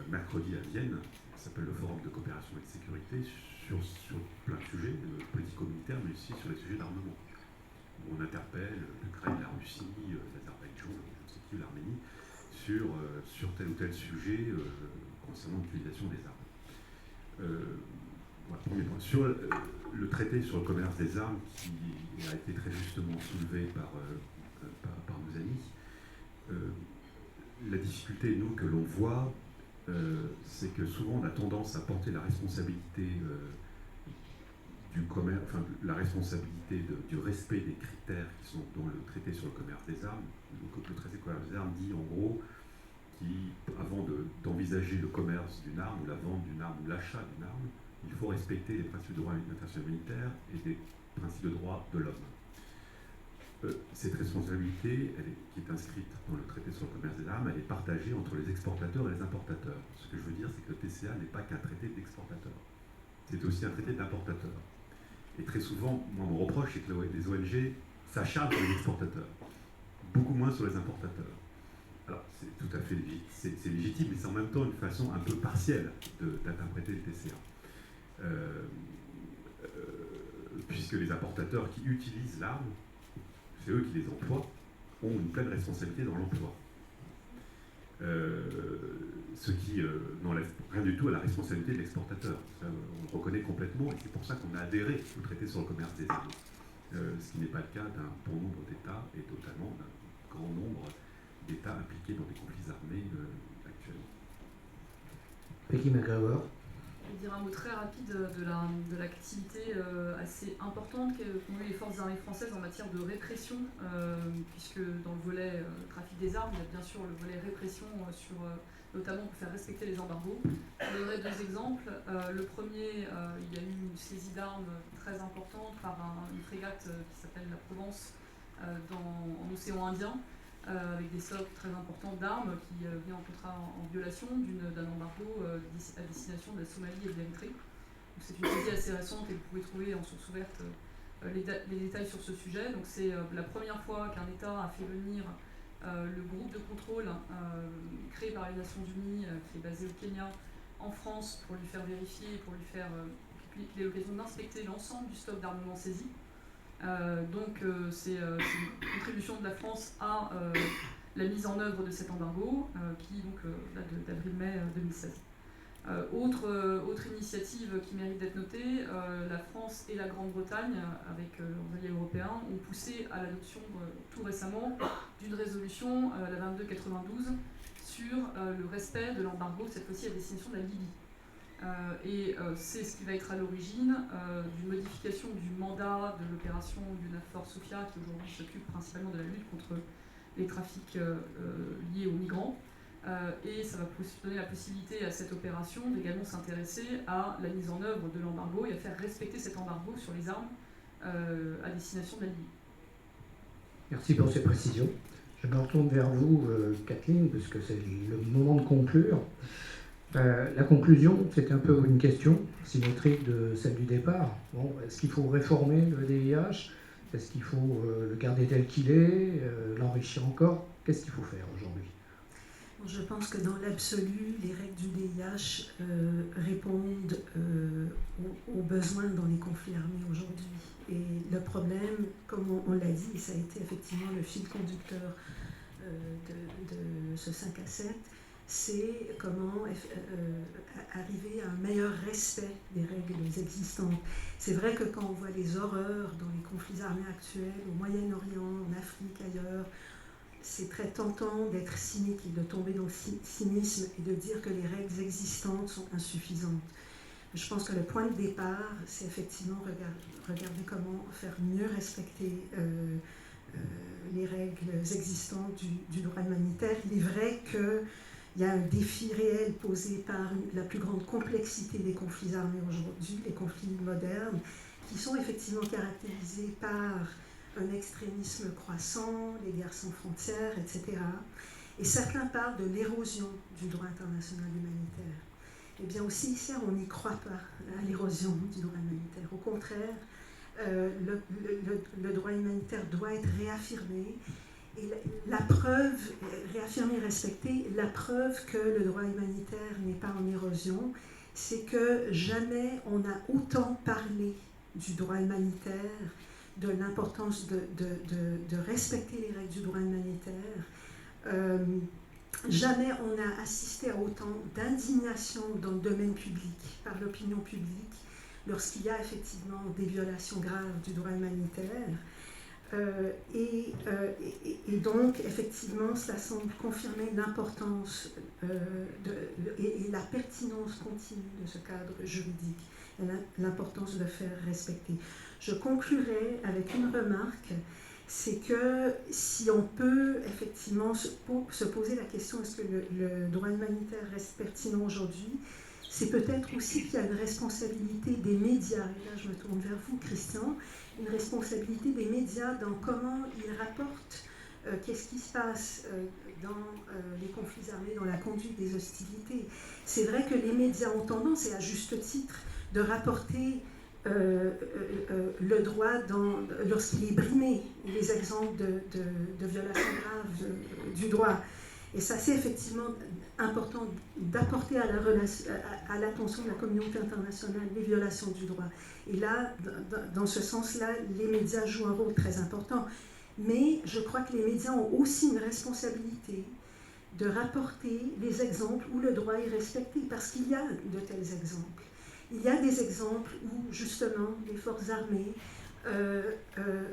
Mercredi à Vienne, ça s'appelle le Forum de coopération et de sécurité, sur plein de sujets, politico-militaires, mais aussi sur les sujets d'armement. On interpelle l'Ukraine, la Russie, l'Azerbaïdjan, je ne sais qui, l'Arménie, sur tel ou tel sujet concernant l'utilisation des armes. Voilà, premier point. Sur le traité sur le commerce des armes, qui a été très justement soulevé par nos amis, la difficulté, nous, que l'on voit, c'est que souvent on a tendance à porter la responsabilité du commerce, enfin la responsabilité du respect des critères qui sont dans le traité sur le commerce des armes. Le traité sur le commerce des armes dit en gros avant d'envisager le commerce d'une arme ou la vente d'une arme ou l'achat d'une arme, il faut respecter les principes de droit international humanitaire et des principes de droit de l'homme. Cette responsabilité, qui est inscrite dans le traité sur le commerce des armes, elle est partagée entre les exportateurs et les importateurs. Ce que je veux dire, c'est que le TCA n'est pas qu'un traité d'exportateur, c'est aussi un traité d'importateur. Et très souvent, moi, mon reproche, c'est que les ONG s'acharnent sur les exportateurs, beaucoup moins sur les importateurs. Alors, c'est tout à fait c'est légitime, mais c'est en même temps une façon un peu partielle d'interpréter le TCA. Puisque les importateurs qui utilisent l'arme, c'est eux qui les emploient, ont une pleine responsabilité dans l'emploi. Ce qui n'enlève rien du tout à la responsabilité de l'exportateur. On le reconnaît complètement, et c'est pour ça qu'on a adhéré au traité sur le commerce des armes. Ce qui n'est pas le cas d'un bon nombre d'États, et notamment d'un grand nombre d'États impliqués dans des conflits armés actuellement. Peggy McGregor. Je vais dire un mot très rapide de l'activité assez importante qu'ont eu les forces armées françaises en matière de répression, puisque dans le volet trafic des armes, il y a bien sûr le volet répression, notamment pour faire respecter les embargos. Je donnerai deux exemples. Le premier, il y a eu une saisie d'armes très importante par une frégate qui s'appelle la Provence en océan Indien, avec des stocks très importants d'armes qui venaient en violation d'un embargo à destination de la Somalie et de l'Érythrée. C'est une saisie assez récente et vous pouvez trouver en source ouverte les détails sur ce sujet. Donc c'est la première fois qu'un État a fait venir le groupe de contrôle créé par les Nations Unies, qui est basé au Kenya, en France, pour lui faire vérifier, pour lui faire qu'il ait l'occasion d'inspecter l'ensemble du stock d'armement saisi. C'est une contribution de la France à la mise en œuvre de cet embargo qui date d'avril-mai 2016. Autre initiative qui mérite d'être notée, la France et la Grande-Bretagne, avec leurs alliés européens, ont poussé à l'adoption tout récemment d'une résolution, la 2292, sur le respect de l'embargo, cette fois-ci à destination de la Libye. C'est ce qui va être à l'origine d'une modification du mandat de l'opération UNAVFOR Sophia, qui aujourd'hui s'occupe principalement de la lutte contre les trafics liés aux migrants. Et ça va donner la possibilité à cette opération d'également s'intéresser à la mise en œuvre de l'embargo et à faire respecter cet embargo sur les armes à destination de la Libye. Merci pour ces précisions. Je me retourne vers vous, Kathleen, parce que c'est le moment de conclure. La conclusion, c'est un peu une question symétrique de celle du départ. Bon, est-ce qu'il faut réformer le DIH? Est-ce qu'il faut le garder tel qu'il est, l'enrichir encore? Qu'est-ce qu'il faut faire aujourd'hui? Je pense que dans l'absolu, les règles du DIH répondent aux besoins dans les conflits armés aujourd'hui. Et le problème, comme on l'a dit, ça a été effectivement le fil conducteur de ce 5 à 7, c'est comment arriver à un meilleur respect des règles existantes. C'est vrai que quand on voit les horreurs dans les conflits armés actuels, au Moyen-Orient, en Afrique, ailleurs, c'est très tentant d'être cynique et de tomber dans le cynisme et de dire que les règles existantes sont insuffisantes. Je pense que le point de départ, c'est effectivement regarder comment faire mieux respecter les règles existantes du droit humanitaire. Il est vrai qu'il y a un défi réel posé par la plus grande complexité des conflits armés aujourd'hui, les conflits modernes, qui sont effectivement caractérisés par un extrémisme croissant, les guerres sans frontières, etc. Et certains parlent de l'érosion du droit international humanitaire. Eh bien aussi ici, on n'y croit pas à l'érosion du droit humanitaire. Au contraire, le droit humanitaire doit être réaffirmé. Et la preuve, réaffirmé, respecté, la preuve que le droit humanitaire n'est pas en érosion, c'est que jamais on a autant parlé du droit humanitaire, de l'importance de respecter les règles du droit humanitaire. Jamais on a assisté à autant d'indignation dans le domaine public, par l'opinion publique, lorsqu'il y a effectivement des violations graves du droit humanitaire. Et donc, effectivement, cela semble confirmer l'importance et la pertinence continue de ce cadre juridique, et l'importance de le faire respecter. Je conclurai avec une remarque, c'est que si on peut effectivement se poser la question est-ce que le droit humanitaire reste pertinent aujourd'hui, c'est peut-être aussi qu'il y a une responsabilité des médias, et là je me tourne vers vous Christian, une responsabilité des médias dans comment ils rapportent qu'est-ce qui se passe dans les conflits armés, dans la conduite des hostilités. C'est vrai que les médias ont tendance, et à juste titre, de rapporter le droit lorsqu'il est brimé, les exemples de violations graves du droit. Et ça, c'est effectivement important d'apporter à l'attention de la communauté internationale les violations du droit. Et là, dans ce sens-là, les médias jouent un rôle très important. Mais je crois que les médias ont aussi une responsabilité de rapporter les exemples où le droit est respecté, parce qu'il y a de tels exemples. Il y a des exemples où, justement, les forces armées,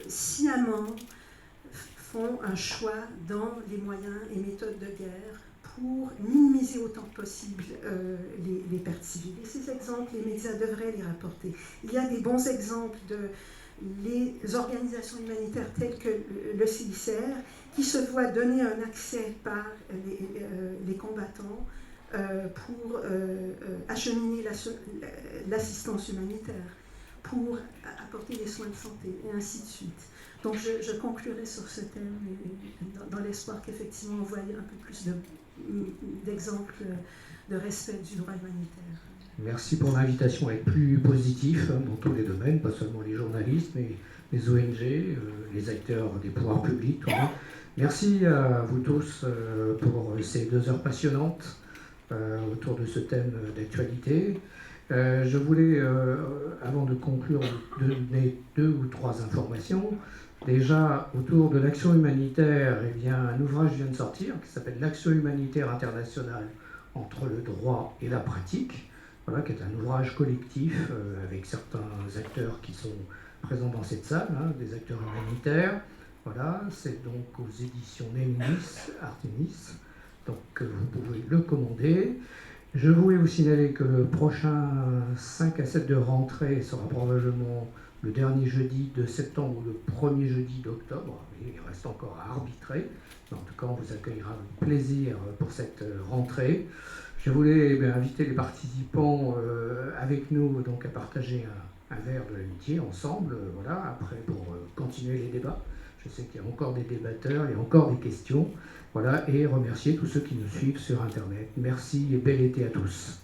sciemment, font un choix dans les moyens et méthodes de guerre pour minimiser autant que possible les pertes civiles. Et ces exemples, les médias devraient les rapporter. Il y a des bons exemples de les organisations humanitaires telles que le CICR qui se voient donner un accès par les combattants pour acheminer l'assistance humanitaire, pour apporter des soins de santé, et ainsi de suite. Donc je conclurai sur ce thème dans l'espoir qu'effectivement on voit un peu plus d'exemples de respect du droit humanitaire. Merci pour l'invitation à être plus positif dans tous les domaines, pas seulement les journalistes, mais les ONG, les acteurs des pouvoirs publics. Tout le monde. Merci à vous tous pour ces 2 heures passionnantes autour de ce thème d'actualité. Je voulais, avant de conclure, donner 2 ou 3 informations. Déjà, autour de l'action humanitaire, eh bien, un ouvrage vient de sortir qui s'appelle « L'action humanitaire internationale entre le droit et la pratique », voilà, qui est un ouvrage collectif avec certains acteurs qui sont présents dans cette salle, hein, des acteurs humanitaires. Voilà, c'est donc aux éditions Nemis, Artemis, donc vous pouvez le commander. Je voulais vous signaler que le prochain 5 à 7 de rentrée sera probablement le dernier jeudi de septembre ou le premier jeudi d'octobre. Il reste encore à arbitrer. En tout cas, on vous accueillera avec plaisir pour cette rentrée. Je voulais inviter les participants avec nous donc, à partager un verre de l'amitié ensemble, voilà, après pour continuer les débats. Je sais qu'il y a encore des débatteurs, il y a encore des questions. Voilà, et remercier tous ceux qui nous suivent sur Internet. Merci et bel été à tous.